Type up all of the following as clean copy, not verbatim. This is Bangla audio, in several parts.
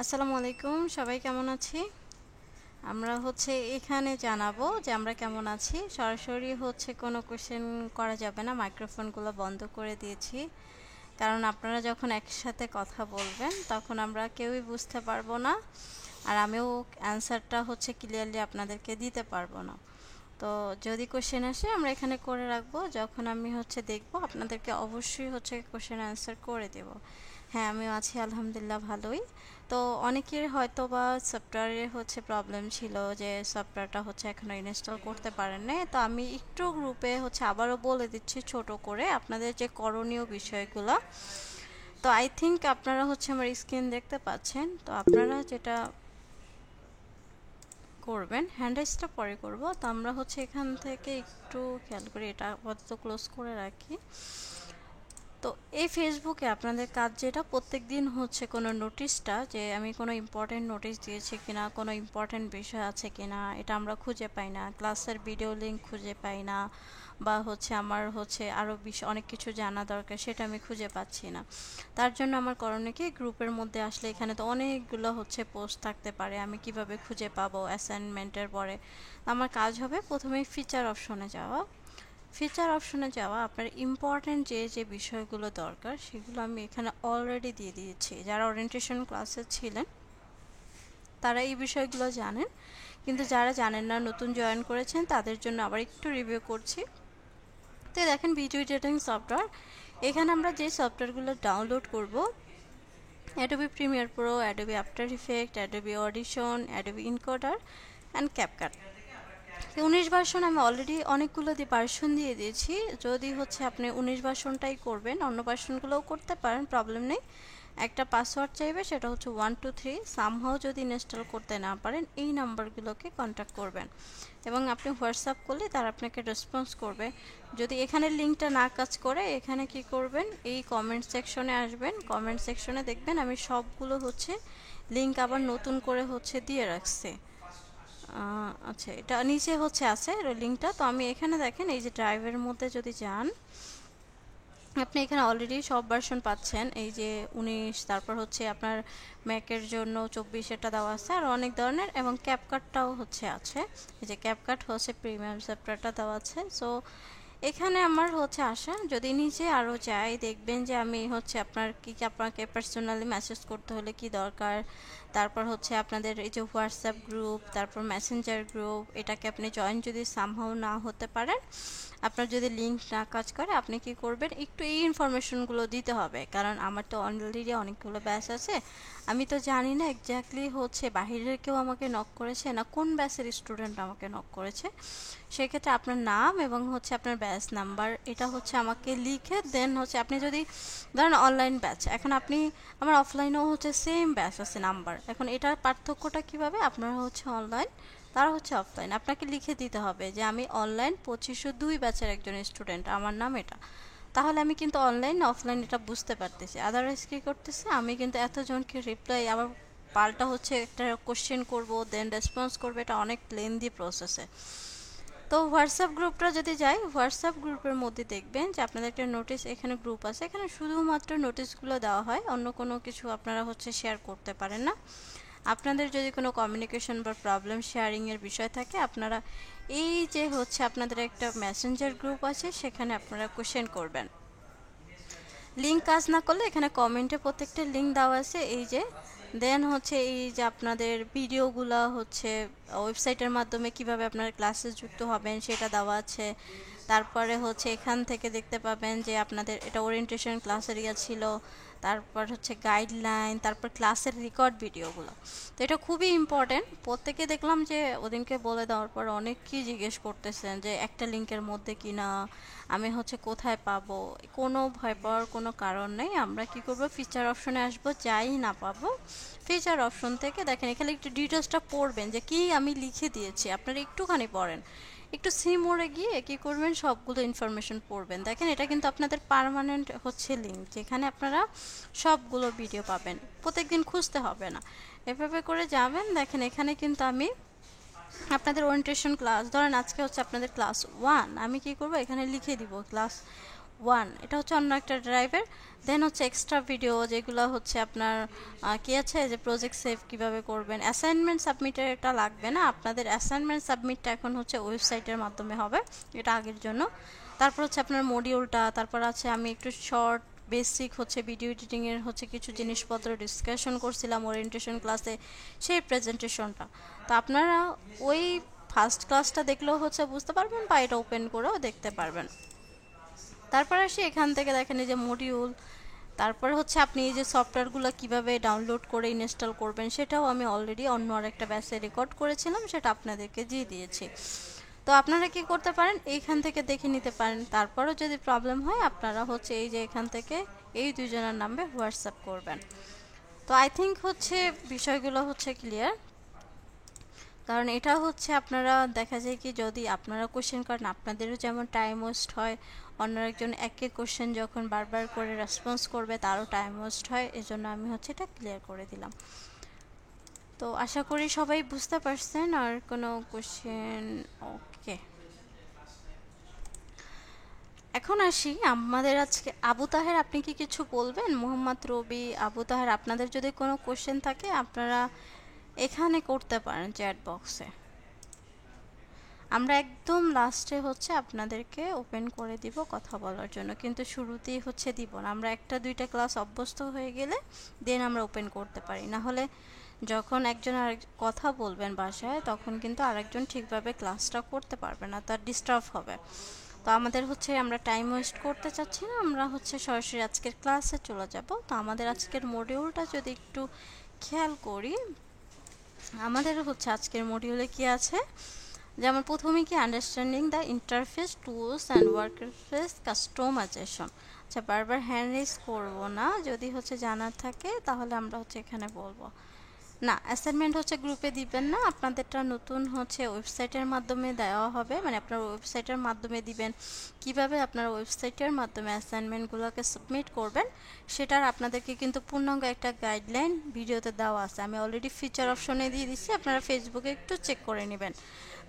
আসসালামু আলাইকুম, সবাই কেমন আছি? আমরা এখানে জানাবো যে আমরা কেমন আছি। সরাসরি কোনো কোশ্চেন করা যাবে না, মাইক্রোফোনগুলো বন্ধ করে দিয়েছি। কারণ আপনারা যখন একসাথে কথা বলবেন তখন আমরা কেউই বুঝতে পারবো না, আর আমিও অ্যান্সারটা ক্লিয়ারলি আপনাদেরকে দিতে পারবো না। তো যদি কোশ্চেন আসে আমরা এখানে করে রাখবো, যখন আমি দেখবো আপনাদেরকে অবশ্যই কোশ্চেন অ্যান্সার করে দেব। হ্যাঁ, আমিও আছি আলহামদুলিল্লাহ, ভালোই। তো অনেকের হয়তো বা সফটওয়্যারের প্রবলেম ছিল, যে সফটওয়্যারটা এখনো ইনস্টল করতে পারেন নাই। তো আমি একটু গ্রুপে আবারও বলে দিচ্ছি ছোট করে আপনাদের যে করণীয় বিষয়গুলো। তো আই থিঙ্ক আপনারা আমার স্ক্রিন দেখতে পাচ্ছেন। তো আপনারা যেটা করবেন, হ্যান্ড রাইজটা পরে করব। তো আমরা এখান থেকে একটু খেয়াল করি, এটা আপাতত ক্লোজ করে রাখি। তো এই ফেসবুকে আপনাদের কাজ যেটা, প্রত্যেক দিন কোনো নোটিশটা, যে আমি কোনো ইম্পর্টেন্ট নোটিশ দিয়েছি কিনা, কোনো ইম্পর্টেন্ট বিষয় আছে কিনা, এটা আমরা খুঁজে পাই না। ক্লাসের ভিডিও লিঙ্ক খুঁজে পাই না, বা আমার আরও অনেক কিছু জানা দরকার, সেটা আমি খুঁজে পাচ্ছি না। তার জন্য আমার করণীয় কি, গ্রুপের মধ্যে আসলে এখানে তো অনেকগুলো পোস্ট থাকতে পারে, আমি কিভাবে খুঁজে পাবো অ্যাসাইনমেন্টের পরে। আমার কাজ হবে প্রথমেই ফিচার অপশনে যাওয়া। ফিচার অপশনে যাওয়া, আপনার ইম্পর্টেন্ট যে যে বিষয়গুলো দরকার সেগুলো আমি এখানে অলরেডি দিয়ে দিয়েছি। যারা ওরিয়েন্টেশন ক্লাসে ছিলেন তারা এই বিষয়গুলো জানেন, কিন্তু যারা জানেন না, নতুন জয়েন করেছেন, তাদের জন্য আবার একটু রিভিউ করছি। তো দেখেন, ভিডিও এডিটিং সফটওয়্যার, এখানে আমরা যে সফটওয়্যারগুলো ডাউনলোড করব, Adobe Premiere pro, Adobe after effect, Adobe audition, Adobe encoder and CapCut. 19 version আমি অলরেডি অনেকগুলো ভার্সন দিয়ে দিয়েছি। যদি আপনি 19 ভার্সনটাই করবেন, অন্য ভার্সনগুলোও করতে পারেন, প্রবলেম নেই। একটা পাসওয়ার্ড চাইবে, সেটা 123। সামহাও যদি ইনস্টল করতে না পারেন, এই নাম্বারগুলোকে কন্ট্যাক্ট করবেন, এবং আপনি হোয়াটসঅ্যাপ করলে তারা আপনাকে রেসপন্স করবে। যদি এখানে লিঙ্কটা না কাজ করে, এখানে কি করবেন, এই কমেন্ট সেকশনে আসবেন। কমেন্ট সেকশনে দেখবেন আমি সবগুলো লিঙ্ক আবার নতুন করে দিয়ে রাখছি। আচ্ছা, এটা নিচে আছে লিঙ্কটা। তো আমি এখানে দেখেন, এই যে ড্রাইভের মধ্যে যদি যান, আপনি এখানে অলরেডি সব ভার্সন পাচ্ছেন। এই যে 19, তারপর আপনার ম্যাকের জন্য 24 এটা দেওয়া আছে, আর অনেক ধরনের, এবং ক্যাপকাটটাও আছে। এই যে ক্যাপকাট প্রিমিয়াম সফটওয়্যারটা দেওয়া আছে। সো এখানে আমার আসা, যদি নিচে আরও যাই, দেখবেন যে আমি আপনার কি আপনাকে পার্সোনালি মেসেজ করতে হলে কি দরকার, তারপর আপনাদের এই যে হোয়াটসঅ্যাপ গ্রুপ, তারপর মেসেঞ্জার গ্রুপ, এটাকে আপনি জয়েন যদি সামহাও না হতে পারেন, আপনার যদি লিঙ্ক না কাজ করে, আপনি কি করবেন, একটু এই ইনফরমেশনগুলো দিতে হবে। কারণ আমার তো অলরেডি অনেকগুলো ব্যাচ আছে, আমি তো জানি না এক্স্যাক্টলি বাহিরের কেউ আমাকে নক করেছে না কোন ব্যাচের স্টুডেন্ট আমাকে নক করেছে। সেক্ষেত্রে আপনার নাম এবং আপনার ব্যাচ নাম্বার, এটা আমাকে লিখে দেন। আপনি যদি ধরেন অনলাইন ব্যাচ, এখন আপনি, আমার অফলাইনেও সেম ব্যাচ আছে নাম্বার, এখন এটার পার্থক্যটা কিভাবে, আপনারা অনলাইন, তারা অফলাইন, আপনাকে লিখে দিতে হবে যে আমি অনলাইন 2502 ব্যাচের একজন স্টুডেন্ট, আমার নাম এটা। তাহলে আমি কিন্তু অনলাইন অফলাইন এটা বুঝতে পারতেছি। আদারওয়াইজ কী করতেছে, আমি কিন্তু এতজনকে রিপ্লাই আবার পাল্টা একটা কোশ্চেন করব, দেন রেসপন্স করবে, এটা অনেক লেন্দি প্রসেসে। তো হোয়াটসঅ্যাপ গ্রুপটা যদি যাই, হোয়াটসঅ্যাপ গ্রুপের মধ্যে দেখবেন যে আপনাদের একটা নোটিশ, এখানে গ্রুপ আছে, এখানে শুধুমাত্র নোটিশগুলো দেওয়া হয়, অন্য কোনো কিছু আপনারা শেয়ার করতে পারেন না। আপনাদের যদি কোনো কমিউনিকেশন বা প্রবলেম শেয়ারিংয়ের বিষয় থাকে, আপনারা এই যে আপনাদের একটা মেসেঞ্জার গ্রুপ আছে, সেখানে আপনারা কোশ্চেন করবেন। লিঙ্ক কাজ না করলে এখানে কমেন্টে প্রত্যেকটা লিঙ্ক দেওয়া আছে। এই যে দেন এই যে আপনাদের ভিডিওগুলো ওয়েবসাইটের মাধ্যমে কিভাবে আপনার ক্লাসে যুক্ত হবেন সেটা দেওয়া আছে। তারপরে এখান থেকে দেখতে পাবেন যে আপনাদের এটা ওরিয়েন্টেশন ক্লাসের ছিল, তারপর গাইডলাইন, তারপর ক্লাসের রেকর্ড ভিডিওগুলো। তো এটা খুবই ইম্পর্টেন্ট। প্রত্যেকে দেখলাম যে ওদিনকে বলে দেওয়ার পর অনেকেই জিজ্ঞেস করতেছেন যে একটা লিঙ্কের মধ্যে কিনা, আমি কোথায় পাবো। কোনো ভয় পাওয়ার কোনো কারণ নেই। আমরা কি করব, ফিচার অপশনে আসব, যাই না পাবো ফিচার অপশন থেকে দেখেন, এখানে একটু ডিটেলসটা পড়বেন যে কি আমি লিখে দিয়েছি, আপনারা একটুখানি পড়েন, একটু সি মোড়ে গিয়ে কি করবেন, সবগুলো ইনফরমেশন পড়বেন। দেখেন, এটা কিন্তু আপনাদের পার্মানেন্ট লিঙ্ক, যেখানে আপনারা সবগুলো ভিডিও পাবেন, প্রত্যেকদিন খুঁজতে হবে না, এভাবে করে যাবেন। দেখেন, এখানে কিন্তু আমি আপনাদের ওরিয়েন্টেশন ক্লাস, ধরেন আজকে আপনাদের ক্লাস 1, আমি কি করব, এখানে লিখে দিব ক্লাস ওয়ান, এটা হচ্ছে অন্য একটা ড্রাইভের। দেন হচ্ছে এক্সট্রা ভিডিও যেগুলো হচ্ছে আপনার কি আছে যে প্রজেক্ট সেভ কিভাবে করবেন। অ্যাসাইনমেন্ট সাবমিটের এটা লাগবে না, আপনাদের অ্যাসাইনমেন্ট সাবমিটটা এখন হচ্ছে ওয়েবসাইটের মাধ্যমে হবে, এটা আগের জন্য। তারপর হচ্ছে আপনার মডিউলটা, তারপর আছে আমি একটু শর্ট বেসিক হচ্ছে ভিডিও এডিটিংয়ের হচ্ছে কিছু জিনিসপত্র ডিসকাশন করছিলাম ওরিয়েন্টেশন ক্লাসে, সেই প্রেজেন্টেশনটা। তো আপনারা ওই ফার্স্ট ক্লাসটা দেখলেও হচ্ছে বুঝতে পারবেন, বা এটা ওপেন করেও দেখতে পারবেন। তারপর আসি এখান থেকে দেখেন এই যে মডিউল, তারপর হচ্ছে আপনি এই যে সফটওয়্যারগুলো কিভাবে ডাউনলোড করে ইনস্টল করবেন সেটাও আমি অলরেডি অন্য আরেকটা ব্যাচে রেকর্ড করেছিলাম, সেটা আপনাদেরকে দিয়ে দিয়েছি। তো আপনারা কি করতে পারেন, এইখান থেকে দেখে নিতে পারেন। তারপরও যদি প্রবলেম হয় আপনারা হচ্ছে এই যে এখান থেকে এই দুইজনের নামে হোয়াটসঅ্যাপ করবেন। তো আই থিঙ্ক হচ্ছে বিষয়গুলো হচ্ছে ক্লিয়ার। কারণ এটা হচ্ছে আপনারা দেখা যায় কি যদি আপনারা কোশ্চেন করেন আপনাদেরও যেমন টাইম ওয়েস্ট হয়, অন্য একজন একই কোশ্চেন যখন বারবার করে রেসপন্স করবে তারও টাইম ওয়েস্ট হয়, এজন্য আমি হচ্ছে এটা ক্লিয়ার করে দিলাম। তো আশা করি সবাই বুঝতে পারছেন। আর কোনো কোশ্চেন? ওকে, এখন আসি আমাদের আজকে আবু তাহের, আপনি কি কিছু বলবেন? মোহাম্মদ রবি, আবু তাহের, আপনাদের যদি কোনো কোশ্চেন থাকে আপনারা এখানে করতে পারেন চ্যাট বক্সে। আমরা একদম লাস্টে হচ্ছে আপনাদেরকে ওপেন করে দিব কথা বলার জন্য, কিন্তু শুরুতেই হচ্ছে দিব না। আমরা একটা দুইটা ক্লাস অভ্যস্ত হয়ে গেলে দেন আমরা ওপেন করতে পারি, না হলে যখন একজন আরেক কথা বলবেন বাসায় তখন কিন্তু আরেকজন ঠিকভাবে ক্লাসটা করতে পারবে না, তার ডিস্টার্ব হবে। তো আমাদের হচ্ছে আমরা টাইম ওয়েস্ট করতে চাচ্ছি না, আমরা হচ্ছে সরাসরি আজকের ক্লাসে চলে যাব। তো আমাদের আজকের মডিউলটা যদি একটু খেয়াল করি, আমাদের হচ্ছে আজকের মডিউলে কি আছে, যেমন প্রথমে কি understanding the interface tools and workspace customization. আচ্ছা, বারবার হ্যান্ড রেজ করবো না, যদি হচ্ছে জানার থাকে তাহলে আমরা হচ্ছে এখানে বলবো না। অ্যাসাইনমেন্ট হচ্ছে গ্রুপে দিবেন না, আপনাদেরটা নতুন হচ্ছে ওয়েবসাইটের মাধ্যমে দেওয়া হবে, মানে আপনার ওয়েবসাইটের মাধ্যমে দিবেন। কিভাবে আপনার ওয়েবসাইটের মাধ্যমে অ্যাসাইনমেন্টগুলোকে সাবমিট করবেন সেটার আপনাদেরকে কিন্তু পূর্ণাঙ্গ একটা গাইডলাইন ভিডিওতে দেওয়া আছে, আমি অলরেডি ফিচার অপশনে দিয়ে দিচ্ছি, আপনারা ফেসবুকে একটু চেক করে নেবেন।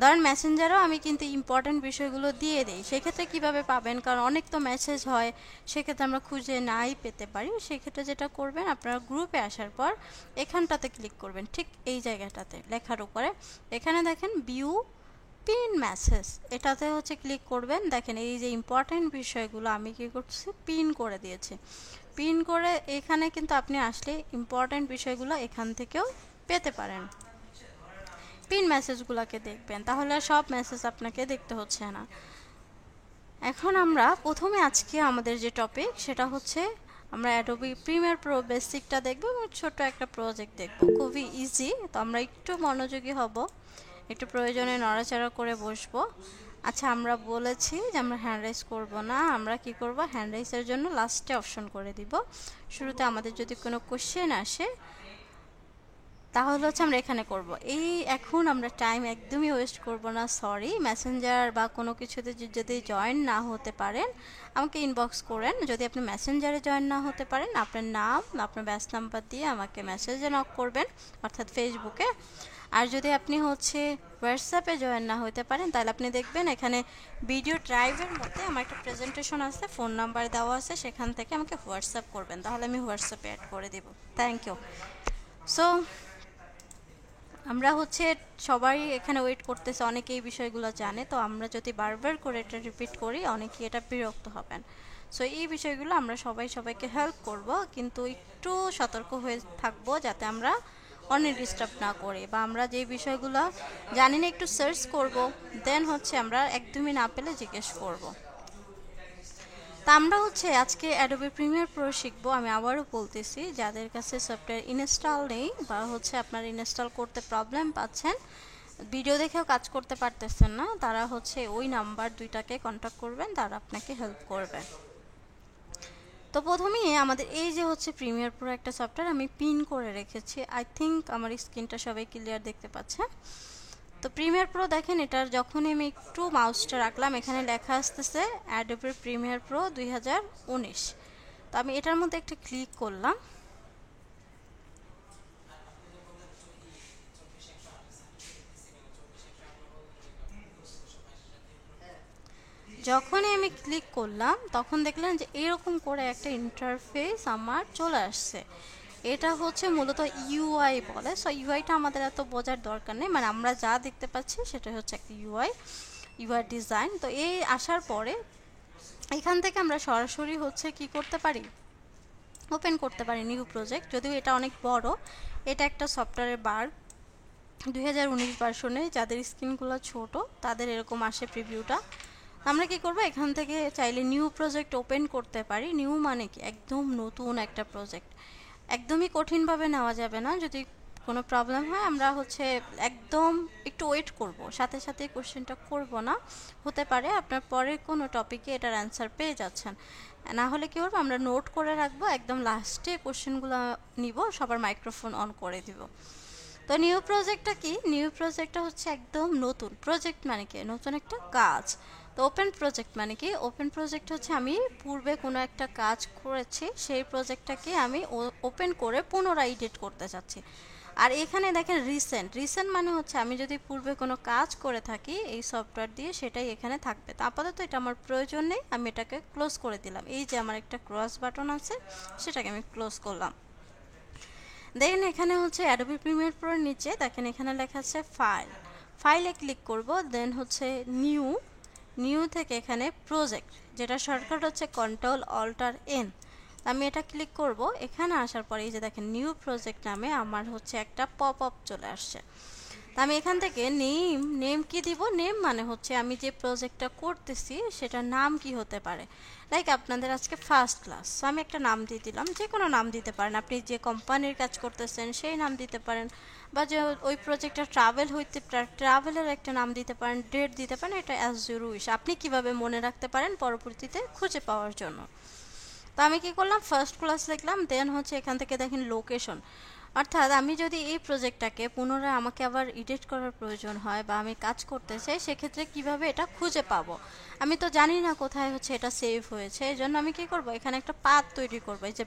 ধরেন মেসেঞ্জারেও আমি কিন্তু ইম্পর্টেন্ট বিষয়গুলো দিয়ে দিই, সেক্ষেত্রে কিভাবে পাবেন, কারণ অনেক তো মেসেজ হয়, সেক্ষেত্রে আমরা খুঁজে নাই পেতে পারি। সেক্ষেত্রে যেটা করবেন, আপনারা গ্রুপে আসার পর এখানটাতে ক্লিক করবেন, ঠিক এই জায়গাটাতে লেখার উপরে, এখানে দেখেন ভিউ পিন মেসেজ, এটাতে হচ্ছে ক্লিক করবেন। দেখেন এই যে ইম্পর্টেন্ট বিষয়গুলো আমি কি করছি, পিন করে দিয়েছি। পিন করে এখানে কিন্তু আপনি আসলে ইম্পর্টেন্ট বিষয়গুলো এখান থেকেও পেতে পারেন। পিন মেসেজগুলোকে দেখবেন, তাহলে সব মেসেজ আপনাকে দেখতে হচ্ছে না। এখন আমরা প্রথমে আজকে আমাদের যে টপিক সেটা হচ্ছে আমরা অ্যাডোবি প্রিমিয়ার প্রো বেসিকটা দেখব এবং ছোট একটা প্রজেক্ট দেখব, খুবই ইজি। তো আমরা একটু মনোযোগী হব, একটু প্রয়োজনে নড়াচড়া করে বসবো। আচ্ছা, আমরা বলেছি যে আমরা হ্যান্ড রাইজ করবো না, আমরা কি করব, হ্যান্ড রাইজের জন্য লাস্টে অপশন করে দিব। শুরুতে আমাদের যদি কোনো কোশ্চেন আসে তাহলে হচ্ছে আমরা এখানে করব। এই এখন আমরা টাইম একদমই ওয়েস্ট করব না, সরি। মেসেঞ্জার বা কোনো কিছুতে যদি জয়েন না হতে পারেন আমাকে ইনবক্স করেন। যদি আপনি মেসেঞ্জারে জয়েন না হতে পারেন আপনার নাম আপনার ব্যাচ নাম্বার দিয়ে আমাকে মেসেজে নক করবেন, অর্থাৎ ফেসবুকে। আর যদি আপনি হচ্ছে হোয়াটসঅ্যাপে জয়েন না হতে পারেন তাহলে আপনি দেখবেন এখানে ভিডিও ড্রাইভের মধ্যে আমার একটা প্রেজেন্টেশন আছে, ফোন নাম্বার দেওয়া আছে, সেখান থেকে আমাকে হোয়াটসঅ্যাপ করবেন, তাহলে আমি হোয়াটসঅ্যাপে অ্যাড করে দেব। Thank you. সো আমরা হচ্ছে সবাই এখানে ওয়েট করতেছে, অনেকে এই বিষয়গুলো জানে, তো আমরা যদি বারবার করে এটা রিপিট করি অনেকে এটা বিরক্ত হবেন। সো এই বিষয়গুলো আমরা সবাইকে হেল্প করব, কিন্তু একটু সতর্ক হয়ে থাকবো যাতে আমরা অনেক ডিস্টার্ব না করি, বা আমরা যে বিষয়গুলো জানি না একটু সার্চ করব, দেন হচ্ছে আমরা একদমই না পেলে জিজ্ঞেস করব। তা আমরা হচ্ছে আজকে অ্যাডোবি প্রিমিয়ার প্রো শিখবো। আমি আবারও বলতেছি, যাদের কাছে সফটওয়্যার ইনস্টল নেই বা হচ্ছে আপনার ইনস্টল করতে প্রবলেম পাচ্ছেন, ভিডিও দেখেও কাজ করতে পারতেছেন না, তারা হচ্ছে ওই নাম্বার দুইটাকে কন্ট্যাক্ট করবেন, তারা আপনাকে হেল্প করবে। তো প্রথমেই আমাদের এই যে হচ্ছে প্রিমিয়ার প্রো একটা সফটওয়্যার আমি পিন করে রেখেছি, আই থিঙ্ক আমার স্ক্রিনটা সবাই ক্লিয়ার দেখতে পাচ্ছে। তো প্রিমিয়ার প্রো দেখেন, এটার যখনই আমি একটু মাউসটা রাখলাম এখানে লেখা আসতেছে অ্যাডোবি প্রিমিয়ার প্রো 2019। তো আমি এটার মধ্যে একটা ক্লিক করলাম। যখনই আমি ক্লিক করলাম তখন দেখলেন যে এরকম করে একটা ইন্টারফেস আমার চলে আসছে। এটা হচ্ছে মূলত ইউআই বলে। সো ইউআইটা আমাদের এত বোঝার দরকার নেই, মানে আমরা যা দেখতে পাচ্ছি সেটা হচ্ছে একটা ইউআই ডিজাইন। তো এই আসার পরে এখান থেকে আমরা সরাসরি হচ্ছে কি করতে পারি, ওপেন করতে পারি নিউ প্রজেক্ট। যদিও এটা অনেক বড়, এটা একটা সফটওয়্যারের বার 2019 ভার্সনে, যাদের স্ক্রিনগুলো ছোট তাদের এরকম আসে প্রিভিউটা। আমরা কি করব, এখান থেকে চাইলে নিউ প্রজেক্ট ওপেন করতে পারি। নিউ মানে কি, একদম নতুন একটা প্রজেক্ট। একদমই কঠিনভাবে নেওয়া যাবে না, যদি কোনো প্রবলেম হয় আমরা হচ্ছে একদম একটু ওয়েট করব, সাথে সাথে কোশ্চেনটা করব না। হতে পারে আপনার পরের কোনো টপিকে এটার অ্যান্সার পেয়ে যাচ্ছেন, না হলে কী করবো, আমরা নোট করে রাখবো, একদম লাস্টে কোশ্চেনগুলো নিব, সবার মাইক্রোফোন অন করে দিব। তো নিউ প্রজেক্টটা কি, নিউ প্রজেক্টটা হচ্ছে একদম নতুন প্রজেক্ট, মানে কি নতুন একটা কাজ। তো ওপেন প্রজেক্ট মানে কি, ওপেন প্রজেক্ট হচ্ছে আমি পূর্বে কোনো একটা কাজ করেছি, সেই প্রজেক্টটাকে আমি ওপেন করে পুনরায় এডিট করতে চাচ্ছি। আর এখানে দেখেন রিসেন্ট মানে হচ্ছে আমি যদি পূর্বে কোনো কাজ করে থাকি এই সফটওয়্যার দিয়ে, সেটাই এখানে থাকবে। তো আপাতত এটা আমার প্রয়োজন নেই, আমি এটাকে ক্লোজ করে দিলাম। এই যে আমার একটা ক্রস বাটন আছে, সেটাকে আমি ক্লোজ করলাম। দেন এখানে হচ্ছে অ্যাডোবি প্রিমিয়ার প্রোর নিচে দেখেন এখানে লেখা আছে ফাইলে ক্লিক করব। দেন হচ্ছে নিউ থেকে এখানে প্রজেক্ট, যেটা শর্টকাট হচ্ছে Ctrl+Alt+N। আমি এটা ক্লিক করব। এখানে আসার পরে এই যে দেখেন নিউ প্রজেক্ট নামে আমার হচ্ছে একটা পপ আপ চলে আসছে। আমি এখান থেকে নেম কি দিব, নেম মানে হচ্ছে আমি যে প্রজেক্টটা করতেছি সেটার নাম কি হতে পারে। লাইক আপনাদের আজকে ফার্স্ট ক্লাস, আমি একটা নাম দিয়ে দিলাম, যে কোনো নাম দিতে পারেন। আপনি যে কোম্পানির কাজ করতেছেন সেই নাম দিতে পারেন, বা যে ওই প্রজেক্টটা ট্রাভেলের একটা নাম দিতে পারেন, ডেট দিতে পারেন। এটা অ্যাজ ইউর উইশ, আপনি কিভাবে মনে রাখতে পারেন পরবর্তীতে খুঁজে পাওয়ার জন্য। তো আমি কি করলাম, ফার্স্ট ক্লাস লিখলাম। দেন হচ্ছে এখান থেকে দেখেন লোকেশন, অর্থাৎ আমি যদি এই প্রজেক্টটাকে পুনরায় আমাকে আবার এডিট করার প্রয়োজন হয় বা আমি কাজ করতে চাই, সেক্ষেত্রে কিভাবে এটা খুঁজে পাবো। আমি তো জানি না কোথায় হচ্ছে এটা সেভ হয়েছে, এই জন্য আমি কি করব, এখানে একটা পাথ তৈরি করবো। এই যে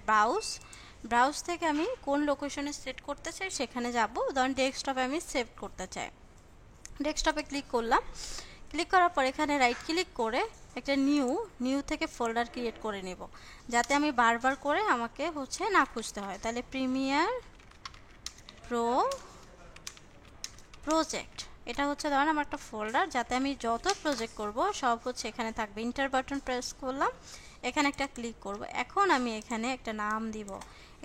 ব্রাউজ থেকে আমি কোন লোকেশনে সেট করতে চাই সেখানে যাব। ধরুন ডেস্কটপে আমি সেভ করতে চাই, ডেস্কটপে ক্লিক করলাম। ক্লিক করার পর এখানে রাইট ক্লিক করে একটা নিউ থেকে ফোল্ডার ক্রিয়েট করে নেব, যাতে আমি বারবার করে আমাকে হচ্ছে না খুঁজতে হয়। তাহলে প্রিমিয়ার প্রো প্রজেক্ট, এটা হচ্ছে ধরেন আমার একটা ফোল্ডার, যাতে আমি যত প্রজেক্ট করব সব হচ্ছে এখানে থাকবে। ইন্টার বাটন প্রেস করলাম, এখানে একটা ক্লিক করব। এখন আমি এখানে একটা নাম দিব,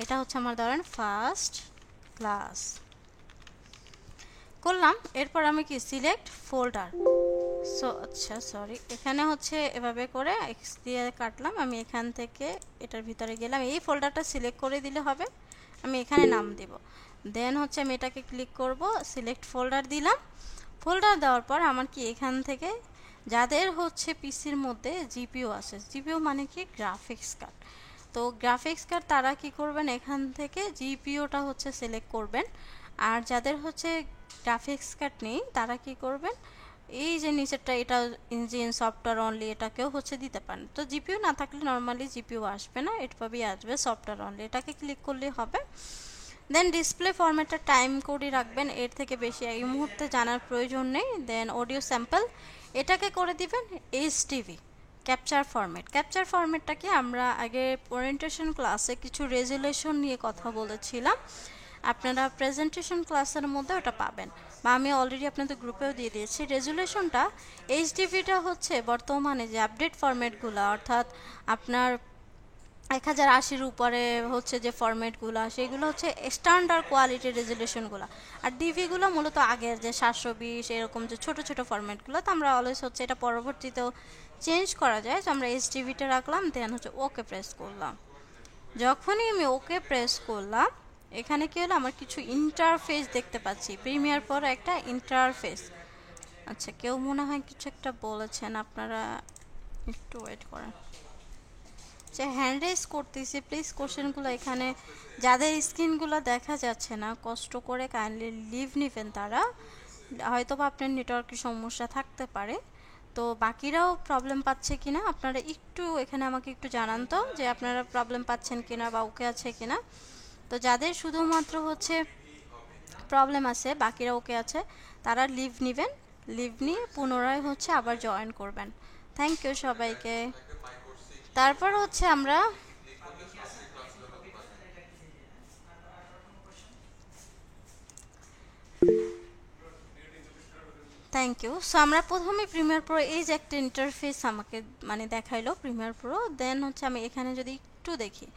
এটা হচ্ছে আমার ধরেন ফার্স্ট ক্লাস করলাম। এরপর আমি কি সিলেক্ট ফোল্ডার, সরি, এখানে হচ্ছে এভাবে করে এক্স দিয়ে কাটলাম। আমি এখান থেকে এটার ভিতরে গেলাম, এই ফোল্ডারটা সিলেক্ট করে দিলে হবে। আমি এখানে নাম দেব। দেন হচ্ছে আমি এটাকে ক্লিক করব, সিলেক্ট ফোল্ডার দিলাম। ফোল্ডার দেওয়ার পর আমার কি এখান থেকে যাদের হচ্ছে পিসির মধ্যে জিপিইউ আছে, জিপিইউ মানে কি গ্রাফিক্স কার্ড, তো গ্রাফিক্স কার্ড তারা কি করবেন, এখান থেকে জিপিইউটা হচ্ছে সিলেক্ট করবেন। আর যাদের হচ্ছে গ্রাফিক্স কার্ড নেই তারা কি করবেন, এই যে নিচেরটা এটা ইঞ্জিন সফটওয়্যার অনলি, এটাকেও হচ্ছে দিতে পারেন। তো জিপিইউ না থাকলে নর্মালি জিপিইউ আসবে না, এভাবেই আসবে সফটওয়্যার অনলি, এটাকে ক্লিক করলেই হবে। দেন ডিসপ্লে ফরম্যাটটা টাইম কোডই রাখবেন, এর থেকে বেশি এই মুহূর্তে জানার প্রয়োজন নেই। দেন অডিও স্যাম্পল, এটাকে করে দিবেন এইচটিভি ক্যাপচার ফরম্যাটটাকে আমরা আগে ওরিয়েন্টেশন ক্লাসে কিছু রেজুলেশন নিয়ে কথা বলেছিলাম, আপনারা প্রেজেন্টেশন ক্লাসের মধ্যে ওটা পাবেন, বা আমি অলরেডি আপনাদের গ্রুপেও দিয়ে দিয়েছি রেজুলেশনটা। এইচডিভিটা হচ্ছে বর্তমানে যে আপডেট ফরম্যাটগুলো, অর্থাৎ আপনার 1080-র উপরে হচ্ছে যে ফরম্যাটগুলো, সেগুলো হচ্ছে স্ট্যান্ডার্ড কোয়ালিটির রেজুলেশনগুলো। আর ডিভিগুলো মূলত আগের যে 720 এরকম যে ছোট ছোট ফরম্যাটগুলো, তো আমরা অলওয়েজ হচ্ছে এটা পরবর্তীতেও চেঞ্জ করা যায়। তো আমরা এইচডিভিটা রাখলাম, দেন হচ্ছে ওকে প্রেস করলাম। যখনই আমি ওকে প্রেস করলাম, এখানে কি হলো, আমার কিছু ইন্টারফেস দেখতে পাচ্ছি, প্রিমিয়ার পর একটা ইন্টারফেস। আচ্ছা, কেউ মনে হয় কিছু একটা বলেছেন, আপনারা একটু ওয়েট করেন। যে হ্যান্ড রেজ করতেছি, প্লিজ কোশ্চেনগুলো এখানে যাদের স্ক্রিনগুলো দেখা যাচ্ছে না কষ্ট করে কাইন্ডলি লিভ নেবেন, তারা হয়তো বা আপনার নেটওয়ার্কের সমস্যা থাকতে পারে। তো বাকিরাও প্রবলেম পাচ্ছে কিনা আপনারা একটু এখানে আমাকে একটু জানান তো, যে আপনারা প্রবলেম পাচ্ছেন কিনা বা ওকে আছে কিনা। তো যাদের শুধুমাত্র হচ্ছে প্রবলেম আছে, বাকিরা ওকে আছে, তারা লিভ নেবেন, লিভ নিয়ে পুনরায় হচ্ছে আবার জয়েন করবেন। থ্যাংক ইউ সবাইকে। তারপর হচ্ছে আমরা থ্যাংক ইউ। সো আমরা প্রথমে প্রিমিয়ার প্রো এই যে একটা ইন্টারফেস আমাকে মানে দেখাইলো প্রিমিয়ার প্রো, দেন হচ্ছে আমি এখানে যদি একটু দেখি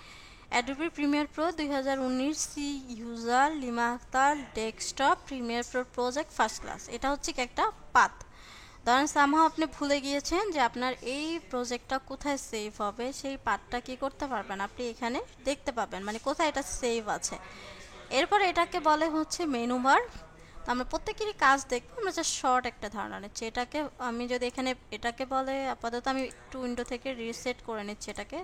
Adobe Premiere Pro 2019 C user Lima Akter desktop Premiere Pro project first class, এটা হচ্ছে কি একটা পাথ। ধরেন সামহাও আপনি ভুলে গিয়েছেন যে আপনার এই প্রজেক্টটা কোথায় সেভ হবে, সেই পাথটা কি করতে পারবেন আপনি এখানে দেখতে পাবেন, মানে কোথায় এটা সেভ আছে। এরপর এটাকে বলে হচ্ছে মেনু বার। তো আমরা প্রত্যেকেরই কাজ দেখবো, আমরা জাস্ট শর্ট একটা ধারণা নিচ্ছি। এটাকে আমি যদি এখানে এটাকে বলে আপাতত আমি একটু উইন্ডো থেকে রিসেট করে নিচ্ছি এটাকে।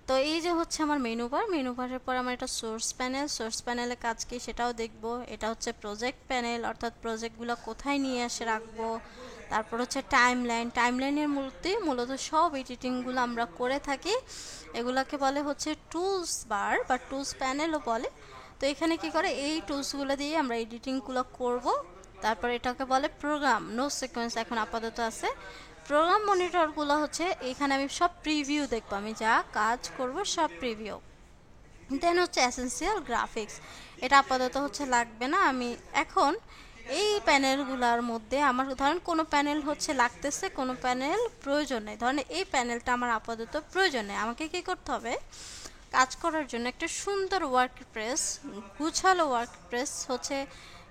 তো এই যে হচ্ছে আমার মেনু বার, মেনু বারের পর আমার এটা সোর্স প্যানেল, সোর্স প্যানেলে কাজ কি সেটাও দেখব। এটা হচ্ছে প্রজেক্ট প্যানেল, অর্থাৎ প্রজেক্টগুলো কোথায় নিয়ে এসে রাখবো। তারপর হচ্ছে টাইমলাইন, টাইমলাইনের মূলত সব এডিটিংগুলো আমরা করে থাকি, এগুলাকে বলে হচ্ছে টুলস বার বা টুলস প্যানেলও বলে। তো এখানে কি করে এই টুলসগুলো দিয়ে আমরা এডিটিংগুলো করব। তারপর এটাকে বলে প্রোগ্রাম, নো সিকোয়েন্স এখন আপাতত আছে। প্রোগ্রাম মনিটরগুলো হচ্ছে এখানে আমি সব প্রিভিউ দেখবো, আমি যা কাজ করব সব প্রিভিউ। দেন হচ্ছে এসেন্সিয়াল গ্রাফিক্স, এটা আপাতত হচ্ছে লাগবে না। আমি এখন এই প্যানেলগুলোর মধ্যে আমার ধরেন কোনো প্যানেল হচ্ছে লাগতেছে, কোনো প্যানেল প্রয়োজন নেই। ধরেন এই প্যানেলটা আমার আপাতত প্রয়োজন নেই, আমাকে কী করতে হবে, কাজ করার জন্য একটা সুন্দর ওয়ার্ক প্রেস, গুছালো ওয়ার্ক প্রেস হচ্ছে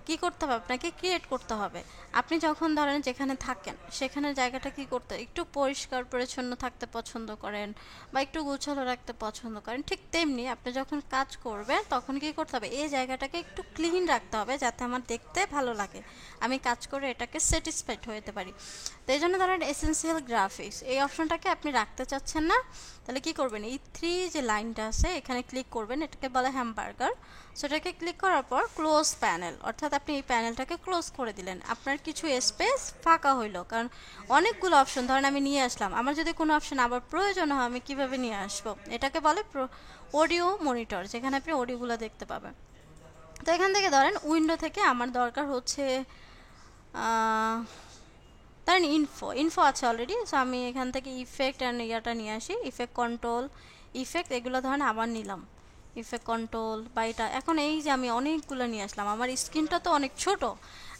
কি করতে হবে, আপনাকে ক্রিয়েট করতে হবে। আপনি যখন ধরেন যেখানে থাকেন সেখানে জায়গাটা কি করতে একটু পরিষ্কার পরিচ্ছন্ন থাকতে পছন্দ করেন বা একটু গুছালো রাখতে পছন্দ করেন, ঠিক তেমনি আপনি যখন কাজ করবেন তখন কি করতে হবে, এই জায়গাটাকে একটু ক্লিন রাখতে হবে যাতে আমার দেখতে ভালো লাগে, আমি কাজ করে এটাকে স্যাটিসফাইড হতে পারি। তো এই জন্য ধরেন এসেন্সিয়াল গ্রাফিক্স এই অপশনটাকে আপনি রাখতে চাচ্ছেন না, তাহলে কি করবেন, এই থ্রি যে লাইনটা আছে এখানে ক্লিক করবেন, এটাকে বলে হ্যামবার্গার। সেটাকে ক্লিক করার পর ক্লোজ প্যানেল, অর্থাৎ আপনি এই প্যানেলটাকে ক্লোজ করে দিলেন, আপনার কিছু স্পেস ফাঁকা হইলো। কারণ অনেকগুলো অপশন ধরেন আমি নিয়ে আসলাম, আমার যদি কোনো অপশন আবার প্রয়োজন হয় আমি কিভাবে নিয়ে আসবো, এটাকে বলে অডিও মনিটর, যেখানে আপনি অডিওগুলো দেখতে পাবেন। তো এখান থেকে ধরেন উইন্ডো থেকে আমার দরকার হচ্ছে ধরেন ইনফো আছে অলরেডি, সো আমি এখান থেকে ইফেক্ট অ্যান্ড ইয়াটা নিয়ে আসি, ইফেক্ট কন্ট্রোল ইফেক্ট এগুলো ধরেন আবার নিলাম, ইফেক্ট কন্ট্রোল বা এটা। এখন এই যে আমি অনেকগুলো নিয়ে আসলাম, আমার স্ক্রিনটা তো অনেক ছোট,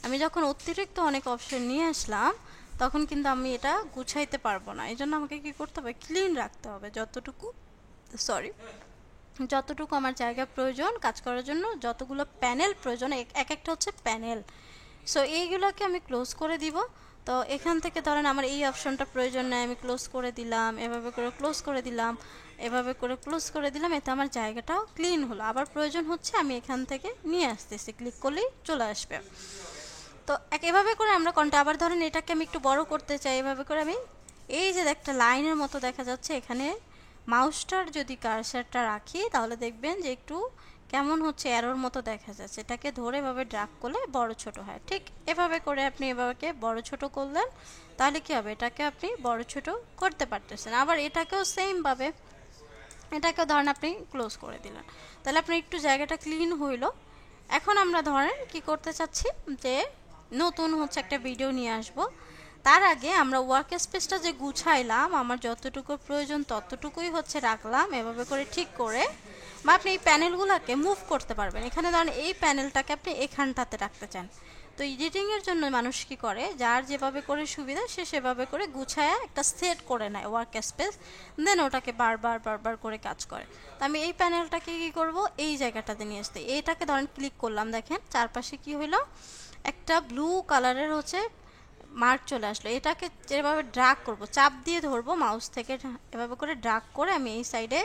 আমি যখন অতিরিক্ত অনেক অপশন নিয়ে আসলাম তখন কিন্তু আমি এটা গুছাইতে পারবো না, এই জন্য আমাকে কী করতে হবে, ক্লিন রাখতে হবে যতটুকু আমার জায়গা প্রয়োজন কাজ করার জন্য, যতগুলো প্যানেল প্রয়োজন এক একটা হচ্ছে প্যানেল। সো এইগুলোকে আমি ক্লোজ করে দিব। তো এখান থেকে ধরেন আমার এই অপশনটা প্রয়োজন নেই, আমি ক্লোজ করে দিলাম, এভাবে করে ক্লোজ করে দিলাম, এভাবে করে ক্লোজ করে দিলাম, এতে আমার জায়গাটাও ক্লিন হলো। আবার প্রয়োজন হচ্ছে আমি এখান থেকে নিয়ে আসতেছি, ক্লিক করলেই চলে আসবে। তো এভাবে করে আমরা কোনটা আবার ধরেন এটাকে আমি একটু বড় করতে চাই, এভাবে করে আমি এই যে একটা লাইনের মতো দেখা যাচ্ছে এখানে মাউসটার যদি কার্সারটা রাখি তাহলে দেখবেন যে একটু কেমন হচ্ছে অ্যারোর মতো দেখা যাচ্ছে, এটাকে ধরে এভাবে ড্রাগ করলে বড় ছোট হয়। ঠিক এভাবে করে আপনি এভাবে বড় ছোট করলেন, তাহলে কি হবে, এটাকে আপনি বড় ছোট করতে পারতেছেন। আবার এটাকেও সেমভাবে এটাকেও ধরেন আপনি ক্লোজ করে দিলেন, তাহলে আপনি একটু জায়গাটা ক্লিন হইলো। এখন আমরা ধরেন কি করতে চাচ্ছি যে নতুন হচ্ছে একটা ভিডিও নিয়ে আসব, তার আগে আমরা ওয়ার্ক স্পেসটা যে গুছাইলাম আমার যতটুকু প্রয়োজন ততটুকুই হচ্ছে রাখলাম এভাবে করে ঠিক করে। বা আপনি এই প্যানেলগুলোকে মুভ করতে পারবেন, এখানে ধরেন এই প্যানেলটাকে আপনি এখানটাতে রাখতে চান। তো এডিটিংয়ের জন্য মানুষ কি করে, যার যেভাবে করে সুবিধা সে সেভাবে করে গুছায় একটা সেট করে নেয় ওয়ার্ক স্পেস, দেন ওটাকে বারবার করে কাজ করে। তো আমি এই প্যানেলটাকে কী করব, এই জায়গাটাতে নিয়ে আসতে, এইটাকে ধরেন ক্লিক করলাম, দেখেন চারপাশে কি হইলো, একটা ব্লু কালারের হচ্ছে মার্ক চলে আসলো। এটাকে যেভাবে ড্রাগ করব, চাপ দিয়ে ধরবো মাউস থেকে, এভাবে করে ড্রাগ করে আমি এই সাইডে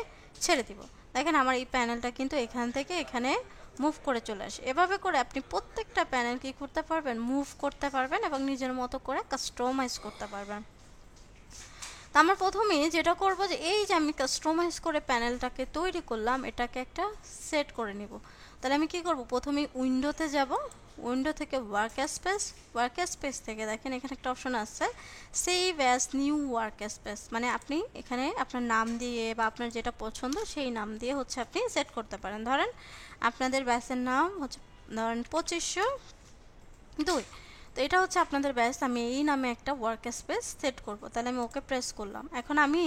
ছেড়ে দিব, দেখেন আমার এই প্যানেলটা কিন্তু এখান থেকে এখানে মুভ করে চলে আসে। এভাবে করে আপনি প্রত্যেকটা প্যানেল কি করতে পারবেন, মুভ করতে পারবেন এবং নিজের মতো করে কাস্টমাইজ করতে পারবেন। তো আমরা প্রথমে যেটা করব যে এই যে আমি কাস্টমাইজ করে প্যানেলটাকে তৈরি করলাম এটাকে একটা সেট করে নিব। তাহলে আমি কি করব, প্রথমে উইন্ডোতে যাব, উইন্ডো থেকে ওয়ার্ক স্পেস থেকে দেখেন এখানে একটা অপশন আছে save as new work space, মানে আপনি এখানে আপনার নাম দিয়ে বা আপনার যেটা পছন্দ সেই নাম দিয়ে হচ্ছে আপনি সেট করতে পারেন। ধরেন আপনাদের ব্যাচের নাম হচ্ছে ধরেন 2502, তো এটা হচ্ছে আপনাদের ব্যাস। আমি এই নামে একটা ওয়ার্ক স্পেস সেট করব। তাহলে আমি ওকে প্রেস করলাম। এখন আমি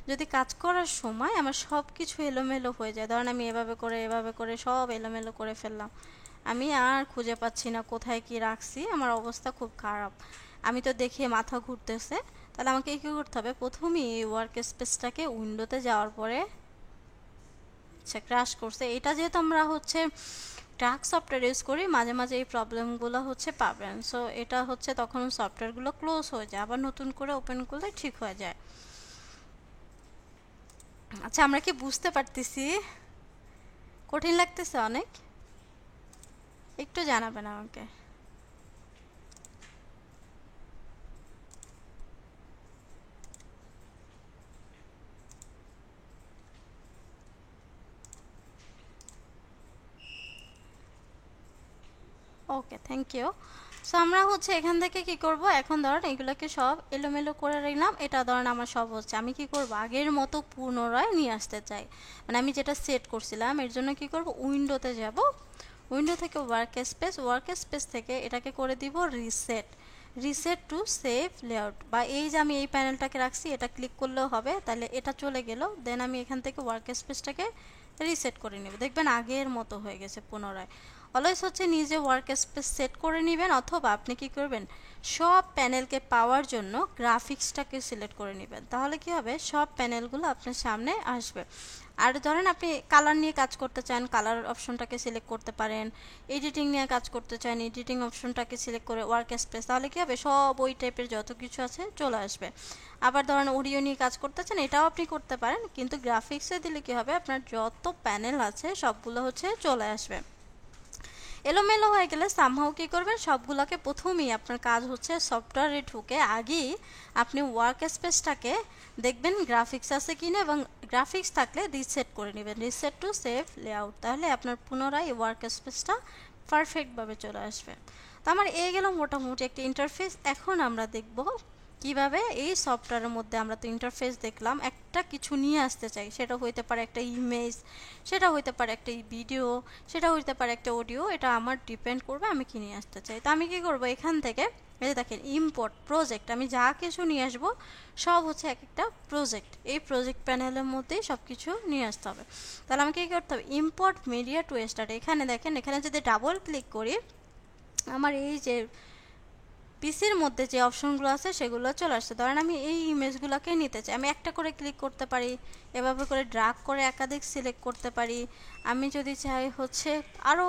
যদি কাজ করার সময় আমার সব কিছু এলোমেলো হয়ে যায়, ধরেন আমি এভাবে করে সব এলোমেলো করে ফেললাম, আমি আর খুঁজে পাচ্ছি না কোথায় কি রাখছি, আমার অবস্থা খুব খারাপ, আমি তো দেখে মাথা ঘুরতেছে। তাহলে আমাকে কী করতে হবে, প্রথমেই এই ওয়ার্ক স্পেসটাকে উইন্ডোতে যাওয়ার পরে আচ্ছা ক্র্যাশ করছে, এটা যেহেতু আমরা হচ্ছে ট্র্যাক সফটওয়্যার ইউজ করি, মাঝে মাঝে এই প্রবলেমগুলো হচ্ছে পাবেন। সো এটা হচ্ছে তখন সফটওয়্যারগুলো ক্লোজ হয়ে যায়, আবার নতুন করে ওপেন করলে ঠিক হয়ে যায়। আচ্ছা আমরা কি বুঝতে পারতেছি? কঠিন লাগতেছে অনেক? একটু জানাবেন আমাকে। ওকে, থ্যাংক ইউ। সো আমরা হচ্ছে এখান থেকে কি করব, এখন ধরেন এগুলোকে সব এলোমেলো করে নিলাম। এটা ধরেন আমার সব হচ্ছে, আমি কি করব, আগের মতো পুনরায় নিয়ে আসতে চাই, মানে আমি যেটা সেট করছিলাম। এর জন্য কি করব, উইন্ডোতে যাব, উইন্ডো থেকে ওয়ার্ক স্পেস থেকে এটাকে করে দিব রিসেট টু সেভ লেআউট, বা এই যে আমি এই প্যানেলটাকে রাখছি এটা ক্লিক করলেও হবে, তাহলে এটা চলে গেল। দেন আমি এখান থেকে ওয়ার্ক স্পেসটাকে রিসেট করে নেব, দেখবেন আগের মতো হয়ে গেছে পুনরায়। অলওয়েজ হচ্ছে নিজে ওয়ার্ক স্পেস সেট করে নেবেন, অথবা আপনি কি করবেন, সব প্যানেলকে পাওয়ার জন্য গ্রাফিক্সটাকে সিলেক্ট করে নেবেন, তাহলে কি হবে, সব প্যানেলগুলো আপনার সামনে আসবে। আর ধরেন আপনি কালার নিয়ে কাজ করতে চান, কালার অপশনটাকে সিলেক্ট করতে পারেন। এডিটিং নিয়ে কাজ করতে চান, এডিটিং অপশনটাকে সিলেক্ট করে ওয়ার্ক স্পেস, তাহলে কি হবে, সব ওই টাইপের যত কিছু আছে চলে আসবে। আবার ধরেন অডিও নিয়ে কাজ করতে চান, এটাও আপনি করতে পারেন, কিন্তু গ্রাফিক্সে দিলে কি হবে, আপনার যত প্যানেল আছে সবগুলো হচ্ছে চলে আসবে। এলোমেলো হয়ে গেলে সামহাও কী করবেন, সবগুলোকে প্রথমেই আপনার কাজ হচ্ছে সফটওয়্যারে ঢুকে আগেই আপনি ওয়ার্ক স্পেসটাকে দেখবেন গ্রাফিক্স আছে কিনা, এবং গ্রাফিক্স থাকলে রিসেট করে নেবেন, রিসেট টু সেভ লেআউট, তাহলে আপনার পুনরায় ওয়ার্ক স্পেসটা পারফেক্টভাবে চলে আসবে। তো আমার এই গেল মোটামুটি একটা ইন্টারফেস। এখন আমরা দেখব কিভাবে এই সফটওয়্যারের মধ্যে, আমরা তো ইন্টারফেস দেখলাম, একটা কিছু নিয়ে আসতে চাই, সেটা হইতে পারে একটা ইমেজ, সেটা হইতে পারে একটা ভিডিও, সেটা হইতে পারে একটা অডিও, এটা আমার ডিপেন্ড করবে আমি কি নিয়ে আসতে চাই। তো আমি কি করব, এখান থেকে এই যে দেখেন ইম্পোর্ট প্রজেক্ট, আমি যা কিছু নিয়ে আসব সব হচ্ছে এক একটা প্রজেক্ট, এই প্রজেক্ট প্যানেলের মধ্যেই সব কিছু নিয়ে আসতে হবে। তাহলে আমাকে কী করতে হবে, ইম্পোর্ট মিডিয়া টু স্টার্ট, এখানে দেখেন, এখানে যদি ডাবল ক্লিক করি আমার এই যে পিসির মধ্যে যে অপশনগুলো আছে সেগুলো চলে আসছে। ধরেন আমি এই ইমেজগুলোকে নিতে চাই, আমি একটা করে ক্লিক করতে পারি, এভাবে করে ড্রাগ করে একাধিক সিলেক্ট করতে পারি। আমি যদি চাই হচ্ছে আরও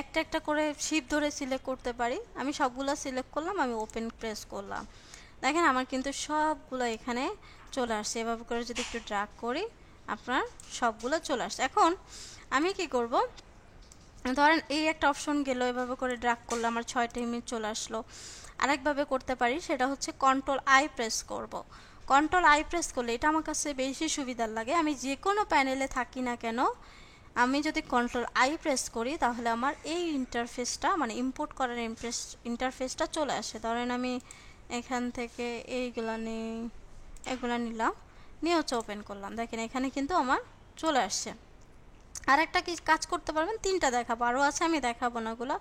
একটা একটা করে শিপ ধরে সিলেক্ট করতে পারি। আমি সবগুলো সিলেক্ট করলাম, আমি ওপেন প্রেস করলাম, দেখেন আমার কিন্তু সবগুলো এখানে চলে আসছে। এভাবে করে যদি একটু ড্রাগ করি আপনার সবগুলো চলে আসছে। এখন আমি কি করব, ধরেন এই একটা অপশন গেল, এভাবে করে ড্রাগ করলে আমার 6টা ইমেজ চলে আসলো। আরেকভাবে করতে পারি, সেটা হচ্ছে কন্ট্রোল আই প্রেস করব। কন্ট্রোল আই প্রেস করলে এটা আমার কাছে বেশি সুবিধার লাগে, আমি যে কোনো প্যানেলে থাকি না কেন, আমি যদি কন্ট্রোল আই প্রেস করি তাহলে আমার এই ইন্টারফেসটা, মানে ইম্পোর্ট করার ইন্টারফেসটা চলে আসে। ধরেন আমি এখান থেকে এইগুলা নিই, এগুলা নিলাম, নিয়ে হচ্ছে ওপেন করলাম, দেখেন এখানে কিন্তু আমার চলে আসছে। আর একটা কি কাজ করতে পারবেন, 3টা দেখাবো, আরও আছে আমি দেখাবো না ওগুলো।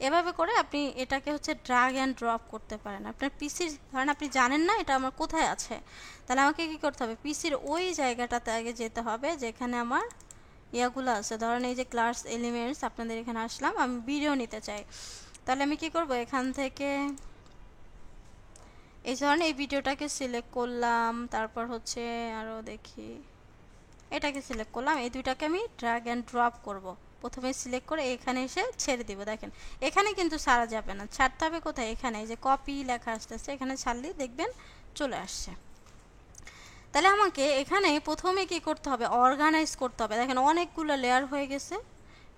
এভাবে করে আপনি এটাকে হচ্ছে ড্রাগ অ্যান্ড ড্রপ করতে পারেন আপনার পিসির, ধরেন আপনি জানেন না এটা আমার কোথায় আছে, তাহলে আমাকে কি করতে হবে, পিসির ওই জায়গাটাতে আগে যেতে হবে যেখানে আমার ইয়াগুলো আছে। ধরেন এই যে ক্লাস এলিমেন্টস, আপনাদের এখানে আসলাম, আমি ভিডিও নিতে চাই, তাহলে আমি কি করব, এখান থেকে এই ধরনের এই ভিডিওটাকে সিলেক্ট করলাম, তারপর হচ্ছে আরও দেখি, এটাকে সিলেক্ট করলাম, এই দুইটাকে আমি ড্র্যাগ অ্যান্ড ড্রপ করব। প্রথমে সিলেক্ট করে এখানে এসে ছেড়ে দিব, দেখেন এখানে কিন্তু ছাড়া যাবে না, ছাড়তে হবে কোথায়, এখানে এই যে কপি লেখা আসতেছে, এখানে ছাড়লেই দেখবেন চলে আসছে। তাহলে আমাকে এখানে প্রথমে কি করতে হবে, অর্গানাইজ করতে হবে। দেখেন অনেকগুলো লেয়ার হয়ে গেছে,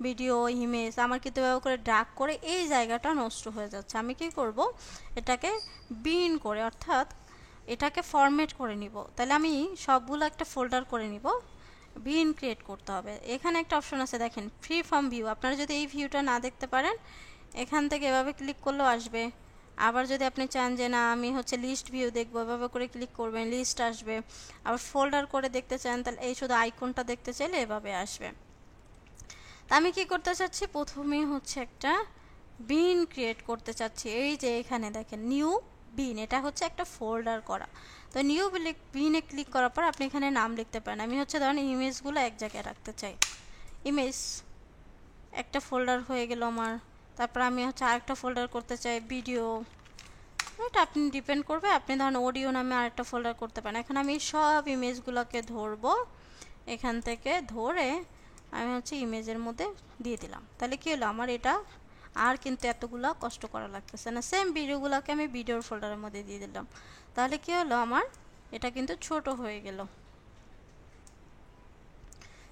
ভিডিও, ইমেজ, আমার কিন্তু ব্যবহার করে ড্র্যাগ করে এই জায়গাটা নষ্ট হয়ে যাচ্ছে। আমি কি করব, এটাকে বিন করে, অর্থাৎ এটাকে ফরম্যাট করে নিব। তাহলে আমি সবগুলো একটা ফোল্ডার করে নিব, বিন ক্রিয়েট করতে হবে। এখানে একটা অপশন আছে দেখেন, ফ্রি ফর্ম ভিউ, আপনারা যদি এই ভিউটা না দেখতে পারেন এখান থেকে এভাবে ক্লিক করলেও আসবে। আবার যদি আপনি চান যে না আমি হচ্ছে লিস্ট ভিউ দেখবো, এভাবে করে ক্লিক করবেন, লিস্ট আসবে। আবার ফোল্ডার করে দেখতে চান তাহলে এই শুধু আইকনটা দেখতে চাইলে এভাবে আসবে। তা আমি কি করতে চাচ্ছি, প্রথমেই হচ্ছে একটা বিন ক্রিয়েট করতে চাচ্ছি। এই যে এখানে দেখেন নিউ বিন, এটা হচ্ছে একটা ফোল্ডার করা। তো নিউ বিনে ক্লিক করার পর আপনি এখানে নাম লিখতে পারেন। আমি হচ্ছে ধরেন ইমেজগুলো এক জায়গায় রাখতে চাই, ইমেজ একটা ফোল্ডার হয়ে গেল আমার। তারপর আমি হচ্ছে আরেকটা ফোল্ডার করতে চাই ভিডিও, এটা আপনি ডিপেন্ড করবে। আপনি ধরেন অডিও নামে আরেকটা ফোল্ডার করতে পারেন। এখন আমি সব ইমেজগুলোকে ধরবো, এখান থেকে ধরে আমি হচ্ছে ইমেজের মধ্যে দিয়ে দিলাম। তাহলে কি হলো, আমার এটা আর কিন্তু এতগুলো কষ্ট করা লাগতেছে না। সেম ভিডিওগুলোকে আমি ভিডিওর ফোল্ডারের মধ্যে দিয়ে দিলাম। তাহলে কি হলো, আমার এটা কিন্তু ছোট হয়ে গেল।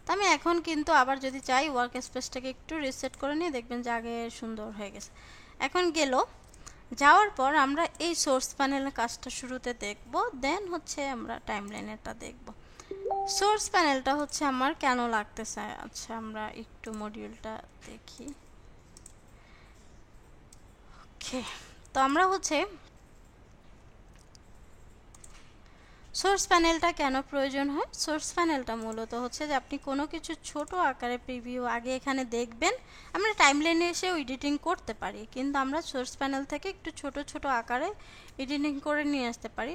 তো আমি এখন কিন্তু আবার যদি চাই ওয়ার্ক স্পেসটাকে একটু রিসেট করে নিয়ে দেখবেন যে আগে সুন্দর হয়ে গেছে। এখন গেল, যাওয়ার পর আমরা এই সোর্স প্যানেলের কাজটা শুরুতে দেখব, দেন হচ্ছে আমরা টাইমলাইনেরটা দেখব। সোর্স প্যানেলটা হচ্ছে আমার কেন লাগতেছে, আচ্ছা আমরা একটু মডিউলটা দেখি। ওকে, তো আমরা হচ্ছে সোর্স প্যানেলটা কেন প্রয়োজন হয়। সোর্স প্যানেলটা মূলত হচ্ছে যে আপনি কোনো কিছু ছোট আকারে প্রিভিউ আগে এখানে দেখবেন। আমরা টাইমলাইনে এসেও এডিটিং করতে পারি, কিন্তু আমরা সোর্স প্যানেল থেকে একটু ছোট ছোট আকারে এডিটিং করে নিয়ে আসতে পারি।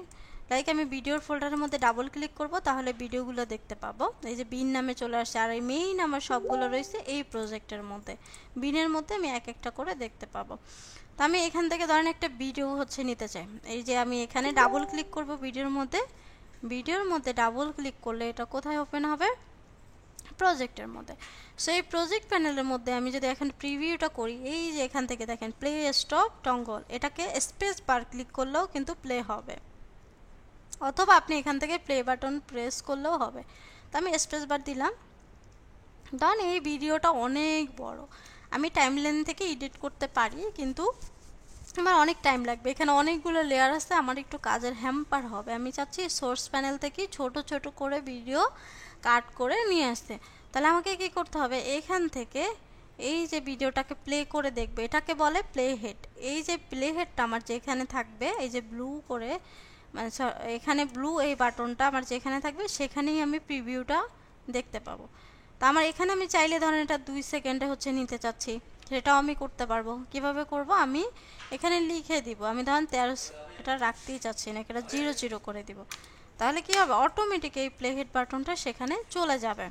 লাইক আমি ভিডিওর ফোল্ডারের মধ্যে ডাবল ক্লিক করব, তাহলে ভিডিওগুলো দেখতে পাবো। এই যে বিন নামে চলে আসছে, আর এই মেইন আমার সবগুলো রয়েছে এই প্রজেক্টের মধ্যে। বিনের মধ্যে আমি এক একটা করে দেখতে পাবো। তো আমি এখান থেকে ধরেন একটা ভিডিও হচ্ছে নিতে চাই। এই যে আমি এখানে ডাবল ক্লিক করব ভিডিওর মধ্যে, ভিডিওর মধ্যে ডাবল ক্লিক করলে এটা কোথায় ওপেন হবে, প্রজেক্টের মধ্যে। সো এই প্রজেক্ট প্যানেলের মধ্যে আমি যদি এখন প্রিভিউটা করি, এই যে এখান থেকে দেখেন প্লে স্টপ টঙ্গল, এটাকে স্পেস বার ক্লিক করলেও কিন্তু প্লে হবে, অথবা আপনি এখান থেকে প্লে বাটন প্রেস করলেও হবে। তো আমি স্পেস বার দিলাম। ধরেন এই ভিডিওটা অনেক বড়, আমি টাইমলাইন থেকে এডিট করতে পারি, কিন্তু আমার অনেক টাইম লাগবে, এখানে অনেকগুলো লেয়ার আছে, আমার একটু কাজের হ্যাম্পার হবে। আমি চাচ্ছি সোর্স প্যানেল থেকে ছোট ছোট করে ভিডিও কাট করে নিয়ে আসতে। তাহলে আমাকে কি করতে হবে, এখান থেকে এই যে ভিডিওটাকে প্লে করে দেখবে, এটাকে বলে প্লে হেড। এই যে প্লে হেডটা আমার যেখানে থাকবে, এই যে ব্লু করে, মানে এখানে ব্লু এই বাটনটা আমার যেখানে থাকবে, সেখানেই আমি প্রিভিউটা দেখতে পাবো। তা আমার এখানে আমি চাইলে ধরেন এটা 2 সেকেন্ডে হচ্ছে নিতে চাচ্ছি, সেটাও আমি করতে পারবো। কিভাবে করব, আমি এখানে লিখে দিব, আমি ধরেন 13, এটা রাখতেই চাচ্ছি না, এটা 00 করে দিব। তাহলে কি হবে, অটোমেটিক এই প্লে হেড বাটনটা সেখানে চলে যাবে।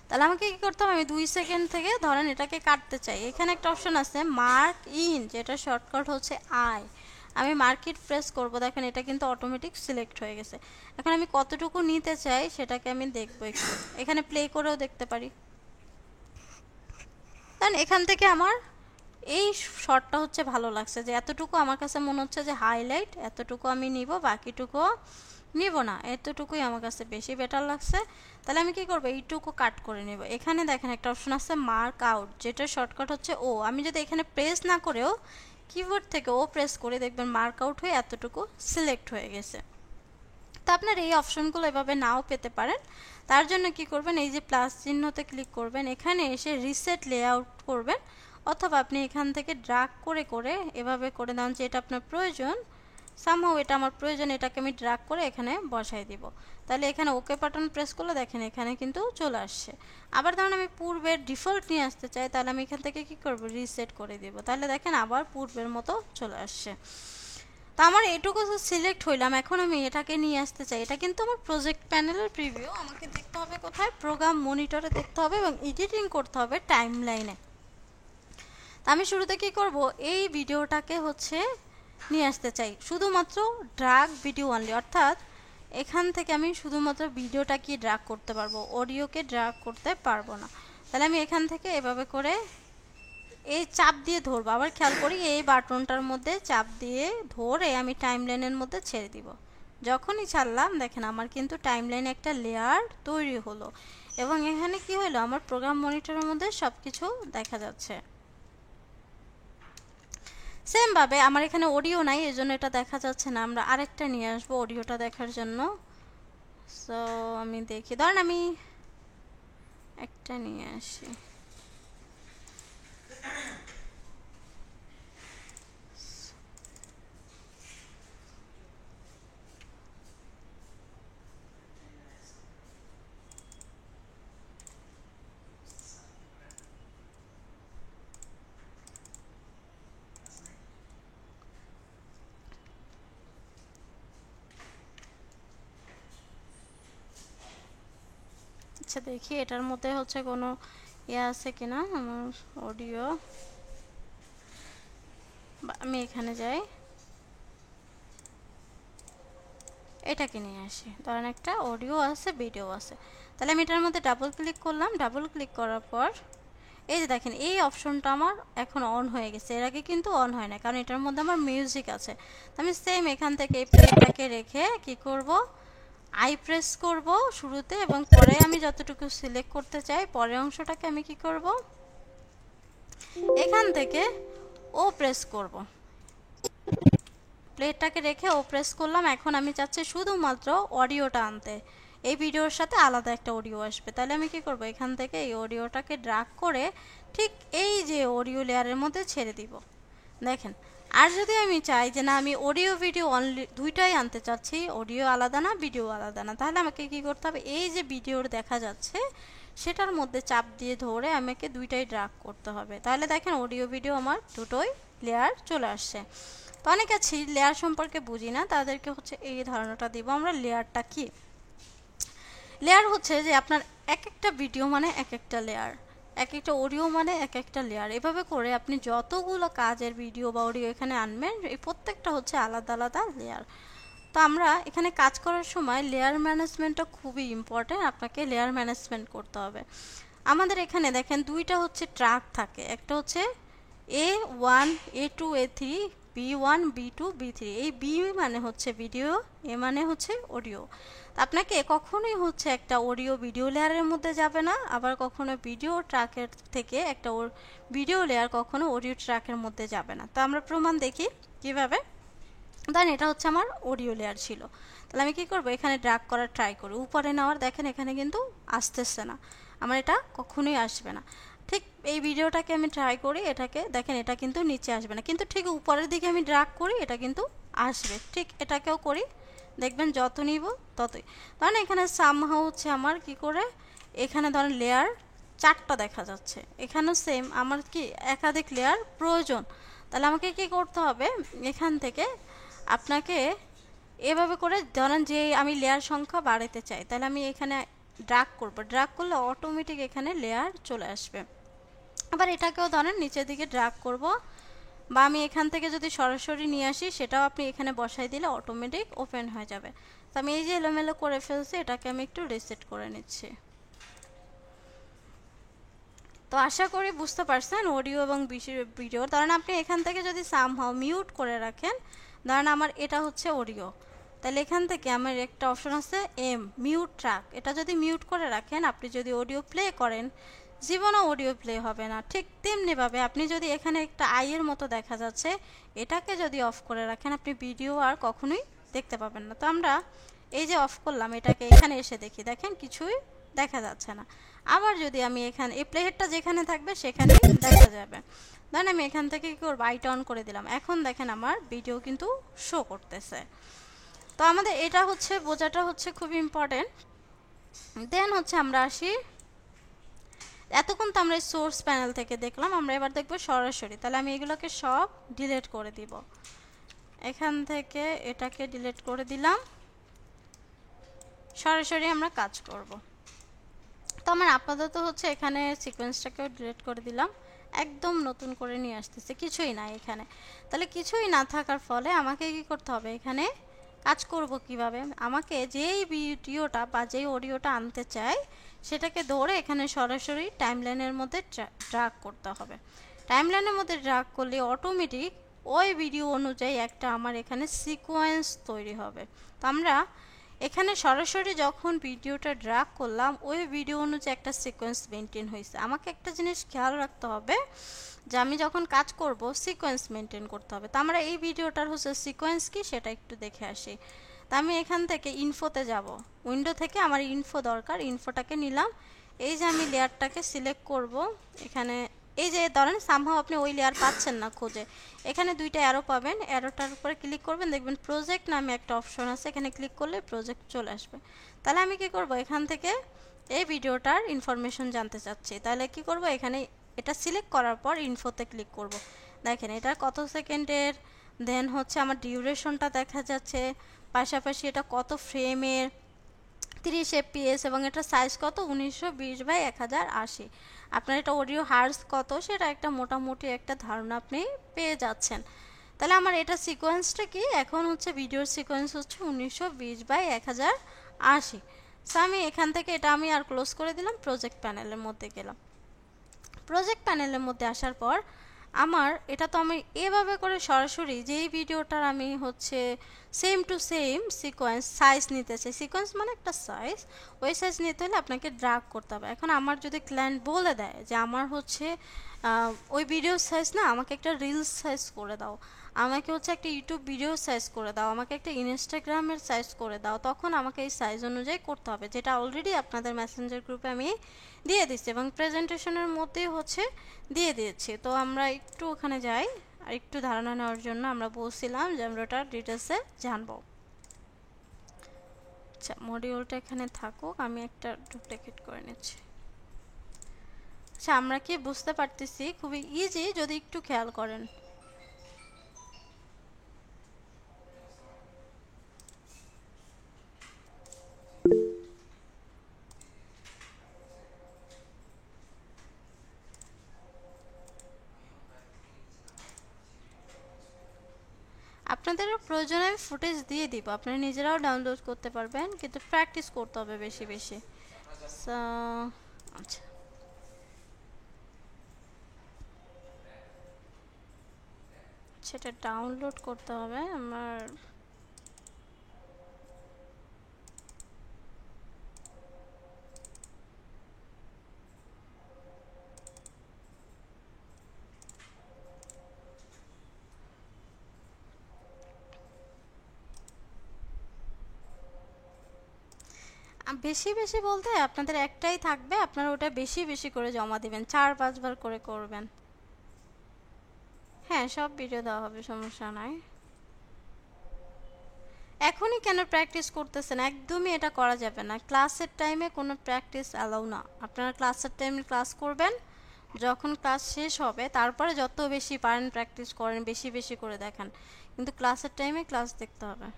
তাহলে আমাকে কি করতে হবে, আমি 2 সেকেন্ড থেকে ধরেন এটাকে কাটতে চাই, এখানে একটা অপশন আছে মার্ক ইন, যেটা শর্টকাট হচ্ছে আই। আমি মার্কেট প্রেস করব, দেখেন এটা কিন্তু অটোমেটিক সিলেক্ট হয়ে গেছে। এখন আমি কতটুকু নিতে চাই সেটাকে আমি দেখবো একটু, এখানে প্লে করেও দেখতে পারি। দেন এখান থেকে আমার এই শর্টটা হচ্ছে ভালো লাগছে, যে এতটুকু আমার কাছে মনে হচ্ছে যে হাইলাইট, এতটুকু আমি নিব, বাকিটুকু নিব না, এতটুকুই আমার কাছে বেশি বেটার লাগছে। তাহলে আমি কি করব, এইটুকু কাট করে নেব। এখানে দেখেন একটা অপশন আছে মার্ক আউট, যেটা শর্টকাট হচ্ছে ও। আমি যদি এখানে প্রেস না করেও কিবোর্ড থেকে ও প্রেস করে দেখবেন মার্ক আউট হয়ে এতটুকু সিলেক্ট হয়ে গেছে। তো আপনার এই অপশনগুলো এভাবে নাও পেতে পারেন। তার জন্য কি করবেন, এই যে প্লাস চিহ্নতে ক্লিক করবেন, এখানে এসে রিসেট লেআউট করবেন, অথবা আপনি এখান থেকে ড্রাগ করে করে এভাবে করে দেন যে এটা আপনার প্রয়োজন, সামহাও এটা আমার প্রয়োজন, এটাকে আমি ড্রাগ করে এখানে বসাই দিব। তাহলে এখানে ওকে বাটন প্রেস করলে দেখেন এখানে কিন্তু চলে আসছে। আবার ধরুন আমি পূর্বের ডিফল্ট নিয়ে আসতে চাই, তাহলে আমি এখান থেকে কি করব, রিসেট করে দিব। তাহলে দেখেন আবার পূর্বের মতো চলে আসছে। তো আমার এটুকু সিলেক্ট হইলাম, এখন আমি এটাকে নিয়ে আসতে চাই। এটা কিন্তু আমার প্রজেক্ট প্যানেলের প্রিভিউ, আমাকে দেখতে হবে কোথায়, প্রোগ্রাম মনিটরে দেখতে হবে, এবং এডিটিং করতে হবে টাইমলাইনে। তো আমি শুরুতে কি করব, এই ভিডিওটাকে হচ্ছে নিয়ে আসতে চাই, শুধুমাত্র ড্রাগ ভিডিও অনলি, অর্থাৎ এখান থেকে আমি শুধুমাত্র ভিডিওটাকে ড্রাগ করতে পারবো, অডিওকে ড্রাগ করতে পারবো না। তাহলে আমি এখান থেকে এভাবে করে এই চাপ দিয়ে ধরবো, আবার খেয়াল করি এই বাটনটার মধ্যে চাপ দিয়ে ধরে আমি টাইমলাইনের মধ্যে ছেড়ে দিব। যখনই ছাড়লাম দেখেন আমার কিন্তু টাইমলাইনে একটা লেয়ার তৈরি হলো, এবং এখানে কি হলো, আমার প্রোগ্রাম মনিটরের মধ্যে সব কিছু দেখা যাচ্ছে। সেম ভাবে আমার এখানে অডিও নাই, এজন্য এটা দেখা যাচ্ছে না, আমরা আরেকটা নিয়ে আসবো অডিওটা দেখার জন্য। সো আমি দেখি, ধরেন আমি একটা নিয়ে আসি। আচ্ছা দেখি এটার মধ্যে হচ্ছে কোনো ইয়ে আছে কিনা আমার অডিও। আমি এখানে যাই, এটাকে নিয়ে আসি, ধরেন একটা অডিও আছে ভিডিও আছে। তাহলে আমি এটার মধ্যে ডাবল ক্লিক করলাম, ডাবল ক্লিক করার পর এই যে দেখেন এই অপশনটা আমার এখন অন হয়ে গেছে, এর আগে কিন্তু অন হয় না কারণ এটার মধ্যে আমার মিউজিক আছে। তো আমি সেম এখান থেকে এই প্লেটাকে রেখে কি করব, আই প্রেস করব শুরুতে এবং পরে আমি যতটুকু সিলেক্ট করতে চাই পরের অংশটাকে আমি কি করব, এখান থেকে ও প্রেস করব, প্লেটটাকে রেখে ও প্রেস করলাম। এখন আমি চাচ্ছি শুধুমাত্র অডিওটা আনতে, এই ভিডিওর সাথে আলাদা একটা অডিও আসবে। তাহলে আমি কি করব, এখান থেকে এই অডিওটাকে ড্র্যাগ করে ঠিক এই যে অডিও লেয়ারের মধ্যে ছেড়ে দিব। দেখেন, আর যদি আমি চাই যে না আমি অডিও ভিডিও অনলি দুইটাই আনতে চাচ্ছি, অডিও আলাদা না ভিডিও আলাদা না, তাহলে আমাকে কি করতে হবে, এই যে ভিডিওর দেখা যাচ্ছে সেটার মধ্যে চাপ দিয়ে ধরে আমাকে দুইটাই ড্র্যাগ করতে হবে। তাহলে দেখেন অডিও ভিডিও আমার দুটোই লেয়ার চলে আসছে। তো অনেকে আছে লেয়ার সম্পর্কে বুঝি না, তাদেরকে হচ্ছে এই ধারণাটা দিব আমরা। লেয়ারটা কি, লেয়ার হচ্ছে যে আপনার এক একটা ভিডিও মানে এক একটা লেয়ার, এক একটা অডিও মানে এক একটা লেয়ার। এভাবে করে আপনি যতগুলো কাজের ভিডিও বা অডিও এখানে আনবেন এই প্রত্যেকটা হচ্ছে আলাদা আলাদা লেয়ার। তো আমরা এখানে কাজ করার সময় লেয়ার ম্যানেজমেন্টটা খুবই ইম্পর্টেন্ট, আপনাকে লেয়ার ম্যানেজমেন্ট করতে হবে। আমাদের এখানে দেখেন দুইটা হচ্ছে ট্র্যাক থাকে, একটা হচ্ছে A1 A2 A3 B1 B2 B3। এই বি মানে হচ্ছে ভিডিও, এ মানে হচ্ছে অডিও। আপনাকে কখনোই হচ্ছে একটা অডিও ভিডিও লেয়ারের মধ্যে যাবে না, আবার কখনো ভিডিও ট্র্যাকের থেকে একটা ভিডিও লেয়ার কখনো অডিও ট্র্যাকের মধ্যে যাবে না। তো আমরা প্রমাণ দেখি কিভাবে। দেন এটা হচ্ছে আমার অডিও লেয়ার ছিল, তাহলে আমি কি করব, এখানে ড্র্যাগ করার ট্রাই করি, উপরে নেওয়ার, দেখেন এখানে কিন্তু আসতেছে না, আমার এটা কখনোই আসবে না। ঠিক এই ভিডিওটাকে আমি ট্রাই করি, এটাকে দেখেন এটা কিন্তু নিচে আসবে না, কিন্তু ঠিক উপরের দিকে আমি ড্র্যাগ করি এটা কিন্তু আসবে। ঠিক এটাকেও করি, দেখবেন যত নিব ততই। ধরেন এখানে সামহাউ হচ্ছে আমার কি করে, এখানে ধরেন লেয়ার চারটা দেখা যাচ্ছে, এখানেও সেম আমার কি একাধিক লেয়ার প্রয়োজন। তাহলে আমাকে কি করতে হবে, এখান থেকে আপনাকে এভাবে করে ধরেন যে আমি লেয়ার সংখ্যা বাড়াতে চাই, তাহলে আমি এখানে ড্র্যাগ করব, ড্র্যাগ করলে অটোমেটিক এখানে লেয়ার চলে আসবে। আবার এটাকেও ধরেন নিচের দিকে ড্র্যাগ করব, বা আমি এখান থেকে যদি সরাসরি নিয়ে আসি সেটাও আপনি এখানে বসাই দিলে অটোমেটিক ওপেন হয়ে যাবে। তো আমি এই যে এলোমেলো করে ফেলছি এটাকে আমি একটু রিসেট করে নিচ্ছি। তো আশা করি বুঝতে পারছেন অডিও এবং ভিডিও। ধরেন আপনি এখান থেকে যদি সামহাউ মিউট করে রাখেন, ধরেন আমার এটা হচ্ছে অডিও, তাহলে এখান থেকে আমার একটা অপশন আছে মিউট ট্র্যাক, এটা যদি মিউট করে রাখেন আপনি যদি অডিও প্লে করেন জীবনে অডিও প্লে হবে না। ঠিক তেমনিভাবে আপনি যদি এখানে একটা আইয়ের মতো দেখা যাচ্ছে এটাকে যদি অফ করে রাখেন আপনি ভিডিও আর কখনোই দেখতে পাবেন না। তো আমরা এই যে অফ করলাম এটাকে, এখানে এসে দেখি দেখেন কিছুই দেখা যাচ্ছে না। আবার যদি আমি এখানে এই প্লেহেডটা যেখানে থাকবে সেখানেই দেখা যাবে। দেন আমি এখান থেকে কি করব, আইটা অন করে দিলাম, এখন দেখেন আমার ভিডিও কিন্তু শো করতেছে। তো আমাদের এটা হচ্ছে বোঝাটা হচ্ছে খুব ইম্পর্টেন্ট। দেন হচ্ছে আমরা আসি, এতক্ষণ তো আমরা সোর্স প্যানেল থেকে দেখলাম, আমরা এবার দেখব সরাসরি। তাহলে আমি এগুলোকে সব ডিলিট করে দিব, এখান থেকে এটাকে ডিলিট করে দিলাম, সরাসরি আমরা কাজ করব। তো আমার আপাতত হচ্ছে এখানে সিকোয়েন্সটাকেও ডিলিট করে দিলাম, একদম নতুন করে নিয়ে আসতেছে, কিছুই নাই এখানে। তাহলে কিছুই না থাকার ফলে আমাকে কি করতে হবে, এখানে কাজ করব কিভাবে, আমাকে যেই ভিডিওটা বা যেই অডিওটা আনতে চাই সেটাকে ধরে এখানে সরাসরি টাইমলাইনের মধ্যে ড্র্যাগ করতে হবে। টাইমলাইনের মধ্যে ড্র্যাগ করলে অটোমেটিক ওই ভিডিও অনুযায়ী একটা আমার এখানে সিকোয়েন্স তৈরি হবে। তো আমরা এখানে সরাসরি যখন ভিডিওটা ড্র্যাগ করলাম ওই ভিডিও অনুযায়ী একটা সিকোয়েন্স মেনটেন হয়েছে। আমাকে একটা জিনিস খেয়াল রাখতে হবে যে আমি যখন কাজ করব সিকোয়েন্স মেনটেন করতে হবে। তো আমরা এই ভিডিওটার হচ্ছে সিকোয়েন্স কি সেটা একটু দেখে আসি। তা আমি এখান থেকে ইনফোতে যাব, উইন্ডো থেকে আমার ইনফো দরকার, ইনফোটাকে নিলাম, এই যে আমি লেয়ারটাকে সিলেক্ট করব, এখানে এই যে ধরেন সামহাও আপনি ওই লেয়ার পাচ্ছেন না খুঁজে, এখানে দুইটা অ্যারো পাবেন, অ্যারোটার উপরে ক্লিক করবেন, দেখবেন প্রজেক্ট নামে একটা অপশন আছে, এখানে ক্লিক করলে প্রজেক্ট চলে আসবে। তাহলে আমি কি করব, এখান থেকে এই ভিডিওটার ইনফরমেশন জানতে চাচ্ছি, তাহলে কি করব, এখানে এটা সিলেক্ট করার পর ইনফোতে ক্লিক করব। দেখেন এটা কত সেকেন্ডের, দেন হচ্ছে আমার ডিউরেশনটা দেখা যাচ্ছে, পাশাপাশি এটা কত ফ্রেমের, 30 fps এবং এটা সাইজ কত 1920x1080। আপনার এটা অডিও হার্জ কত সেটা একটা মোটামুটি একটা ধারণা আপনি পেয়ে যাচ্ছেন। তাহলে আমার এটা সিকোয়েন্সটা কি, এখন হচ্ছে ভিডিওর সিকোয়েন্স হচ্ছে 1920x1080। সো আমি এখান থেকে এটা আমি আর ক্লোজ করে দিলাম, প্রজেক্ট প্যানেলের মধ্যে গেলাম। প্রজেক্ট প্যানেলের মধ্যে আসার পর আমার এটা তো আমি এভাবে করে সরাসরি যেই ভিডিওটার আমি হচ্ছে same to same sequence size নিতে চাই, সিকোয়েন্স মানে একটা সাইজ, ওই সাইজ নিতে হলে আপনাকে ড্রাগ করতে হবে। এখন আমার যদি ক্লায়েন্ট বলে দেয় যে আমার হচ্ছে ওই ভিডিও সাইজ না, আমাকে একটা রিলস সাইজ করে দাও, আমাকে হচ্ছে একটা ইউটিউব ভিডিও সাইজ করে দাও, আমাকে একটা ইনস্টাগ্রামের সাইজ করে দাও, তখন আমাকে এই সাইজ অনুযায়ী করতে হবে, যেটা অলরেডি আপনাদের মেসেঞ্জার গ্রুপে আমি দিয়ে দিচ্ছি এবং প্রেজেন্টেশনের মধ্যেই হচ্ছে দিয়ে দিয়েছি। তো আমরা একটু ওখানে যাই, আর একটু ধারণা নেওয়ার জন্য আমরা বলছিলাম যে আমরা ওটা ডিটেলসে জানবো। আচ্ছা, মডিউলটা এখানে থাকুক, আমি একটা ডুপ্লিকেট করে নিচ্ছি। আচ্ছা, আমরা কি বুঝতে পারতেছি? খুবই ইজি যদি একটু খেয়াল করেন। আপনাদেরও প্রয়োজনে আমি ফুটেজ দিয়ে দিব, আপনারা নিজেরাও ডাউনলোড করতে পারবেন, কিন্তু প্র্যাকটিস করতে হবে বেশি বেশি। আচ্ছা, সেটা ডাউনলোড করতে হবে আমার। বেশি বেশি বলতে আপনাদের একটাই থাকবে, আপনারা ওটা বেশি বেশি করে জমা দিবেন, 4-5 বার করে করবেন। হ্যাঁ, সব ভিডিও দেওয়া হবে, সমস্যা নাই। এখনই কেন প্র্যাকটিস করতেছেন? একদমই এটা করা যাবে না, ক্লাসের টাইমে কোনো প্র্যাকটিস অ্যালাউ না। আপনারা ক্লাসের টাইমে ক্লাস করবেন, যখন ক্লাস শেষ হবে তারপরে যত বেশি পারেন প্র্যাকটিস করেন, বেশি বেশি করে দেখান, কিন্তু ক্লাসের টাইমে ক্লাস দেখতে হবে।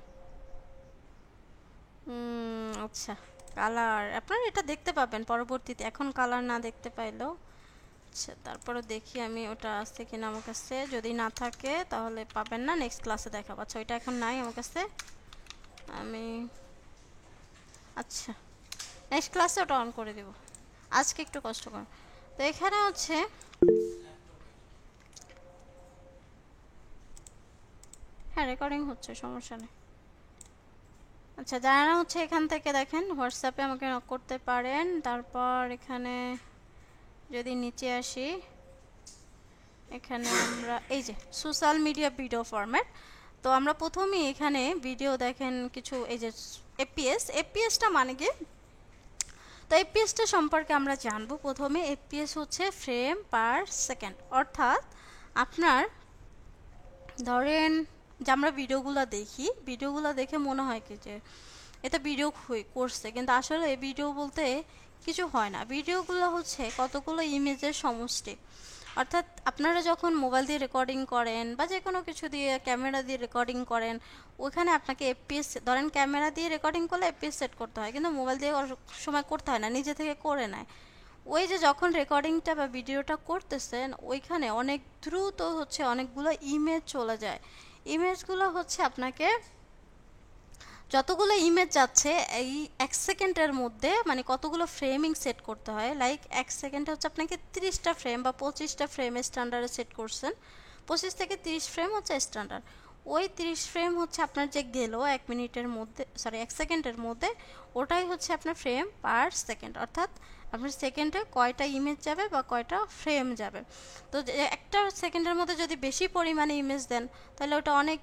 আচ্ছা, কালার আপনারা এটা দেখতে পাবেন পরবর্তীতে, এখন কালার না দেখতে পাইলেও আচ্ছা, তারপরে দেখি আমি ওটা আছে কিনা আমার কাছে, যদি না থাকে তাহলে পাবেন না, নেক্সট ক্লাসে দেখাবো। আচ্ছা, ওইটা এখন নাই আমার কাছে, আমি আচ্ছা নেক্সট ক্লাসে ওটা অন করে দেব, আজকে একটু কষ্ট করুন। তো এখানে হচ্ছে হ্যাঁ রেকর্ডিং হচ্ছে, সমস্যা নেই। আচ্ছা, যারা হচ্ছে এখান থেকে দেখেন হোয়াটসঅ্যাপে আমাকে নক করতে পারেন। তারপর এখানে যদি নিচে আসি, এখানে আমরা এই যে সোশ্যাল মিডিয়া ভিডিও ফরম্যাট, তো আমরা প্রথমেই এখানে ভিডিও দেখেন কিছু, এই যে এফপিএসটা মানে কি, তো এফপিএসটা সম্পর্কে আমরা জানবো। প্রথমে এফপিএস হচ্ছে ফ্রেম পার সেকেন্ড, অর্থাৎ আপনার ধরেন যে আমরা ভিডিওগুলো দেখি, ভিডিওগুলো দেখে মনে হয় কি যে এটা ভিডিও করছে, কিন্তু আসলে ভিডিও বলতে কিছু হয় না, ভিডিওগুলো হচ্ছে কতগুলো ইমেজের সমষ্টি। অর্থাৎ আপনারা যখন মোবাইল দিয়ে রেকর্ডিং করেন বা যে কোনো কিছু দিয়ে ক্যামেরা দিয়ে রেকর্ডিং করেন, ওখানে আপনাকে এফপিএস, ধরেন ক্যামেরা দিয়ে রেকর্ডিং করলে এফপিএস সেট করতে হয়, কিন্তু মোবাইল দিয়ে সময় করতে হয় না, নিজে থেকে করে নেয়। ওই যে যখন রেকর্ডিংটা বা ভিডিওটা করতেছেন, ওইখানে অনেক দ্রুত হচ্ছে অনেকগুলো ইমেজ চলে যায়। ইমেজগুলো হচ্ছে আপনাকে যতগুলো ইমেজ যাচ্ছে এই 1 সেকেন্ডের মধ্যে, মানে কতগুলো ফ্রেমিং সেট করতে হয়, লাইক 1 সেকেন্ডে হচ্ছে আপনাকে 30টা ফ্রেম বা 25টা ফ্রেমে স্ট্যান্ডার্ডে সেট করছেন, 25 থেকে 30 ফ্রেম হচ্ছে স্ট্যান্ডার্ড। ওই 30 ফ্রেম হচ্ছে আপনার যে গেল 1 মিনিটের মধ্যে, সরি 1 সেকেন্ডের মধ্যে, ওটাই হচ্ছে আপনার ফ্রেম পার সেকেন্ড, অর্থাৎ আপনার সেকেন্ডে কয়টা ইমেজ যাবে বা কয়টা ফ্রেম যাবে। তো একটা সেকেন্ডের মধ্যে যদি বেশি পরিমাণে ইমেজ দেন তাহলে ওটা অনেক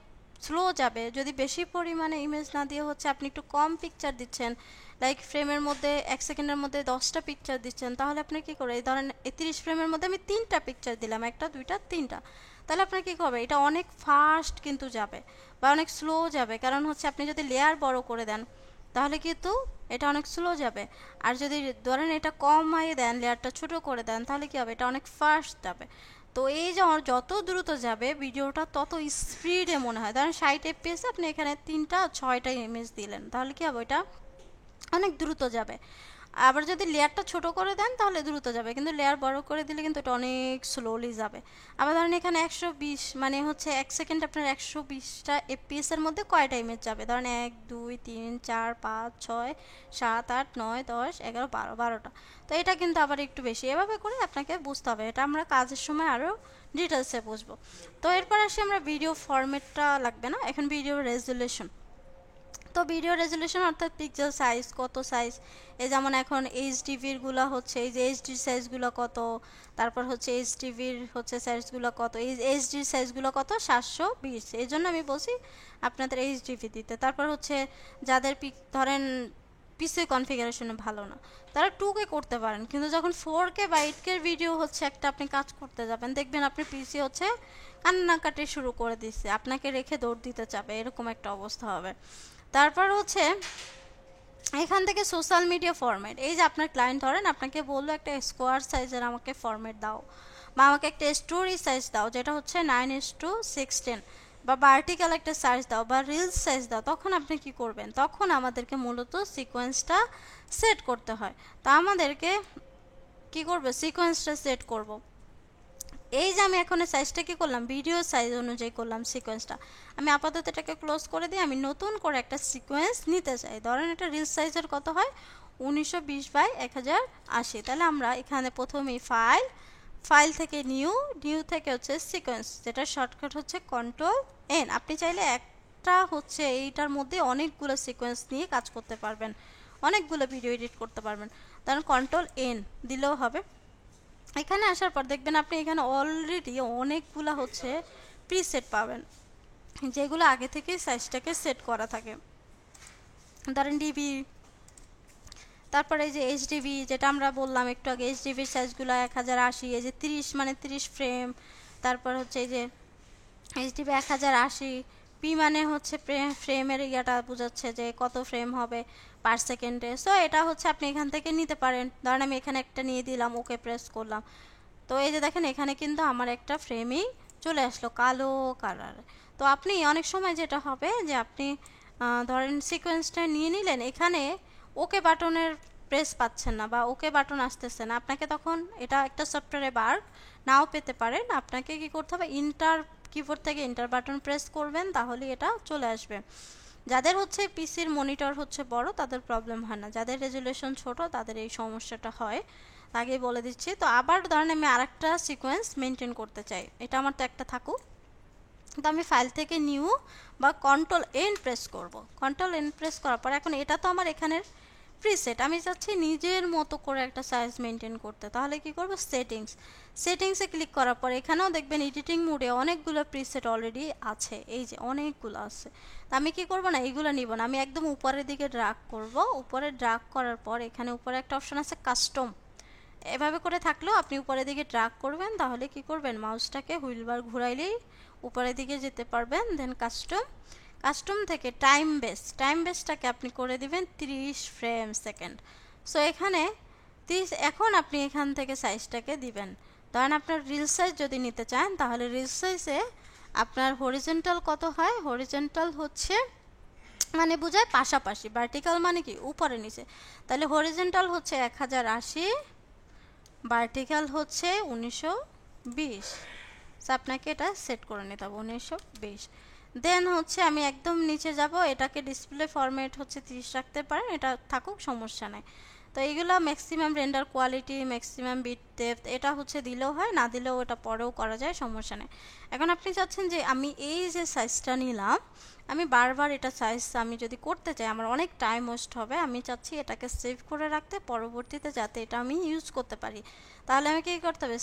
স্লো যাবে, যদি বেশি পরিমাণে ইমেজ না দিয়ে হচ্ছে আপনি একটু কম পিকচার দিচ্ছেন, লাইক ফ্রেমের মধ্যে 1 সেকেন্ডের মধ্যে 10টা পিকচার দিচ্ছেন, তাহলে আপনি কী করে, এই ধরেন 30 ফ্রেমের মধ্যে আমি 3টা পিকচার দিলাম, 1টা 2টা 3টা, তাহলে আপনার কী হবে, এটা অনেক ফাস্ট কিন্তু যাবে বা অনেক স্লো যাবে, কারণ হচ্ছে আপনি যদি লেয়ার বড় করে দেন তাহলে কিন্তু এটা অনেক স্লো যাবে, আর যদি ধরেন এটা কমাইয়ে দেন, লেয়ারটা ছোট করে দেন, তাহলে কী হবে, এটা অনেক ফাস্ট যাবে। তো এই যে যত দ্রুত যাবে ভিডিওটা তত স্পিডে মনে হয়, ধরেন 60 এফপিএস আপনি এখানে 3টা 6টা ইমেজ দিলেন, তাহলে কি হবে, ওইটা অনেক দ্রুত যাবে। আবার যদি লেয়ারটা ছোট করে দেন তাহলে দ্রুত যাবে, কিন্তু লেয়ার বড় করে দিলে কিন্তু এটা অনেক স্লোলি যাবে। আবার ধরেন এখানে 120 মানে হচ্ছে 1 সেকেন্ড আপনার 120টা এফপিএস এর মধ্যে কয়টা ইমেজ যাবে, ধরেন 1 2 3 4 5 6 7 8 9 10 11 12 12টা। তো এটা কিন্তু আবার একটু বেশি, এভাবে করে আপনাকে বুঝতে হবে। এটা আমরা কাজের সময় আরও ডিটেলসে বুঝবো। তো এরপর আসি আমরা ভিডিও ফরম্যাটটা লাগবে না, এখন ভিডিও রেজুলেশন। তো ভিডিও রেজুলেশন অর্থাৎ পিক্সেল সাইজ, কত সাইজ, এই যেমন এখন এইচডিভির গুলো হচ্ছে, এই যে এইচডি সাইজগুলো কত, তারপর হচ্ছে এইচডিভির হচ্ছে সাইজগুলো কত, এই এইচডির সাইজগুলো কত 720, এই জন্য আমি বলছি আপনাদের এইচডিভি দিতে। তারপর হচ্ছে যাদের ধরেন পিসি কনফিগারেশনে ভালো না, তারা 2K করতে পারেন, কিন্তু যখন 4K বা 8K ভিডিও হচ্ছে একটা আপনি কাজ করতে যাবেন, দেখবেন আপনি পিসি হচ্ছে কান্নাকাটি শুরু করে দিচ্ছে, আপনাকে রেখে দৌড় দিতে চাবে, এরকম একটা অবস্থা হবে। তারপর হচ্ছে এখান থেকে সোশ্যাল মিডিয়া ফরম্যাট, এই যে আপনার ক্লায়েন্ট ধরেন আপনাকে বললো একটা স্কোয়ার সাইজের আমাকে ফরম্যাট দাও, বা আমাকে একটা স্টোরি সাইজ দাও যেটা হচ্ছে 9:16, বা ভার্টিক্যাল একটা সাইজ দাও, বা রিলস সাইজ দাও, তখন আপনি কি করবেন, তখন আমাদেরকে মূলত সিকোয়েন্সটা সেট করতে হয়। তো আমাদেরকে কি করবে, সিকোয়েন্সটা সেট করব। এই যে আমি এখন সাইজটা কি করলাম, ভিডিও সাইজ অনুযায়ী করলাম সিকোয়েন্সটা। আমি আপাতত এটাকে ক্লোজ করে দিই, আমি নতুন করে একটা সিকোয়েন্স নিতে চাই। ধরেন এটা রিল সাইজের কত হয় 1920x1080, তাহলে আমরা এখানে প্রথমেই ফাইল থেকে নিউ থেকে হচ্ছে সিকোয়েন্স, যেটা শর্টকাট হচ্ছে Ctrl+N। আপনি চাইলে একটা হচ্ছে এইটার মধ্যে অনেকগুলো সিকোয়েন্স নিয়ে কাজ করতে পারবেন, অনেকগুলো ভিডিও এডিট করতে পারবেন, ধরেন Ctrl+N দিলেও হবে। এখানে আসার পর দেখবেন আপনি এখানে অলরেডি অনেকগুলো হচ্ছে প্রিসেট পাবেন, যেগুলো আগে থেকে সাইজটাকে সেট করা থাকে। ধরেন ডিবি, তারপরে এই যে এইচডিবি যেটা আমরা বললাম একটু আগে, এইচডিবির সাইজগুলো 1080, এই যে 30 মানে 30 ফ্রেম। তারপর হচ্ছে এই যে এইচডিবি 1080, পি মানে হচ্ছে ফ্রেমের ইয়াটা বোঝাচ্ছে যে কত ফ্রেম হবে পার সেকেন্ডে। সো এটা হচ্ছে আপনি এখান থেকে নিতে পারেন। ধরেন আমি এখানে একটা নিয়ে দিলাম, ওকে প্রেস করলাম, তো এই যে দেখেন এখানে কিন্তু আমার একটা ফ্রেমই চলে আসলো কালো কালার। তো আপনি অনেক সময় যেটা হবে যে আপনি ধরেন সিকোয়েন্সটা নিয়ে নিলেন, এখানে ওকে বাটনের প্রেস পাচ্ছেন না বা ওকে বাটন আসতেছে না, আপনাকে তখন এটা একটা সফটওয়্যারে বার নাও পেতে পারেন, আপনাকে কি করতে হবে, কিবোর্ড থেকে ইন্টার বাটন প্রেস করবেন, তাহলে এটা চলে আসবে। যাদের হচ্ছে পিসির মনিটর হচ্ছে বড় তাদের প্রবলেম হয় না, যাদের রেজুলেশন ছোট তাদের এই সমস্যাটা হয়, আগেই বলে দিচ্ছি। তো আবার ধরেন আমি আরেকটা সিকোয়েন্স মেনটেন করতে চাই, এটা আমার তো একটা থাকুক, তো আমি ফাইল থেকে নিউ বা Ctrl+N প্রেস করব। Ctrl+N প্রেস করার পর এখন এটা তো আমার এখানের প্রিসেট, আমি চাচ্ছি নিজের মতো করে একটা সাইজ মেনটেন করতে, তাহলে কি করব, সেটিংসে ক্লিক করার পর এখানেও দেখবেন এডিটিং মোডে অনেকগুলো প্রিসেট অলরেডি আছে, এই যে অনেকগুলো আছে। তো আমি কি করব না, এইগুলো নিব না, আমি একদম উপরের দিকে ড্রাগ করব। উপরে ড্রাগ করার পর এখানে উপরে একটা অপশন আছে কাস্টম, এভাবে করে থাকলেও আপনি উপরের দিকে ড্রাগ করবেন, তাহলে কি করবেন, মাউসটাকে হুইলবার ঘুরাইলেই উপরের দিকে যেতে পারবেন। দেন কাস্টম থেকে টাইম বেসটাকে আপনি করে দিবেন 30 ফ্রেম সেকেন্ড। সো এখানে 30, এখন আপনি এখান থেকে সাইজটাকে দিবেন। ধরেন আপনার রিল সাইজ যদি নিতে চান, তাহলে রিল সাইজে আপনার হরিজেন্টাল কত হয়, হরিজেন্টাল হচ্ছে মানে বোঝায় পাশাপাশি, ভার্টিক্যাল মানে কি উপরে নিচে, তাহলে হরিজেন্টাল হচ্ছে 1080, ভার্টিক্যাল হচ্ছে 1920। আপনাকে এটা সেট করে নিতে হবে 1920। দেন হচ্ছে আমি একদম নিচে যাব, এটাকে ডিসপ্লে ফরম্যাট হচ্ছে 30 রাখতে পারেন, এটা থাকুক সমস্যা নাই। তো এইগুলো maximum render quality, maximum bit depth, এটা হচ্ছে দিলেও হয়, না দিলেও এটা পরেও করা যায়, সমস্যা নেই। এখন আপনি চাচ্ছেন যে আমি এই যে সাইজটা নিলাম, আমি বারবার এটা সাইজ আমি যদি করতে চাই আমার অনেক টাইম ওয়েস্ট হবে, আমি চাচ্ছি এটাকে সেভ করে রাখতে, পরবর্তীতে যাতে এটা আমি ইউজ করতে পারি। তাহলে আমাকে কী করতে হবে,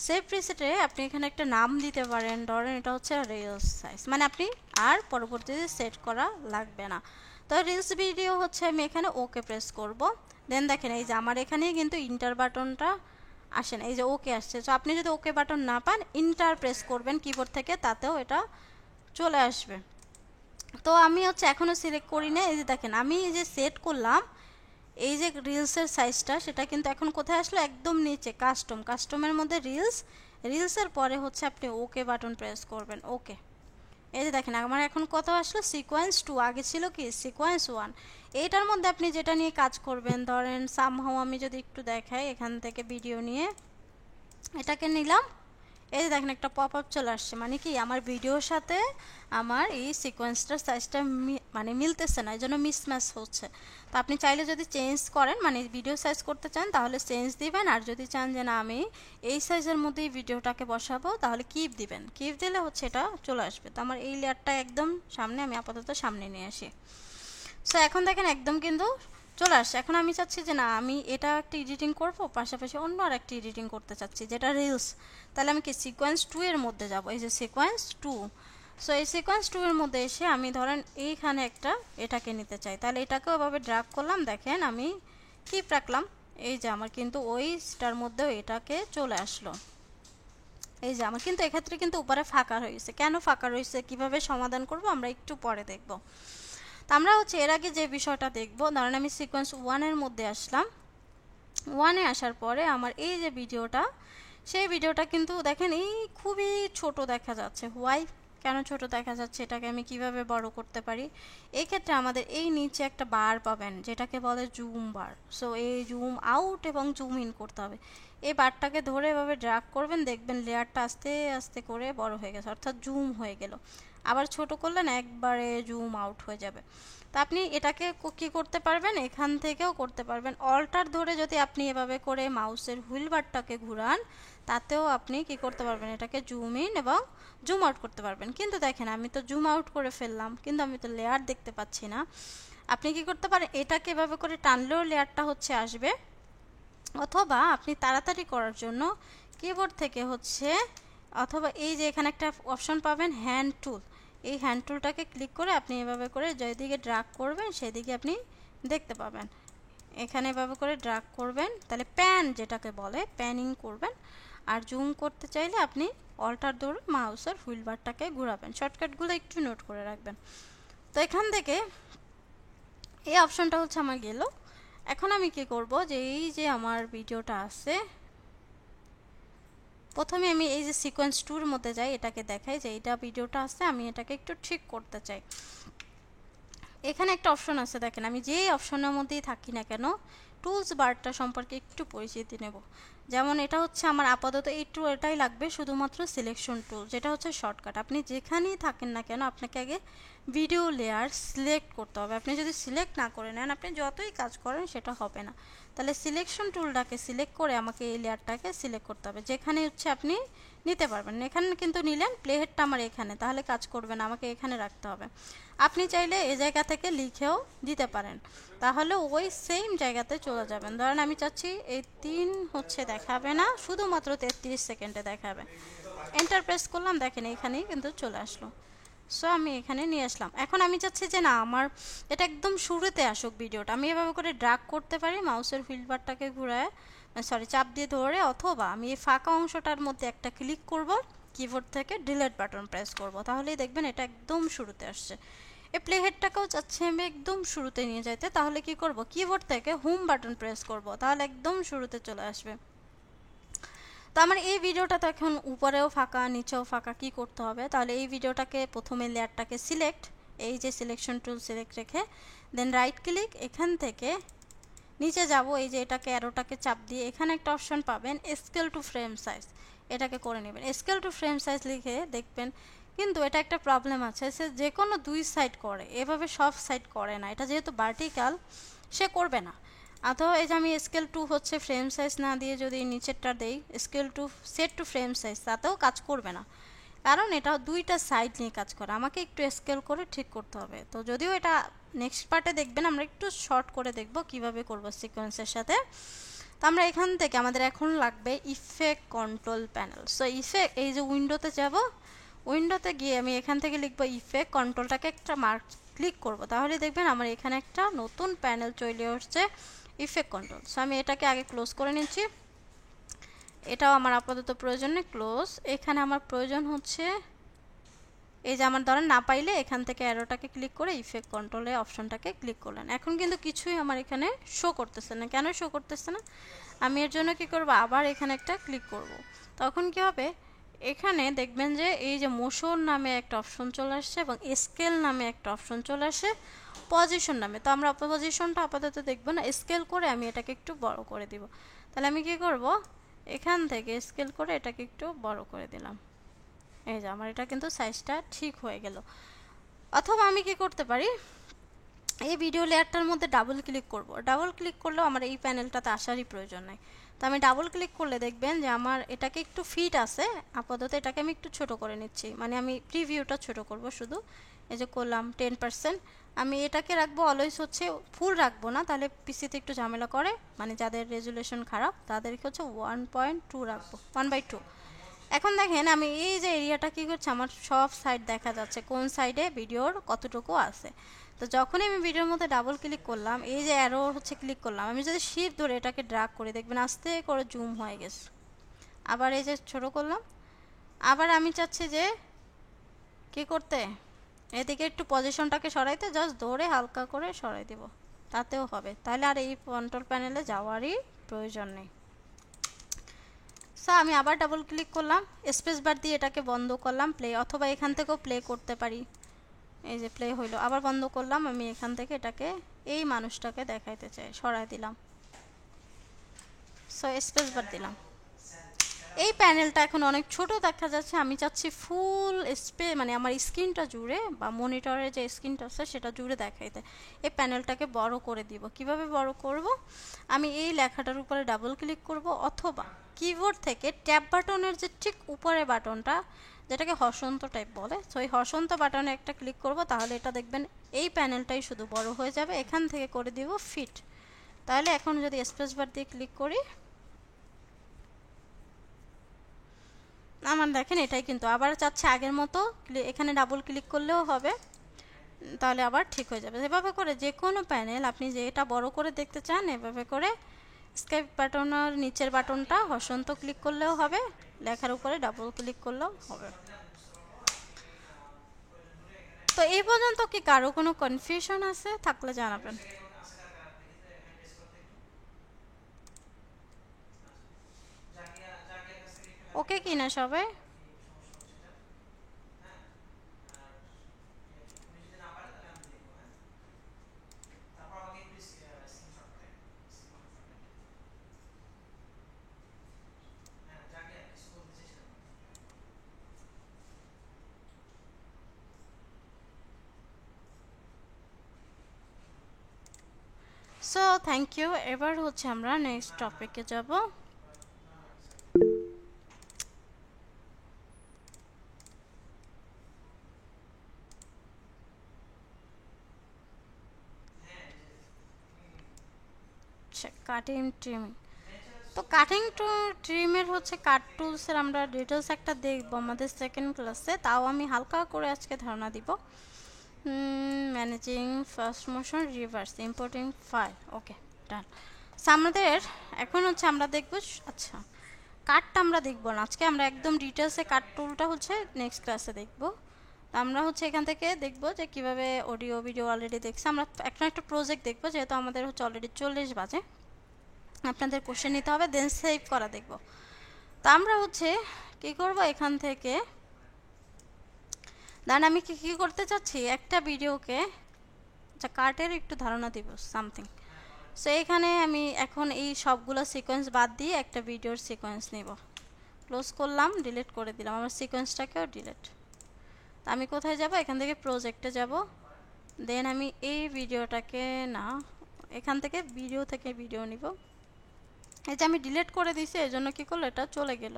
সেভ প্রিসেটে আপনি এখানে একটা নাম দিতে পারেন, ধরেন এটা হচ্ছে রিলস সাইজ, মানে আপনি আর পরবর্তীতে সেট করা লাগবে না। তো রিলস ভিডিও হচ্ছে আমি এখানে ওকে প্রেস করব। দেন দেখেন এই যে আমার এখানেই কিন্তু ইন্টার বাটনটা আসে না, এই যে ওকে আসছে। তো আপনি যদি ওকে বাটন না পান, ইন্টার প্রেস করবেন কিবোর্ড থেকে, তাতেও এটা চলে আসবে। তো আমি হচ্ছে এখনও সিলেক্ট করি না, এই যে দেখেন আমি এই যে সেট করলাম এই যে রিলসের সাইজটা, সেটা কিন্তু এখন কোথায় আসলো, একদম নিচে কাস্টমের মধ্যে রিলসের পরে হচ্ছে আপনি ওকে বাটন প্রেস করবেন, ওকে এই যে দেখেন আমার এখন কত আসলো, সিকোয়েন্স 2, আগে ছিল কি সিকোয়েন্স 1। এইটার মধ্যে আপনি যেটা নিয়ে কাজ করবেন, ধরেন সামহাও আমি যদি একটু দেখাই, এখান থেকে ভিডিও নিয়ে এটাকে নিলাম, এই যে দেখেন একটা পপ আপ চলে আসছে, মানে কি আমার ভিডিওর সাথে আমার এই সিকোয়েন্সটার সাইজটা মানে মিলতেছে না, এই জন্য মিসম্যাচ হচ্ছে। তো আপনি চাইলে যদি চেঞ্জ করেন, মানে ভিডিও সাইজ করতে চান তাহলে চেঞ্জ দিবেন, আর যদি চান যে না আমি এই সাইজের মধ্যেই ভিডিওটাকে বসাবো তাহলে কিপ দিবেন, কিপ দিলে হচ্ছে এটা চলে আসবে। তো আমার এই লেয়ারটা একদম সামনে, আমি আপাতত সামনে নিয়ে আসি। সো এখন দেখেন একদম কিন্তু চলে আসছে। এখন আমি চাচ্ছি যে না আমি এটা একটা এডিটিং করব, পাশাপাশি অন্য আর একটা এডিটিং করতে চাচ্ছি যেটা রিলস। তাহলে আমি কি সিকোয়েন্স 2 এর মধ্যে যাব, এই যে সিকোয়েন্স 2। সো এই সিকোয়েন্স 2 এর মধ্যে এসে আমি ধরেন এইখানে একটা এটাকে নিতে চাই, তাহলে এটাকেও এভাবে ড্র্যাগ করলাম, দেখেন আমি কিপ রাখলাম, এই যে আমার কিন্তু ওইটার মধ্যেও এটাকে চলে আসলো। এই যে আমার কিন্তু এক্ষেত্রে কিন্তু উপরে ফাঁকা রয়েছে, কেন ফাঁকা রয়েছে, কিভাবে সমাধান করব আমরা একটু পরে দেখব। তো আমরা হচ্ছে এর আগে যে বিষয়টা দেখব, ধরেন আমি সিকোয়েন্স 1 এর মধ্যে আসলাম, 1 এ আসার পরে আমার এই যে ভিডিওটা, সেই ভিডিওটা কিন্তু দেখেন এই খুবই ছোট দেখা যাচ্ছে। হোয়াই, কেন ছোট দেখা যাচ্ছে, এটাকে আমি কিভাবে বড় করতে পারি। এই ক্ষেত্রে আমাদের এই নিচে একটা বার পাবেন যেটাকে বলে জুম বার। সো এই জুম আউট এবং জুম ইন করতে হবে, এই বারটাকে ধরে এভাবে ড্র্যাগ করবেন, দেখবেন লেয়ারটা আস্তে আস্তে করে বড় হয়ে গেছে, অর্থাৎ জুম হয়ে গেল। আবার ছোট করলেন একবারে জুম আউট হয়ে যাবে। তো আপনি এটাকে কি করতে পারবেন, এখান থেকেও করতে পারবেন, অল্টার ধরে যদি আপনি এভাবে করে মাউসের হুইল বারটাকে ঘুরান, তাতেও আপনি কি করতে পারবেন, এটাকে জুম ইন এবং জুম আউট করতে পারবেন। কিন্তু দেখেন আমি তো জুম আউট করে ফেললাম, কিন্তু আমি তো লেয়ার দেখতে পাচ্ছি না। আপনি কি করতে পারেন, এটাকে এভাবে করে টানলেও লেয়ারটা হচ্ছে আসবে, অথবা আপনি তাড়াতাড়ি করার জন্য কিবোর্ড থেকে হচ্ছে, অথবা এই যে এখানে একটা অপশন পাবেন হ্যান্ড টুল, এই হ্যান্ড টুলটাকে ক্লিক করে আপনি এভাবে করে যেদিকে ড্র্যাগ করবেন সেদিকে আপনি দেখতে পাবেন। এখানে এভাবে করে ড্র্যাগ করবেন, তাহলে প্যান যেটাকে বলে প্যানিং করবেন। আর জুম করতে চাইলে আপনি অল্টার ধরে মাউসের হুইল বারটাকে ঘোরাবেন। শর্টকাটগুলো একটু নোট করে রাখবেন। তো এখান থেকে এই অপশনটা হচ্ছে আমার গেল। এখন আমি কি করব, যে এই যে আমার ভিডিওটা আছে, প্রথমে আমি এই যে সিকোয়েন্স 2 এর মধ্যে যাই, এটাকে দেখাই যে এইটা ভিডিওটা আছে, আমি এটাকে একটু ঠিক করতে চাই। এখানে একটা অপশন আছে দেখেন, আমি যেই অপশনের মধ্যেই থাকি না কেন টুলস বারটা সম্পর্কে একটু পরিচিতি নেব। যেমন এটা হচ্ছে আমার আপাতত এটাই লাগবে, শুধুমাত্র সিলেকশন টুল, যেটা হচ্ছে শর্টকাট। আপনি যেখানেই থাকেন না কেন আপনাকে আগে ভিডিও লেয়ার সিলেক্ট করতে হবে। আপনি যদি সিলেক্ট না করে নেন, আপনি যতই কাজ করেন সেটা হবে না। তাহলে সিলেকশন টুলটাকে সিলেক্ট করে আমাকে এই লেয়ারটাকে সিলেক্ট করতে হবে, যেখানে হচ্ছে আপনি নিতে পারবেন। এখানে কিন্তু নিলেন, প্লেহেডটা আমার এখানে, তাহলে কাজ করবে না, আমাকে এখানে রাখতে হবে। আপনি চাইলে এই জায়গা থেকে লিখেও দিতে পারেন, তাহলে ওই সেম জায়গাতে চলে যাবেন। ধরেন আমি চাচ্ছি এই 3 হচ্ছে দেখাবে না, শুধুমাত্র 33 সেকেন্ডে দেখাবে। এন্টার প্রেস করলাম, দেখেন এখানেই কিন্তু চলে আসলো। সো আমি এখানে নিয়ে আসলাম। এখন আমি চাচ্ছি যে না আমার এটা একদম শুরুতে আসুক ভিডিওটা, আমি এভাবে করে ড্র্যাগ করতে পারি মাউসের হুইল বারটাকে ঘুরায়, সরি চাপ দিয়ে ধরে, অথবা আমি এই ফাঁকা অংশটার মধ্যে একটা ক্লিক করব, কিবোর্ড থেকে ডিলিট বাটন প্রেস করব, তাহলেই দেখবেন এটা একদম শুরুতে আসছে। এই প্লেহেডটাকেও চাচ্ছি আমি একদম শুরুতে নিয়ে যাইতে, তাহলে কি করব, কিবোর্ড থেকে হোম বাটন প্রেস করব, তাহলে একদম শুরুতে চলে আসবে। তো আমার এই ভিডিওটা তো এখন উপরেও ফাঁকা নিচেও ফাঁকা, কি করতে হবে, তাহলে এই ভিডিওটাকে প্রথমে লেয়ারটাকে সিলেক্ট, এই যে সিলেকশন টুল সিলেক্ট রেখে দেন রাইট ক্লিক, এখান থেকে নিচে যাব, এই যে এটাকে অ্যারোটাকে চাপ দিয়ে এখানে একটা অপশন পাবেন স্কেল টু ফ্রেম সাইজ, এটাকে করে নেবেন। স্কেল টু ফ্রেম সাইজ লিখে দেখবেন, কিন্তু এটা একটা প্রবলেম আছে, সে যে কোনো 2 সাইড করে, এভাবে সব সাইড করে না, এটা যেহেতু ভার্টিক্যাল সে করবে না। অথবা এই যে আমি স্কেল টু হচ্ছে ফ্রেম সাইজ না দিয়ে যদি নিচেরটা দেই scale to set to frame size, তাতেও কাজ করবে না, কারণ এটা 2টা সাইড নিয়ে কাজ করে, আমাকে একটু স্কেল করে ঠিক করতে হবে। তো যদিও এটা নেক্সট পার্টে দেখবেন, আমরা একটু শর্ট করে দেখব কিভাবে করব সিকোয়েন্সের সাথে। তো আমরা এখান থেকে আমাদের এখন লাগবে effect control panel. So effect, এই যে উইন্ডোতে যাব, উইন্ডোতে গিয়ে আমি এখান থেকে লিখব ইফেক্ট কন্ট্রোলটাকে একটা মার্ক ক্লিক করব, তাহলে দেখবেন আমার এখানে একটা নতুন প্যানেল চলে আসছে, ইফেক্ট কন্ট্রোল। সো আমি এটাকে আগে ক্লোজ করে নিচ্ছি, এটাও আমার আপাতত প্রয়োজন নেই, ক্লোজ। এখানে আমার প্রয়োজন হচ্ছে এই যে আমার ধরেন না পাইলে এখান থেকে অ্যারোটাকে ক্লিক করে ইফেক্ট কন্ট্রোলে অপশনটাকে ক্লিক করলেন, এখন কিন্তু কিছুই আমার এখানে শো করতেছে না। কেন শো করতেছে না, আমি এর জন্য কি করব, আবার এখানে একটা ক্লিক করব, তখন কি হবে, এখানে দেখবেন যে এই যে মোশন নামে একটা অপশন চলে আসছে এবং স্কেল নামে একটা অপশন চলে আসে পজিশন নামে। তো আমরা পজিশনটা আপাতত দেখব না, স্কেল করে আমি এটাকে একটু বড় করে দিব। তাহলে আমি কি করব, এখান থেকে স্কেল করে এটাকে একটু বড় করে দিলাম। এই যে আমার এটা কিন্তু সাইজটা ঠিক হয়ে গেল। অথবা আমি কি করতে পারি, এই ভিডিও লেয়ারটার মধ্যে ডাবল ক্লিক করব। ডাবল ক্লিক করলেও আমার এই প্যানেলটাতে আসারই প্রয়োজন নাই। তো আমি ডাবল ক্লিক করলে দেখবেন যে আমার এটাকে একটু ফিট আছে। আপাতত এটাকে আমি একটু ছোট করে নিচ্ছি, মানে আমি প্রিভিউটা ছোট করব শুধু। এই যে করলাম 10%। আমি এটাকে রাখবো অলওয়েজ হচ্ছে ফুল রাখবো না, তাহলে পিসিতে একটু ঝামেলা করে, মানে যাদের রেজুলেশন খারাপ তাদেরকে হচ্ছে 1.2 রাখবো, 1/2। এখন দেখেন আমি এই যে এরিয়াটা কি করছে, আমার সব সাইড দেখা যাচ্ছে কোন সাইডে ভিডিওর কতটুকু আছে। তো যখনই আমি ভিডিওর মধ্যে ডাবল ক্লিক করলাম, এই যে অ্যারো হচ্ছে ক্লিক করলাম, আমি যদি শিফট ধরে এটাকে ড্র্যাগ করে দেখবেন আস্তে করে জুম হয়ে গেছে। আবার এই যে ছোট করলাম, আবার আমি চাচ্ছি যে কি করতে, এদিকে একটু পজিশনটাকে সরাইতে জাস্ট ধরে হালকা করে সরাই দেব, তাতেও হবে। তাহলে আর এই কন্ট্রোল প্যানেলে যাওয়ারই প্রয়োজন নেই। সো আমি আবার ডাবল ক্লিক করলাম, স্পেস বার দিয়ে এটাকে বন্ধ করলাম, প্লে, অথবা এখান থেকেও প্লে করতে পারি। এই যে প্লে হইলো, আবার বন্ধ করলাম। আমি এখান থেকে এটাকে এই মানুষটাকে দেখাইতে চাই, সরাই দিলাম। সো স্পেস বার দিলাম। এই প্যানেলটা এখন অনেক ছোট দেখা যাচ্ছে, আমি চাচ্ছি ফুল মানে আমার স্ক্রিনটা জুড়ে বা মনিটরের যে স্ক্রিনটা আছে সেটা জুড়ে দেখাইতে। এই প্যানেলটাকে বড় করে দিব। কিভাবে বড় করব, আমি এই লেখাটার উপরে ডাবল ক্লিক করব, অথবা কিবোর্ড থেকে ট্যাব বাটনের যে ঠিক উপরে বাটনটা, যেটাকে হসন্ত টাইপ বলে, তো এই হসন্ত বাটনে একটা ক্লিক করব, তাহলে এটা দেখবেন এই প্যানেলটাই শুধু বড় হয়ে যাবে। এখান থেকে করে দিব ফিট। তাহলে এখন যদি স্পেস বার দিয়ে ক্লিক করি, আমার দেখেন এটাই কিন্তু আবার চাচ্ছে আগের মতো, এখানে ডাবল ক্লিক করলেও হবে, তাহলে আবার ঠিক হয়ে যাবে। এভাবে করে যে কোনো প্যানেল আপনি যেটা বড় করে দেখতে চান, এভাবে করে স্কেপ বাটনের নিচের বাটনটা হসন্ত ক্লিক করলেও হবে, লেখার উপরে ডাবল ক্লিক করলেও হবে। তো এই পর্যন্ত কি কারো কোনো কনফিউশন আছে? থাকলে জানাবেন। ওকে কি না সবাই? So thank you. এবার হচ্ছে আমরা নেক্সট টপিকে যাব। Cutting trimming. তো কাটিং টু ট্রিমের হচ্ছে কাট টুলসের আমরা ডিটেলস একটা দেখবো আমাদের সেকেন্ড ক্লাসে, তাও আমি হালকা করে আজকে ধারণা দিব। Managing fast motion, reverse, importing file, okay done. আমাদের এখন হচ্ছে আমরা দেখব, আচ্ছা কাটটা আমরা দেখবো না আজকে, আমরা একদম ডিটেলসে কাট টুলটা হচ্ছে নেক্সট ক্লাসে দেখব। আমরা হচ্ছে এখান থেকে দেখব যে কিভাবে অডিও ভিডিও অলরেডি দেখছি, আমরা এখন একটা প্রজেক্ট দেখবো, যেহেতু আমাদের হচ্ছে অলরেডি 40 বাজে, আপনাদের কোশ্চেন নিতে হবে, দেন সেভ করা দেখব। তো আমরা হচ্ছে কি করব, এখান থেকে দেন আমি কি করতে চাচ্ছি, একটা ভিডিওকে, আচ্ছা কার্টের একটু ধারণা দিব সামথিং। সো এখানে আমি এখন এই সবগুলো সিকোয়েন্স বাদ দিয়ে একটা ভিডিওর সিকোয়েন্স নিব, ক্লোজ করলাম, ডিলিট করে দিলাম, আমার সিকোয়েন্সটাকেও ডিলিট। তো আমি কোথায় যাব, এখান থেকে প্রজেক্টে যাব, দেন আমি এই ভিডিওটাকে, না এখান থেকে ভিডিও থেকে ভিডিও নিব। এই যে আমি ডিলিট করে দিয়েছি, এই জন্য কী করলো, এটা চলে গেল,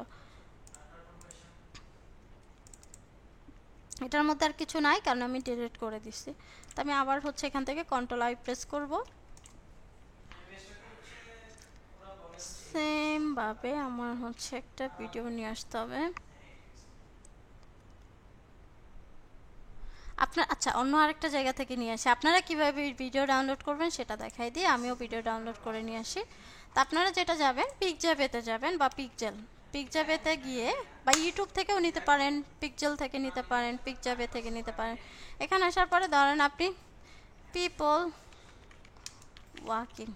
এটার মধ্যে আর কিছু নাই কারণ আমি ডিলিট করে দিচ্ছি। তো আমি আবার হচ্ছে এখান থেকে কন্ট্রোল আই প্রেস করব, সেম ভাবে আমার হচ্ছে একটা ভিডিও নিয়ে আসতে হবে আপনার, আচ্ছা অন্য আরেকটা জায়গা থেকে নিয়ে আসি। আপনারা কিভাবে ভিডিও ডাউনলোড করবেন সেটা দেখাই দিই, আমিও ভিডিও ডাউনলোড করে নিয়ে আসি। তা আপনারা যেটা যাবেন, পিকজাবেতে যাবেন বা পিকজাবেতে গিয়ে, বা ইউটিউব থেকেও নিতে পারেন, পিকজেল থেকে নিতে পারেন, পিকজাবে থেকে নিতে পারেন। এখানে আসার পরে ধরেন আপনি পিপল ওয়াকিং,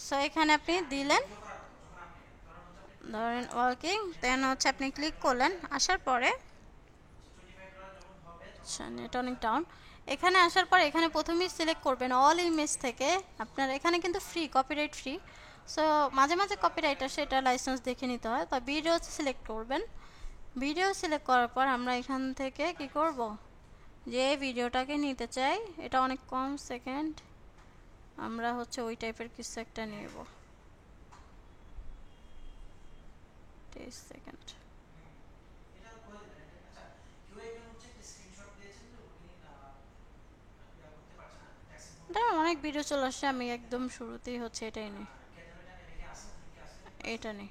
সো এখানে আপনি দিলেন, ধরেন ওয়ার্কিং, দেন হচ্ছে আপনি ক্লিক করলেন, আসার পরে আচ্ছা নেট অনেক ডাউন। এখানে আসার পর এখানে প্রথমেই সিলেক্ট করবেন অল ইমেজ থেকে। আপনার এখানে কিন্তু ফ্রি, কপিরাইট ফ্রি। সো মাঝে মাঝে কপিরাইট আসে, এটা লাইসেন্স দেখে নিতে হয়। তো ভিডিও সিলেক্ট করবেন। ভিডিও সিলেক্ট করার পর আমরা এখান থেকে কি করব, যে ভিডিওটাকে নিতে চাই, এটা অনেক কম সেকেন্ড, আমরা হচ্ছে ওই টাইপের কিছু একটা নেব। 30 সেকেন্ড। অনেক ভিডিও চলে আসছে, আমি একদম শুরুতেই হচ্ছে এটাই নেই, এটা নেই।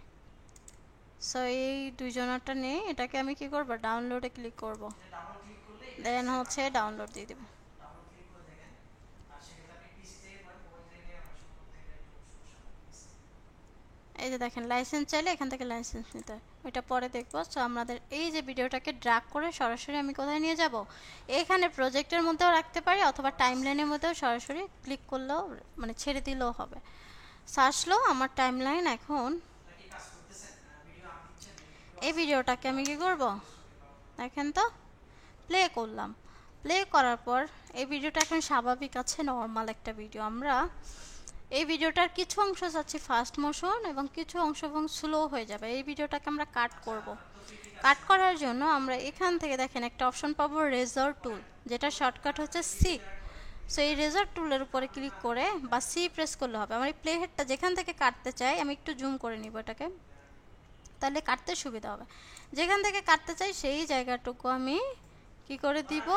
সো এই দুইজনেরটা নেই, এটাকে আমি কি করব, ডাউনলোডে ক্লিক করব, দেন হচ্ছে ডাউনলোড দিয়ে দেব। এই যে দেখেন লাইসেন্স চাইলে এখান থেকে লাইসেন্স নিতে হয়, ওইটা পরে দেখবো। সো আমাদের এই যে ভিডিওটাকে ড্র্যাগ করে সরাসরি আমি কোথায় নিয়ে যাব, এখানে প্রজেক্টের মধ্যেও রাখতে পারি, অথবা টাইমলাইনের মধ্যেও সরাসরি ক্লিক করলেও মানে ছেড়ে দিলেও হবে। আসলো আমার টাইমলাইন। এখন এই ভিডিওটাকে আমি কি করব, দেখেন তো প্লে করলাম। প্লে করার পর এই ভিডিওটা এখন স্বাভাবিক আছে, নর্মাল একটা ভিডিও। আমরা এই ভিডিওটার কিছু অংশ চাচ্ছি ফাস্ট মোশন এবং কিছু অংশ এবং স্লো হয়ে যাবে। এই ভিডিওটাকে আমরা কাট করব। কাট করার জন্য আমরা এখান থেকে দেখেন একটা অপশন পাবো রেজর টুল, যেটা শর্টকাট হচ্ছে সি। সো এই রেজর টুলের উপরে ক্লিক করে বা সি প্রেস করলে হবে। আমার এই প্লে হেডটা যেখান থেকে কাটতে চাই, আমি একটু জুম করে নিব এটাকে, তাহলে কাটতে সুবিধা হবে। যেখান থেকে কাটতে চাই সেই জায়গাটুকু আমি কি করে দিব,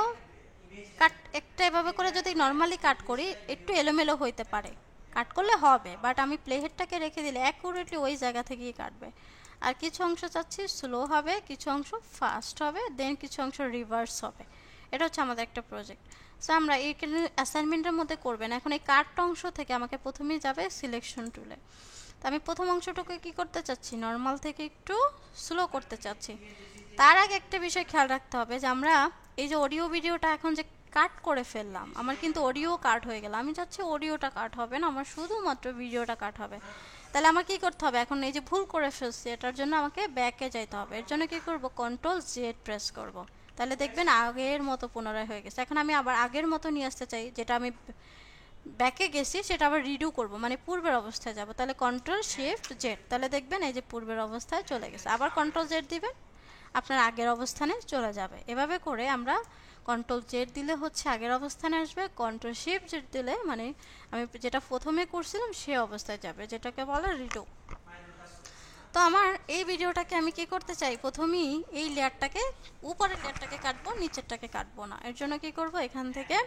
কাট একটা এভাবে করে যদি নর্মালি কাট করি একটু এলোমেলো হইতে পারে, কাট করলে হবে, বাট আমি প্লে হেডটাকে রেখে দিলে অ্যাকুরেটলি ওই জায়গা থেকেই কাটবে। আর কিছু অংশ চাচ্ছি স্লো হবে, কিছু অংশ ফাস্ট হবে, দেন কিছু অংশ রিভার্স হবে। এটা হচ্ছে আমাদের একটা প্রজেক্ট। সো আমরা এই অ্যাসাইনমেন্টের মধ্যে করবেন। এখন এই কাট অংশ থেকে আমাকে প্রথমেই যাবে সিলেকশন টুলে। তো আমি প্রথম অংশটুকু কি করতে চাচ্ছি, নর্মাল থেকে একটু স্লো করতে চাচ্ছি। তার আগে একটা বিষয় খেয়াল রাখতে হবে যে আমরা এই যে অডিও ভিডিওটা এখন যে কাট করে ফেললাম, আমার কিন্তু অডিও কাট হয়ে গেল। আমি চাচ্ছি অডিওটা কাট হবে না, আমার শুধুমাত্র ভিডিওটা কাট হবে। তাহলে আমার কি করতে হবে, এখন এই যে ভুল করে ফেলছি এটার জন্য আমাকে ব্যাকে যাইতে হবে। এর জন্য কি করব, কন্ট্রোল জেড প্রেস করব, তাহলে দেখবেন আগের মতো পুনরায় হয়ে গেছে। এখন আমি আবার আগের মতো নিয়ে আসতে চাই, যেটা আমি ব্যাকে গেছি সেটা আবার রিডু করব, মানে পূর্বের অবস্থায় যাব। তাহলে কন্ট্রোল শিফট জেড, তাহলে দেখবেন এই যে পূর্বের অবস্থায় চলে গেছে। আবার কন্ট্রোল জেড দিবেন, আপনার আগের অবস্থানে চলে যাবে। এভাবে করে আমরা কন্ট্রোল জেড দিলে হচ্ছে আগের অবস্থানে আসবে, কন্ট্রোল শিফট জেড দিলে মানে আমি যেটা প্রথমে করছিলাম সে অবস্থায় যাবে, যেটাকে বলে রিডু। তো আমার এই ভিডিওটাকে আমি কি করতে চাই, প্রথমেই এই লেয়ারটাকে, উপরের লেয়ারটাকে কাটবো, নিচেরটাকে কাটবো না। এর জন্য কি করব, এখান থেকে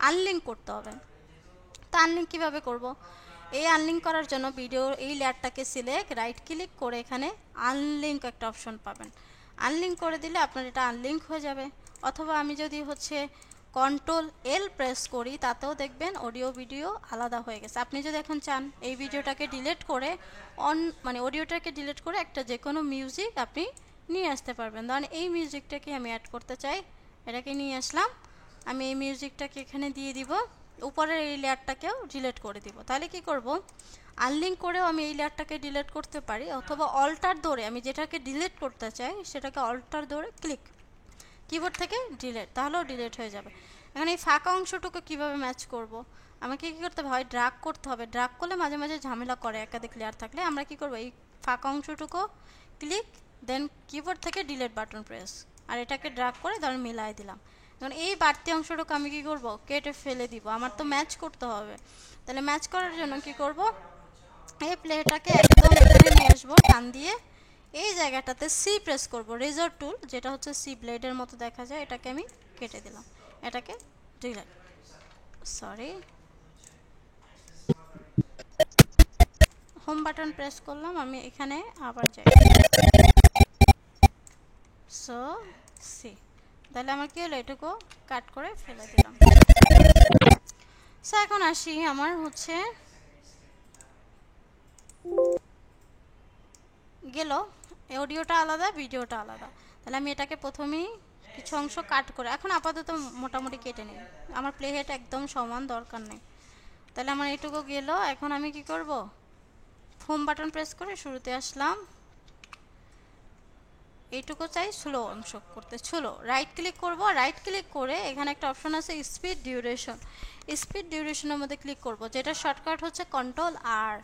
আনলিঙ্ক করতে হবে। তো আনলিঙ্ক কীভাবে করব, এই আনলিঙ্ক করার জন্য ভিডিও এই লেয়ারটাকে সিলেক্ট, রাইট ক্লিক করে এখানে আনলিঙ্ক একটা অপশন পাবেন। আনলিঙ্ক করে দিলে আপনার এটা আনলিঙ্ক হয়ে যাবে। অথবা আমি যদি হচ্ছে কন্ট্রোল এল প্রেস করি, তাতেও দেখবেন অডিও ভিডিও আলাদা হয়ে গেছে। আপনি যদি এখন চান এই ভিডিওটাকে ডিলিট করে মানে অডিওটাকে ডিলিট করে একটা যে কোনো মিউজিক আপনি নিয়ে আসতে পারবেন। ধরেন এই মিউজিকটাকে আমি অ্যাড করতে চাই, এটাকে নিয়ে আসলাম, আমি এই মিউজিকটাকে এখানে দিয়ে দিব, উপরের এই লেয়ারটাকেও ডিলিট করে দিব। তাহলে কি করব, আনলিঙ্ক করেও আমি এই লেয়ারটাকে ডিলিট করতে পারি, অথবা অল্টার ধরে আমি যেটাকে ডিলিট করতে চাই সেটাকে অল্টার ধরে ক্লিক, কিবোর্ড থেকে ডিলিট, তাহলেও ডিলিট হয়ে যাবে। এখন এই ফাঁকা অংশটুকু কিভাবে ম্যাচ করব, আমাকে কী করতে হবে, হয় ড্রাগ করতে হবে। ড্রাগ করলে মাঝে মাঝে ঝামেলা করে একাধিক লেয়ার থাকলে। আমরা কি করব, এই ফাঁকা অংশটুকু ক্লিক, দেন কিবোর্ড থেকে ডিলিট বাটন প্রেস, আর এটাকে ড্রাগ করে ধরেন মিলাই দিলাম। এখন এই বাড়তি অংশটুকু আমি কি করব, কেটে ফেলে দিব, আমার তো ম্যাচ করতে হবে। তাহলে ম্যাচ করার জন্য কি করব, এই প্লেটাকে একদম এখানে নিয়ে আসবো টান দিয়ে, এই জায়গাটাতে সি প্রেস করব, রেজর টুল যেটা হচ্ছে সি ব্লেডের মতো দেখা যায়, এটাকে আমি কেটে দিলাম, এটাকে delete, sorry home button press করলাম, আমি এখানে আবার যাই, সো সি, তাহলে আমার কি হলো, এটুকু কাট করে ফেলে দিলাম। সো এখন আসি, আমার হচ্ছে গেল অডিওটা আলাদা, ভিডিওটা আলাদা। তাহলে আমি এটাকে প্রথমেই কিছু অংশ কাট করে, এখন আপাতত মোটামুটি কেটে নিই, আমার প্লে হেড একদম সমান, দরকার নেই। তাহলে আমার এটুকু গেল। এখন আমি কি করব, হোম বাটন প্রেস করে শুরুতে আসলাম, এইটুকু চাই স্লো অংশ করতে। স্লো রাইট ক্লিক করব, রাইট ক্লিক করে এখানে একটা অপশন আছে স্পিড ডিউরেশন, স্পিড ডিউরেশনের মধ্যে ক্লিক করব, যেটা শর্টকাট হচ্ছে কন্ট্রোল আর।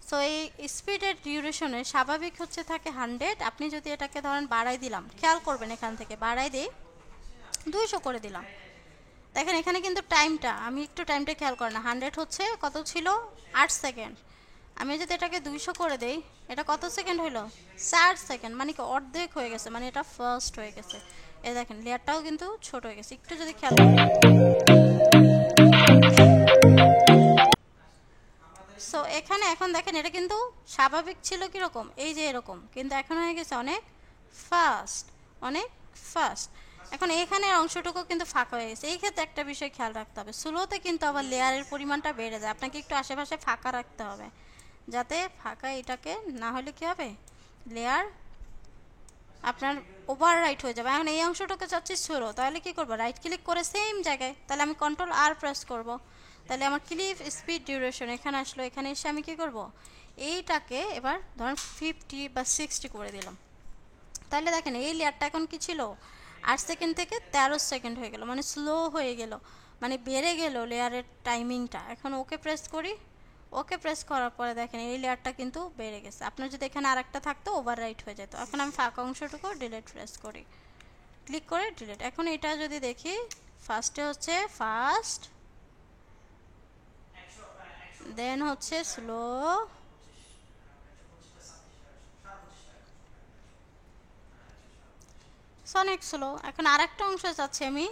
সো এই স্পিডের ডিউরেশনে স্বাভাবিক হচ্ছে থাকে 100। আপনি যদি এটাকে ধরেন বাড়াই দিলাম, খেয়াল করবেন এখান থেকে বাড়াই দিই 200 করে দিলাম, দেখেন এখানে কিন্তু টাইমটা, আমি একটু টাইমটা খেয়াল করেন না, 100 হচ্ছে কত ছিল 8 সেকেন্ড। আমি যদি এটাকে 200 করে দেই, এটা কত সেকেন্ড হলো 4 সেকেন্ড, মানে কি অর্ধেক হয়ে গেছে, মানে এটা ফার্স্ট হয়ে গেছে। এই দেখেন লেয়ারটাও কিন্তু ছোট হয়ে গেছে, একটু যদি খেয়াল করেন। সো এখানে এখন দেখেন এটা কিন্তু স্বাভাবিক ছিল কীরকম, এই যে এরকম, কিন্তু এখন হয়ে গেছে অনেক ফাস্ট, অনেক ফাস্ট। এখন এখানে অংশটুকু কিন্তু ফাঁকা হয়ে গেছে। এই ক্ষেত্রে একটা বিষয় খেয়াল রাখতে হবে, স্লোতে কিন্তু আবার লেয়ারের পরিমাণটা বেড়ে যায়, আপনাকে একটু আশেপাশে ফাঁকা রাখতে হবে, যাতে ফাঁকা এটাকে না হলে কী হবে লেয়ার আপনার ওভার রাইট হয়ে যাবে। এখন এই অংশটাকে চাচ্ছি স্লো, তাহলে কী করবো, রাইট ক্লিক করে সেম জায়গায়, তাহলে আমি কন্ট্রোল আর প্রেস করব, তাহলে আমার ক্লিপ স্পিড ডিউরেশন এখানে আসলো। এখানে এসে আমি কী করব, এইটাকে এবার ধরেন 50 বা 60 করে দিলাম, তাহলে দেখেন এই লেয়ারটা এখন কি ছিল 8 সেকেন্ড থেকে 13 সেকেন্ড হয়ে গেল, মানে স্লো হয়ে গেল, মানে বেড়ে গেল লেয়ারের টাইমিংটা। এখন ওকে প্রেস করি, ওকে প্রেস করার পরে দেখেন এই লেয়ারটা কিন্তু বেড়ে গেছে। আপনার যদি এখানে আরেকটা থাকতো ওভার রাইট হয়ে যেত। এখন আমি ফাঁকা অংশটুকু ডিলিট প্রেস করি, ক্লিক করে ডিলিট। এখন এটা যদি দেখি, ফার্স্টে হচ্ছে ফাস্ট, দেন হচ্ছে স্লো, অনেক স্লো। এখন আরেকটা অংশ চাচ্ছি আমি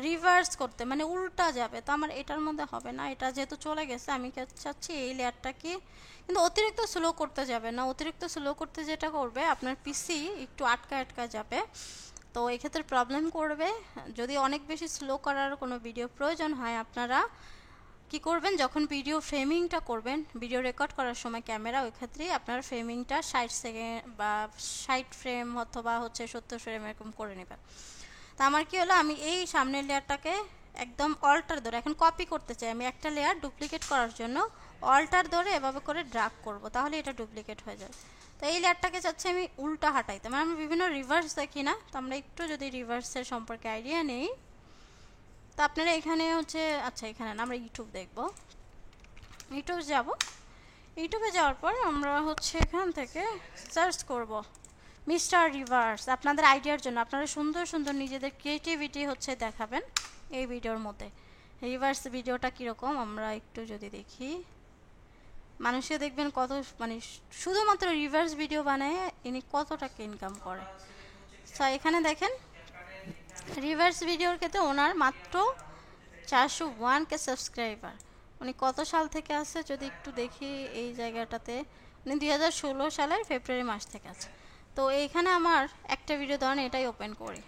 রিভার্স করতে, মানে উল্টা যাবে, তো আমার এটার মধ্যে হবে না, এটা যেহেতু চলে গেছে আমি চাচ্ছি এই লেয়ারটা কি, কিন্তু অতিরিক্ত স্লো করতে যাবে না, অতিরিক্ত স্লো করতে যেটা করবে আপনার পিসি একটু আটকা আটকা যাবে, তো এক্ষেত্রে প্রবলেম করবে। যদি অনেক বেশি স্লো করার কোনো ভিডিও প্রয়োজন হয়, আপনারা কি করবেন, যখন ভিডিও ফ্রেমিংটা করবেন, ভিডিও রেকর্ড করার সময় ক্যামেরা, ওই ক্ষেত্রে আপনার ফ্রেমিংটা 60 সেকেন্ড বা 60 ফ্রেম অথবা হচ্ছে 70 ফ্রেম এরকম করে নেবেন। তা আমার কি হলো, আমি এই সামনের লেয়ারটাকে একদম অল্টার ধরে এখন কপি করতে চাই, আমি একটা লেয়ার ডুপ্লিকেট করার জন্য অল্টার ধরে এভাবে করে ড্রাগ করব, তাহলে এটা ডুপ্লিকেট হয়ে যায়। তো এই লেয়ারটাকে চাচ্ছি আমি উল্টা হাঁটাইতে, মানে আমি বিভিন্ন রিভার্স দেখি না, তো আমরা একটু যদি রিভার্সের সম্পর্কে আইডিয়া নেই, তো আপনারা এখানে হচ্ছে, আচ্ছা এখানে না আমরা ইউটিউব দেখব, ইউটিউব যাব, ইউটিউবে যাওয়ার পর আমরা হচ্ছে এখান থেকে সার্চ করব মিস্টার রিভার্স। আপনাদের আইডিয়ার জন্য আপনারা সুন্দর সুন্দর নিজেদের ক্রিয়েটিভিটি হচ্ছে দেখাবেন এই ভিডিওর মধ্যে। রিভার্স ভিডিওটা কীরকম আমরা একটু যদি দেখি, মানুষকে দেখবেন কত, মানে শুধুমাত্র রিভার্স ভিডিও বানায় ইনি কত টাকা ইনকাম করে। তো এখানে দেখেন রিভার্স ভিডিওর ক্ষেত্রে ওনার মাত্র 401K সাবস্ক্রাইবার। উনি কত সাল থেকে আছে যদি একটু দেখি এই জায়গাটাতে, উনি 2016 সালের ফেব্রুয়ারি মাস থেকে আছে। তো এইখানে আমার একটা ভিডিও ধরেন এটাই ওপেন করি,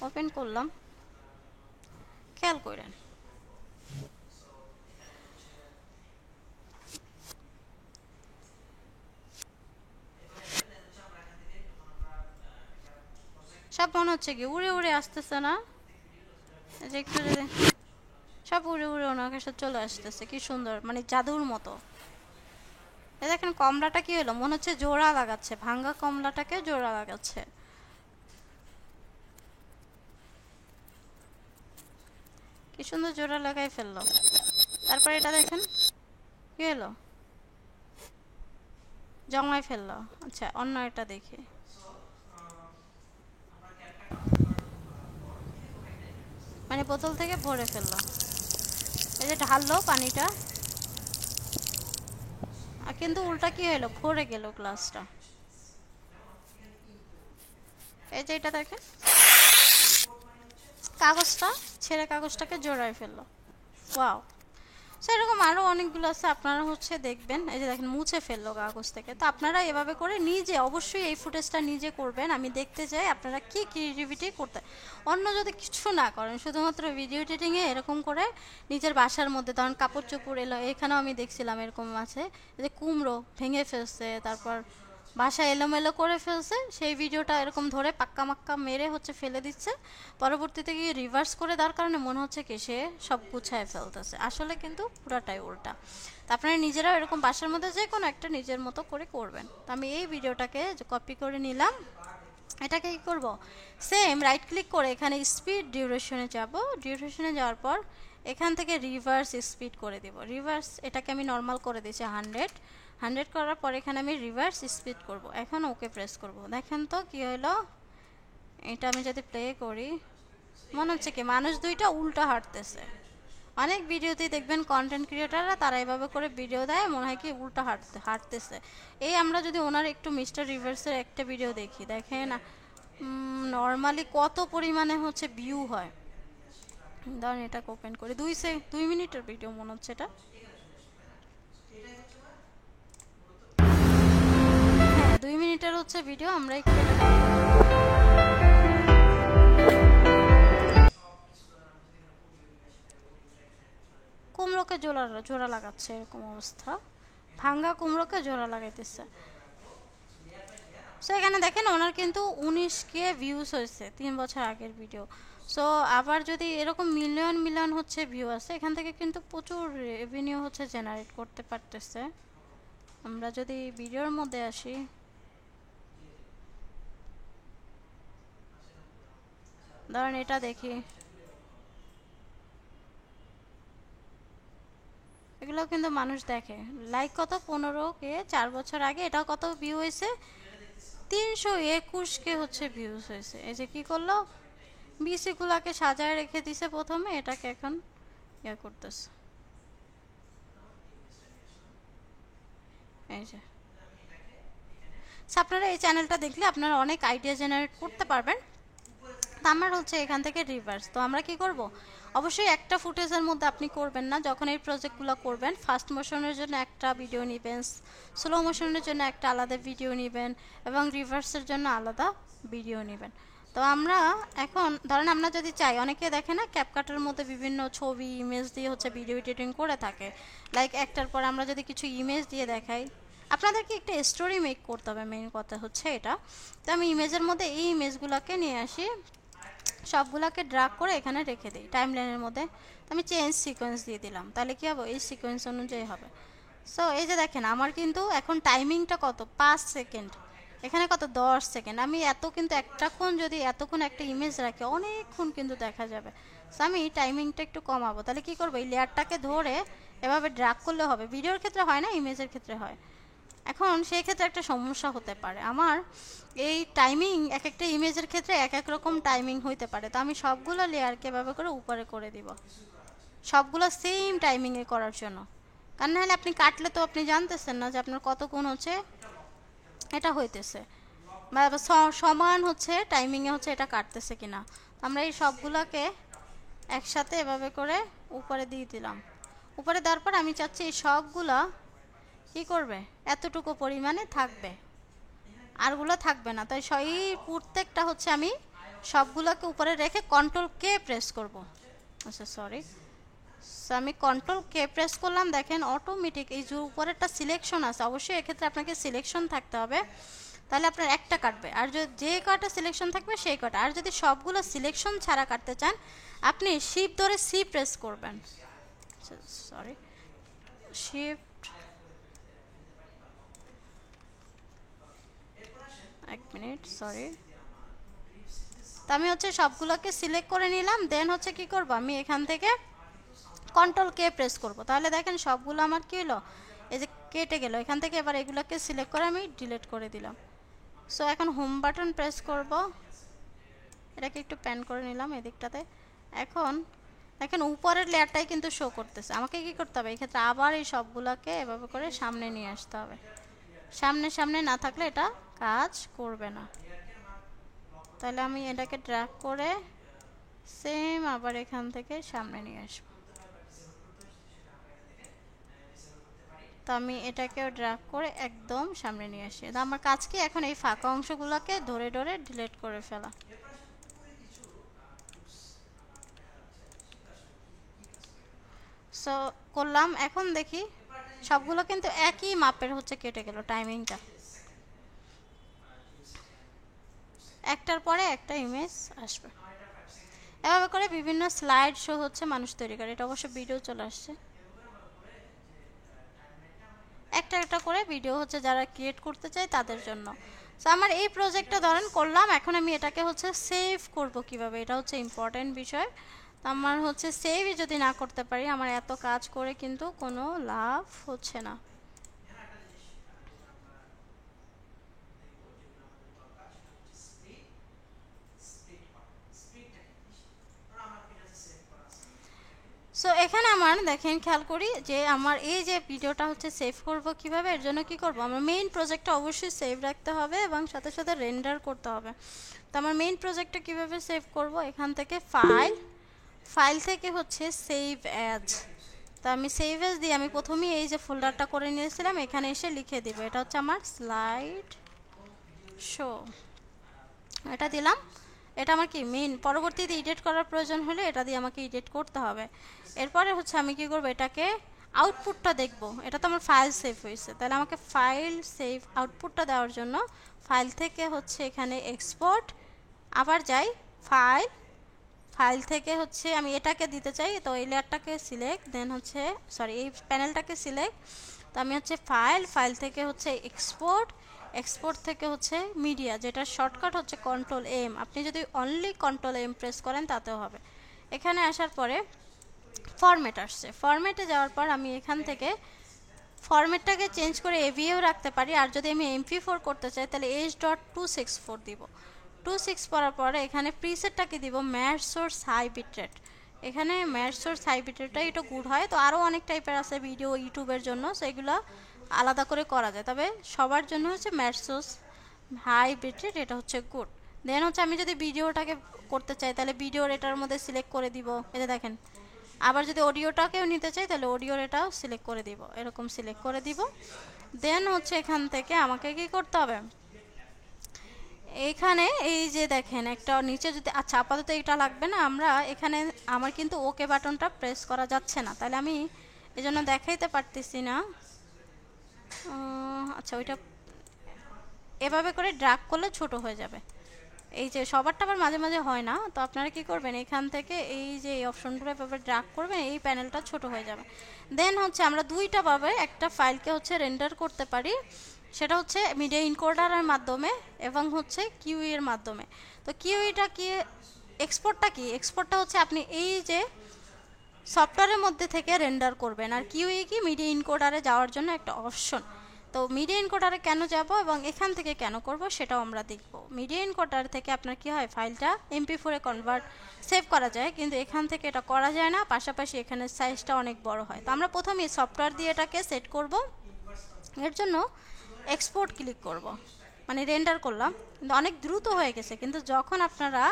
ওপেন করলাম, খেয়াল করেন সব মনে হচ্ছে কি উড়ে উড়ে আসতেছে না, যে একটু যদি সব উড়ে উড়ে ওনার কাছে চলে আসতেছে, কি সুন্দর, মানে জাদুর মতো। এ দেখেন কমলাটা কি হলো, মনে হচ্ছে জোড়া লাগাচ্ছে, ভাঙ্গা কমলাটাকে জোড়া লাগাচ্ছে। কি সুন্দর জোড়া লাগাই ফেললো। তারপর এটা দেখেন কি হলো, জমাই ফেললো। আচ্ছা অন্য এটা দেখি, মানে বোতল থেকে ভরে ফেললো, এই যে ঢাললো পানিটা, আর কিন্তু উল্টা কি হলো, ভরে গেল গ্লাসটা। এই যে এটা দেখেন কাগজটা ছেড়ে কাগজটাকে জোড়ায় ফেললো। ওয়াও, সেরকম আরও অনেকগুলো আছে, আপনারা হচ্ছে দেখবেন। এই যে দেখেন মুছে ফেললো কাগজ থেকে। তো আপনারা এভাবে করে নিজে অবশ্যই এই ফুটেজটা নিজে করবেন, আমি দেখতে চাই আপনারা কি ক্রিয়েটিভিটি করতে, অন্য যদি কিছু না করেন, শুধুমাত্র ভিডিও এডিটিংয়ে এরকম করে নিজের বাসার মধ্যে, ধরেন কাপড় চোপড় এলো, এখানেও আমি দেখছিলাম এরকম আছে যে কুমড়ো ভেঙে ফেলছে, তারপর ভাষা এলোমেলো করে ফেলছে, সেই ভিডিওটা এরকম ধরে পাক্কা মাক্কা মেরে হচ্ছে ফেলে দিচ্ছে। পরবর্তীতে গিয়ে রিভার্স করে দেওয়ার কারণে মনে হচ্ছে কি সে সব গুছায় ফেলতেছে, আসলে কিন্তু পুরাটাই উল্টা। তো আপনারা নিজেরাও এরকম বাসার মধ্যে যে কোনো একটা নিজের মতো করে করবেন। তো আমি এই ভিডিওটাকে কপি করে নিলাম। এটাকে কী করব, সেম রাইট ক্লিক করে এখানে স্পিড ডিউরেশনে যাব। ডিউরেশনে যাওয়ার পর এখান থেকে রিভার্স স্পিড করে দেব। রিভার্স এটাকে আমি নর্মাল করে দিয়েছি 100 করার পর এখানে আমি রিভার্স স্পিড করব। এখন ওকে প্রেস করব। দেখেন তো কি হলো, এটা আমি যদি প্লে করি মনে হচ্ছে কি মানুষ দুইটা উল্টা হাঁটতেছে। অনেক ভিডিওতেই দেখবেন কন্টেন্ট ক্রিয়েটাররা তারা এভাবে করে ভিডিও দেয়, মনে হয় কি উল্টা হাঁটতেছে। এই আমরা যদি ওনার একটু মিস্টার রিভার্সের একটা ভিডিও দেখি, দেখেন নর্মালি কত পরিমাণে হচ্ছে ভিউ হয়। ধরেন এটাকে ওপেন করি, 2 মিনিটের ভিডিও মনে হচ্ছে এটা। হ্যাঁ 2 মিনিটের হচ্ছে ভিডিও। আমরা একটু কুমড়োকে জোড়া লাগাচ্ছে, এরকম অবস্থা, ভাঙ্গা কুমড়োকে জোড়া লাগাইতেছে। সো এখানে দেখেন ওনার কিন্তু 19K ভিউজ হয়েছে 3 বছর আগের ভিডিও। সো আবার যদি এরকম মিলিয়ন মিলিয়ন হচ্ছে ভিউ আছে, এখান থেকে কিন্তু প্রচুর রেভিনিউ হচ্ছে জেনারেট করতে পারতেছে। আমরা যদি ভিডিওর মধ্যে আসি, ধরেন এটা দেখি, এগুলো কিন্তু মানুষ দেখে। লাইক কত, 15K 4 বছর আগে। এটাও কত ভিউ হয়েছে, 321K হচ্ছে ভিউজ হয়েছে। এই যে কি করলো, বিসিগুলাকে সাজায় রেখে দিছে প্রথমে, এটাকে এখন ইয়ে করতেছে। এই যে আপনারা এই চ্যানেলটা দেখলে আপনারা অনেক আইডিয়া জেনারেট করতে পারবেন। তো আমার হচ্ছে এখান থেকে রিভার্স। তো আমরা কি করব, অবশ্যই একটা ফুটেজের মধ্যে আপনি করবেন না। যখন এই প্রজেক্টগুলো করবেন, ফাস্ট মোশনের জন্য একটা ভিডিও নেবেন, স্লো মোশনের জন্য একটা আলাদা ভিডিও নেবেন, এবং রিভার্সের জন্য আলাদা ভিডিও নেবেন। তো আমরা এখন ধরেন আমরা যদি চাই, অনেকে দেখে না ক্যাপকাটের মধ্যে বিভিন্ন ছবি ইমেজ দিয়ে হচ্ছে ভিডিও এডিটিং করে থাকে। লাইক একটার পর আমরা যদি কিছু ইমেজ দিয়ে দেখাই, আপনাদেরকে একটা স্টোরি মেক করতে হবে, মেইন কথা হচ্ছে এটা। তো আমি ইমেজের মধ্যে এই ইমেজগুলোকে নিয়ে আসি, সবগুলোকে ড্রাগ করে এখানে রেখে দিই টাইমলাইনের মধ্যে। তো আমি চেঞ্জ সিকোয়েন্স দিয়ে দিলাম, তাহলে কী হবে, এই সিকোয়েন্স অনুযায়ী হবে। সো এই যে দেখেন আমার কিন্তু এখন টাইমিংটা কত, 5 সেকেন্ড, এখানে কত 10 সেকেন্ড। আমি এত কিন্তু একটাক্ষণ যদি এতক্ষণ একটা ইমেজ রাখি অনেকক্ষণ কিন্তু দেখা যাবে। সো আমি টাইমিংটা একটু কমাবো। তাহলে কী করবো, এই লেয়ারটাকে ধরে এভাবে ড্রাগ করলে হবে। ভিডিওর ক্ষেত্রে হয় না, ইমেজের ক্ষেত্রে হয়। এখন সেই ক্ষেত্রে একটা সমস্যা হতে পারে, আমার এই টাইমিং এক একটা ইমেজের ক্ষেত্রে এক এক রকম টাইমিং হইতে পারে। তো আমি সবগুলো লেয়ারকে এভাবে করে উপরে করে দিব, সবগুলো সেম টাইমিংয়ে করার জন্য। কারণ নাহলে আপনি কাটলে তো আপনি জানতেছেন না যে আপনার কতক্ষণ হচ্ছে এটা হইতেছে, বা সমান হচ্ছে টাইমিংয়ে হচ্ছে এটা কাটতেছে কিনা। আমরা এই সবগুলোকে একসাথে এভাবে করে উপরে দিয়ে দিলাম। উপরে দেওয়ার পর আমি চাচ্ছি এই সবগুলা কি করবে, এতটুকু পরিমাণে থাকবে, আরগুলো থাকবে না। তাই এই প্রত্যেকটা হচ্ছে আমি সবগুলোকে উপরে রেখে Ctrl K প্রেস করব। আচ্ছা সরি, আমি Ctrl K প্রেস করলাম। দেখেন অটোমেটিক এই যে উপরেরটা সিলেকশন আছে, অবশ্যই এক্ষেত্রে আপনাকে সিলেকশন থাকতে হবে, তাহলে আপনার একটা কাটবে। আর যে কটা সিলেকশন থাকবে সেই কটা। আর যদি সবগুলো সিলেকশন ছাড়া কাটতে চান, আপনি শিফট ধরে সি প্রেস করবেন। সরি, শিফট, এক মিনিট, সরি। তো আমি হচ্ছে সবগুলোকে সিলেক্ট করে নিলাম। দেন হচ্ছে কি করব, আমি এখান থেকে Ctrl K প্রেস করব। তাহলে দেখেন সবগুলো আমার কি হলো, এই যে কেটে গেল এখান থেকে। এবার এগুলোকে সিলেক্ট করে আমি ডিলিট করে দিলাম। সো এখন হোম বাটন প্রেস করব, এটাকে একটু প্যান করে নিলাম এদিকটাতে। এখন দেখেন উপরের লেয়ারটাই কিন্তু শো করতেছে। আমাকে কি করতে হবে, এক্ষেত্রে আবার এই সবগুলোকে এভাবে করে সামনে নিয়ে আসতে হবে। সামনে সামনে না থাকলে এটা কাজ করবে না। তাহলে আমি এটাকে ড্র্যাগ করে সেম আবার এখান থেকে সামনে নিয়ে আসবো। তো আমি এটাকেও ড্র্যাগ করে একদম সামনে নিয়ে আসি। তো আমার কাজ কি, এখন এই ফাঁকা অংশগুলোকে ধরে ধরে ডিলিট করে ফেলা। সো করলাম। এখন দেখি সবগুলো কিন্তু একই মাপের হচ্ছে কেটে গেল টাইমিংটা। একটার পরে একটা ইমেজ আসবে। এভাবে করে বিভিন্ন স্লাইড শো হচ্ছে মানুষ তৈরি করে, এটা অবশ্য ভিডিও চলে আসছে। একটা একটা করে ভিডিও হচ্ছে যারা ক্রিয়েট করতে চায় তাদের জন্য। সো আমার এই প্রজেক্টটা ধরেন করলাম, এখন আমি এটাকে হচ্ছে সেভ করব কিভাবে, এটা হচ্ছে ইম্পর্টেন্ট বিষয়। আমার হচ্ছে সেভই যদি না করতে পারি, আমার এত কাজ করে কিন্তু কোনো লাভ হচ্ছে না। সো এখানে আমার দেখেন খেয়াল করি যে আমার এই যে ভিডিওটা হচ্ছে সেভ করব কিভাবে, এর জন্য কি করব, আমার মেইন প্রজেক্টটা অবশ্যই সেভ রাখতে হবে এবং সাথে সাথে রেন্ডার করতে হবে। তো আমার মেইন প্রজেক্টটা কিভাবে সেভ করব, এখান থেকে ফাইল থেকে হচ্ছে সেভ অ্যাজ। তো আমি সেভ অ্যাজ দিয়ে আমি প্রথমেই এই যে ফোল্ডারটা করে নিয়েছিলাম এখানে এসে লিখে দিব, এটা হচ্ছে আমার স্লাইড শো, এটা দিলাম। এটা আমার কি মেইন, পরবর্তীতে এডিট করার প্রয়োজন হলে এটা দিয়ে আমাকে এডিট করতে হবে। এরপরে হচ্ছে আমি কি করব, এটাকে আউটপুটটা দেখব, এটা তো আমার ফাইল সেভ হয়েছে, তাহলে আমাকে ফাইল সেভ আউটপুটটা দেওয়ার জন্য ফাইল থেকে হচ্ছে এখানে এক্সপোর্ট, আবার যাই ফাইল থেকে হচ্ছে আমি এটাকে দিতে চাই, তো এই লেয়ারটাকে সিলেক্ট, দেন হচ্ছে সরি এই প্যানেলটাকে সিলেক্ট, তো আমি হচ্ছে ফাইল থেকে হচ্ছে এক্সপোর্ট থেকে হচ্ছে মিডিয়া, যেটা শর্টকাট হচ্ছে কন্ট্রোল এম, আপনি যদি অনলি কন্ট্রোল এম প্রেস করেন তাতেও হবে। এখানে আসার পরে ফরম্যাট আসছে, ফরম্যাটে যাওয়ার পর আমি এখান থেকে ফরম্যাটটাকে চেঞ্জ করে এভিও রাখতে পারি, আর যদি আমি MP4 করতে চাই তাহলে H.264 দিব। 26 পড়ার পরে এখানে প্রিসেটটাকে দিব ম্যাট সোর্স হাই বিটরেট, এখানে ম্যাট সোর্স হাই বিটরেটটাই একটু গুড হয়, তো আরও অনেক টাইপের আছে ভিডিও ইউটিউবের জন্য, সেগুলো আলাদা করে করা যায়, তবে সবার জন্য হচ্ছে ম্যাট সোর্স হাই বিটরেট, এটা হচ্ছে গুড। দেন হচ্ছে আমি যদি ভিডিওটাকে করতে চাই তাহলে ভিডিওর এটার মধ্যে সিলেক্ট করে দিব, এটা দেখেন। আবার যদি অডিওটাকেও নিতে চাই তাহলে অডিওর এটাও সিলেক্ট করে দিব, এরকম সিলেক্ট করে দিব। দেন হচ্ছে এখান থেকে আমাকে কি করতে হবে, এইখানে এই যে দেখেন একটা নিচে যদি, আচ্ছা আপাতত এটা লাগবে না, আমরা এখানে আমার কিন্তু ওকে বাটনটা প্রেস করা যাচ্ছে না, তাহলে আমি এজন্য দেখাইতে পারতেছি না। আচ্ছা ওইটা এভাবে করে ড্রাগ করলে ছোট হয়ে যাবে, এই যে সবারটা আবার মাঝে মাঝে হয় না, তো আপনারা কি করবেন এখান থেকে এই যে এই অপশনগুলো এভাবে ড্রাগ করবেন, এই প্যানেলটা ছোট হয়ে যাবে। দেন হচ্ছে আমরা দুইটা ভাবে একটা ফাইলকে হচ্ছে রেন্ডার করতে পারি, সেটা হচ্ছে মিডিয়া এনকোডারের মাধ্যমে এবং হচ্ছে কিউই এর মাধ্যমে। তো কিউইটা কি, এক্সপোর্টটা হচ্ছে আপনি এই যে সফটওয়্যারের মধ্যে থেকে রেন্ডার করবেন, আর কিউই কি মিডিয়া এনকোডারে যাওয়ার জন্য একটা অপশন। তো মিডিয়া এনকোডারে কেন যাব এবং এখান থেকে কেন করব সেটাও আমরা দেখব। মিডিয়া এনকোডার থেকে আপনার কি হয়, ফাইলটা MP4 এ কনভার্ট সেভ করা যায়, কিন্তু এখান থেকে এটা করা যায় না, পাশাপাশি এখানে সাইজটা অনেক বড় হয়। তো আমরা প্রথমে সফটওয়্যার দিয়ে এটাকে সেট করব, এর জন্য এক্সপোর্ট ক্লিক করব, মানে রেন্ডার করলাম, কিন্তু অনেক দ্রুত হয়ে গেছে, কিন্তু যখন আপনারা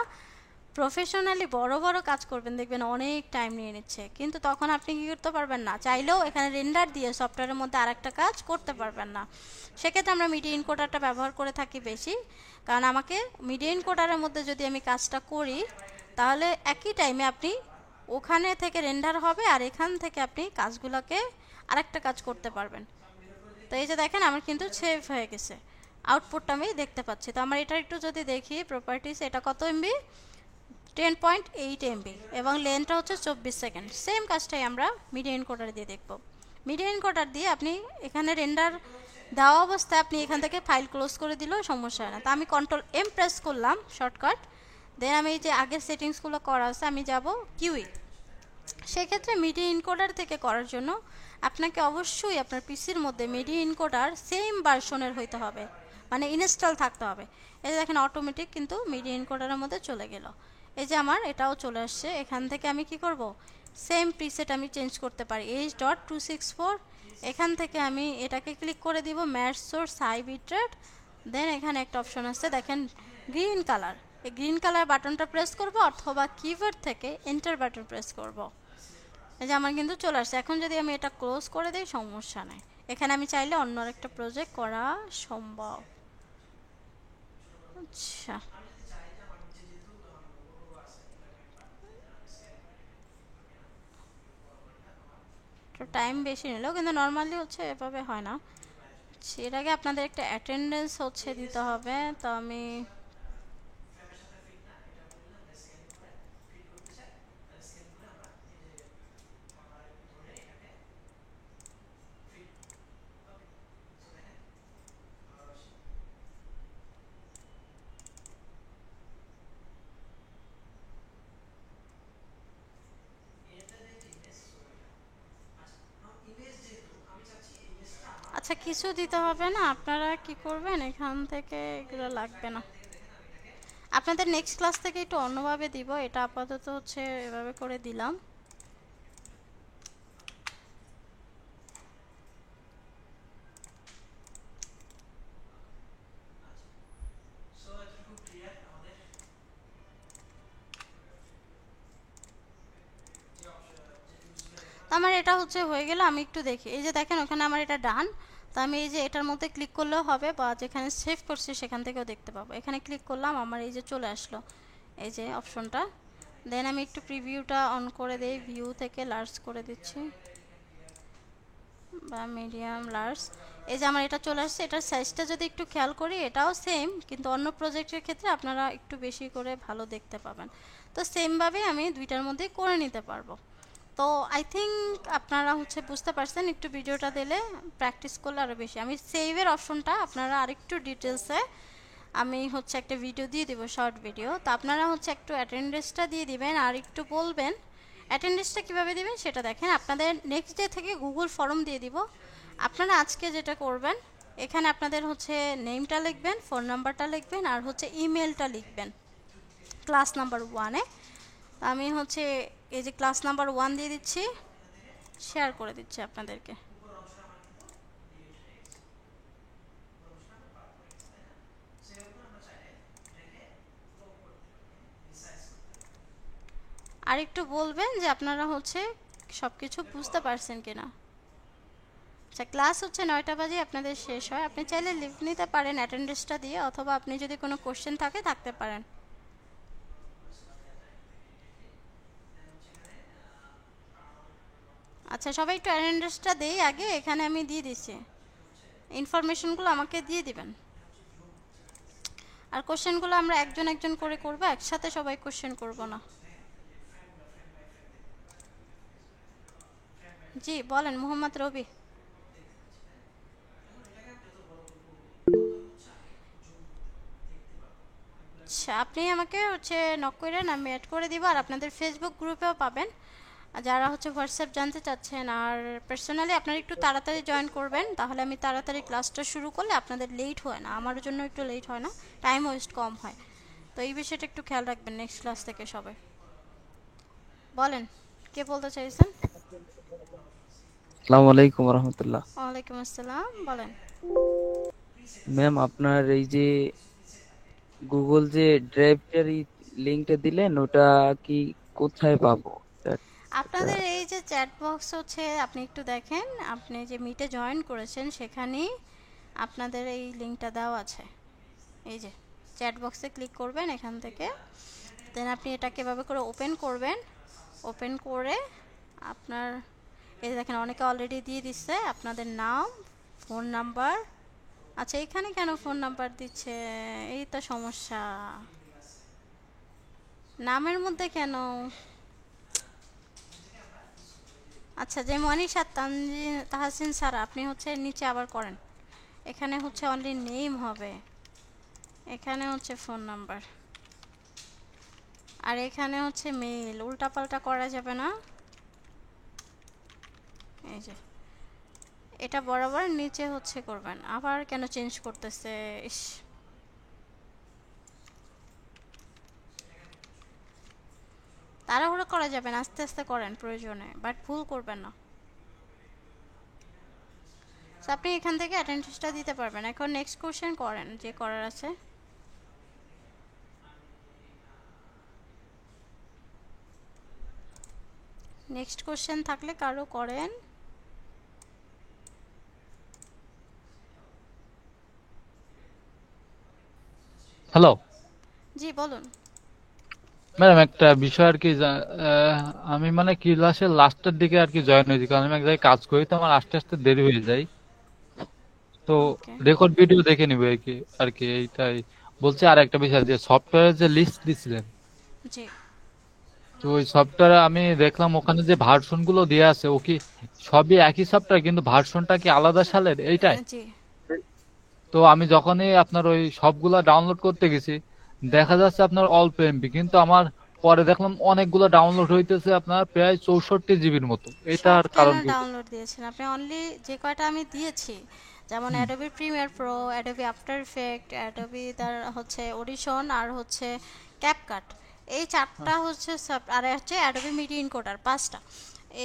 প্রফেশনালি বড় বড় কাজ করবেন দেখবেন অনেক টাইম নিয়ে নিচ্ছে, কিন্তু তখন আপনি কী করতে পারবেন না, চাইলেও এখানে রেন্ডার দিয়ে সফটওয়্যারের মধ্যে আরেকটা কাজ করতে পারবেন না। সেক্ষেত্রে আমরা মিডিয়া এনকোডারটা ব্যবহার করে থাকি বেশি, কারণ আমাকে মিডিয়া এনকোডারের মধ্যে যদি আমি কাজটা করি তাহলে একই টাইমে আপনি ওখানে থেকে রেন্ডার হবে আর এখান থেকে আপনি কাজগুলোকে আরেকটা কাজ করতে পারবেন। তো এই যে দেখেন আমার কিন্তু সেভ হয়ে গেছে, আউটপুটটা আমি দেখতে পাচ্ছি। তো আমার এটা একটু যদি দেখি প্রপার্টিস, এটা কত এমবি, 10.8 এমবি এবং লেন্থটা হচ্ছে 24 সেকেন্ড। সেম কাজটাই আমরা মিডিয়া এনকোডার দিয়ে দেখব। মিডিয়া এনকোডার দিয়ে আপনি এখানে রেন্ডার দেওয়া অবস্থায় আপনি এখান থেকে ফাইল ক্লোজ করে দিলেও সমস্যা হয় না। তো আমি কন্ট্রোল এম প্রেস করলাম শর্টকাট, দেন আমি এই যে আগের সেটিংসগুলো করা আছে আমি যাব কিউই। সেক্ষেত্রে মিডিয়া এনকোডার থেকে করার জন্য আপনাকে অবশ্যই আপনার পিসির মধ্যে মিডিয়া এনকোডার সেম ভার্সনের হইতে হবে, মানে ইনস্টল থাকতে হবে। এই যে দেখেন অটোমেটিক কিন্তু মিডিয়া এনকোডারের মধ্যে চলে গেল, এই যে আমার এটাও চলে আসছে। এখান থেকে আমি কি করব, সেম প্রিসেট আমি চেঞ্জ করতে পারি, H.264, এখান থেকে আমি এটাকে ক্লিক করে দিব ম্যাট সোর্স হাই বিটরেট, দেন এখানে একটা অপশন আছে দেখেন গ্রিন কালার, এই গ্রিন কালার বাটনটা প্রেস করব অথবা কিবোর্ড থেকে এন্টার বাটন প্রেস করব। এই যে আমার কিন্তু চলে আসছে। এখন যদি আমি এটা ক্লোজ করে দিই সমস্যা নাই, এখানে আমি চাইলে অন্য একটা প্রজেক্ট করা সম্ভব। আচ্ছা তো টাইম বেশি নিল, কিন্তু নর্মালি হচ্ছে এভাবে হয় না। এর আগে আপনাদের একটা অ্যাটেন্ডেন্স হচ্ছে দিতে হবে, তো আমি আচ্ছা কিছু দিতে হবে না, আপনারা কি করবেন এখান থেকে, এগুলো লাগবে না। আপনাদের নেক্সট ক্লাস থেকে একটু অন্যভাবে দিব, এটা আপাতত হচ্ছে এভাবে করে দিলাম। তো আমার এটা হচ্ছে হয়ে গেল, আমি একটু দেখি, এই যে দেখেন ওখানে আমার এটা ডান। তো আমি এই যে এটার মধ্যে ক্লিক করলেও হবে, বা যেখানে সেভ করছি সেখান থেকেও দেখতে পাবো। এখানে ক্লিক করলাম, আমার এই যে চলে আসলো এই যে অপশনটা। দেন আমি একটু প্রিভিউটা অন করে দিই, ভিউ থেকে লার্জ করে দিচ্ছি বা মিডিয়াম লার্জ। এই যে আমার এটা চলে আসছে, এটার সাইজটা যদি একটু খেয়াল করি এটাও সেম, কিন্তু অন্য প্রজেক্টের ক্ষেত্রে আপনারা একটু বেশি করে ভালো দেখতে পাবেন। তো সেমভাবে আমি দুইটার মধ্যেই করে নিতে পারবো। তো আই থিঙ্ক আপনারা হচ্ছে বুঝতে পারছেন, একটু ভিডিওটা দিলে প্র্যাকটিস করলে আরও বেশি। আমি সেভের অপশনটা আপনারা আরেকটু ডিটেলসে আমি হচ্ছে একটা ভিডিও দিয়ে দেবো, শর্ট ভিডিও। তো আপনারা হচ্ছে একটু অ্যাটেন্ডেন্সটা দিয়ে দিবেন আর একটু বলবেন অ্যাটেন্ডেন্সটা কীভাবে দিবেন সেটা দেখেন। আপনাদের নেক্সট ডে থেকে গুগল ফর্ম দিয়ে দিব। আপনারা আজকে যেটা করবেন, এখানে আপনাদের হচ্ছে নেমটা লিখবেন, ফোন নাম্বারটা লিখবেন, আর হচ্ছে ইমেলটা লিখবেন ক্লাস নাম্বার 1-এ। আমি হচ্ছে এই যে ক্লাস নাম্বার 1 দিয়ে দিচ্ছি, শেয়ার করে দিচ্ছি আপনাদেরকে। আর একটু বলবেন যে আপনারা হচ্ছে সব কিছু বুঝতে পারছেন কিনা। আচ্ছা ক্লাস হচ্ছে 9টা বাজে আপনাদের শেষ হয়, আপনি চাইলে লিভ নিতে পারেন অ্যাটেন্ডেন্সটা দিয়ে, অথবা আপনি যদি কোনো কোশ্চেন থাকে থাকতে পারেন। আচ্ছা সবাই একটু অ্যাটেন্ডেন্সটা দেই আগে, এখানে আমি দিয়ে দিচ্ছি, ইনফরমেশনগুলো আমাকে দিয়ে দিবেন। আর কোশ্চেনগুলো আমরা একজন একজন করে করবো, একসাথে সবাই কোশ্চেন করব না। জি বলেন মোহাম্মদ রবি। আচ্ছা আপনি আমাকে হচ্ছে নক করেন, আমি অ্যাড করে দিব। আর আপনাদের ফেসবুক গ্রুপেও পাবেন যারা হচ্ছে হোয়াটসঅ্যাপ জানতে চাচ্ছেন। আর পার্সোনালি আপনারা একটু তাড়াতাড়ি জয়েন করবেন, তাহলে আমি তাড়াতাড়ি ক্লাসটা শুরু করলে আপনাদের লেট হয় না, আমার জন্য একটু লেট হয় না, টাইম ওয়েস্ট কম হয়। তো এই বিষয়টা একটু খেয়াল রাখবেন নেক্সট ক্লাস থেকে সবাই। বলেন কে বলতে চাইছেন? আসসালামু আলাইকুম রহমতুল্লাহ। ওয়ালাইকুম আসসালাম, বলেন। ম্যাম আপনার এই যে গুগল যে ড্রাইভটার লিংকটা দিলেন ওটা কি কোথায় পাবো? এটা আপনাদের এই যে চ্যাট বক্স হচ্ছে, আপনি একটু দেখেন, আপনি যে মিটে জয়েন করেছেন সেখানেই আপনাদের এই লিঙ্কটা দেওয়া আছে। এই যে চ্যাট বক্সে ক্লিক করবেন এখান থেকে, দেন আপনি এটাকে এভাবে করে ওপেন করবেন। ওপেন করে আপনার এই যে দেখেন অনেকে অলরেডি দিয়ে দিচ্ছে আপনাদের নাম, ফোন নাম্বার। আচ্ছা এখানে কেন ফোন নাম্বার দিচ্ছে, এই তো সমস্যা, নামের মধ্যে কেন। আচ্ছা যে মনীষা তাহসিন স্যার, আপনি হচ্ছে নিচে আবার করেন, এখানে হচ্ছে অনলি নেম হবে, এখানে হচ্ছে ফোন নাম্বার, আর এখানে হচ্ছে মেইল। উল্টাপাল্টা করা যাবে না। এই যে এটা বরাবর নিচে হচ্ছে করবেন, আবার কেন চেঞ্জ করতেছে, ইস। তাড়াহুড়ো করা যাবে না, আস্তে আস্তে করেন প্রয়োজনে, বাট ভুল করবেন না। আপনি এখান থেকে অ্যাটেন্ডেন্সটা দিতে পারবেন। এখন নেক্সট কোশ্চেন করেন যে করার আছে। নেক্সট কোশ্চেন থাকলে কারো করেন। হ্যালো জি বলুন। ম্যাডাম, একটা বিষয় আর কি আমি মানে ক্লাসের লাস্টের দিকে আর কি জয়েন হয়েছি, কারণ আমি এক জায়গায় কাজ করি, তো আমার আস্তে আস্তে দেরি হয়ে যায়। তো ওকে। রেকর্ড ভিডিও দেখে নিবে আর কি এইটাই বলছে। আর একটা বিষয় যে সফটওয়্যারের যে লিস্ট দিছিলেন, জি। তো ওই সফটওয়্যারে আমি দেখলাম ওখানে যে ভার্সন গুলো দেওয়া আছে, ও কি সবই একই সফটওয়্যার কিন্তু ভার্সনটা কি আলাদা সালের এইটাই? জি। তো আমি যখনই আপনার ওই সবগুলা ডাউনলোড করতে গেছি, দেখা যাচ্ছে আপনার অল্প এমবি, কিন্তু আমার পরে দেখলাম অনেকগুলো ডাউনলোড হইতেছে আপনার প্রায় 64 জিবির মতো। সব এটার কেন কারণ কি? ডাউনলোড দিয়েছেন আপনি? অনলি যে কয়টা আমি দিয়েছি, যেমন Adobe Premiere pro, Adobe after effect, Adobe তার হচ্ছে অডিশন, আর হচ্ছে ক্যাপকাট। এই চারটা হচ্ছে আর হচ্ছে অ্যাডোবি মিডিয়া ইনকোডার, পাঁচটা।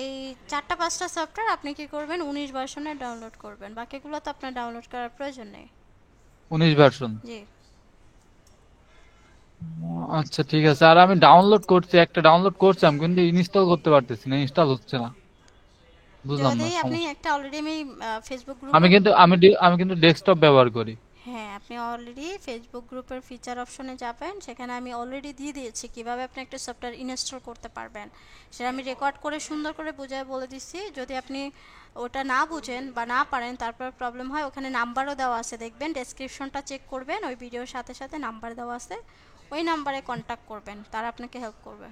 এই চারটা পাঁচটা সফটওয়্যার আপনি কি করবেন 19 ভার্সনে ডাউনলোড করবেন, বাকিগুলো তো আপনার ডাউনলোড করার প্রয়োজন নেই। 19 ভার্সন। জি। আচ্ছা ঠিক আছে। আর আমি ডাউনলোড করছি, একটা ডাউনলোড করছিলাম কিন্তু ইনস্টল করতে পারতেছি না, ইনস্টল হচ্ছে না, বুঝলাম যদি না আপনি সমস্যা। একটা অলরেডি আমি ফেসবুক আমি গ্রুপের, কিন্তু আমি কিন্তু ডেস্কটপ ব্যবহার করি। হ্যাঁ আপনি অলরেডি ফেসবুক গ্রুপের ফিচার অপশনে যাবেন, সেখানে আমি অলরেডি দিয়ে দিয়েছি কিভাবে আপনি একটা সফটওয়্যার ইনস্টল করতে পারবেন। সেটা আমি রেকর্ড করে সুন্দর করে বুঝিয়ে বলে দিচ্ছি। যদি আপনি ওটা না বুঝেন বা না পারেন, তারপর প্রবলেম হয়, ওখানে নাম্বারও দেওয়া আছে, দেখবেন ডেসক্রিপশনটা চেক করবেন, ওই ভিডিওর সাথে সাথে নাম্বার দেওয়া আছে, ওই নাম্বারে কন্ট্যাক্ট করবেন, তারা আপনাকে হেল্প করবে।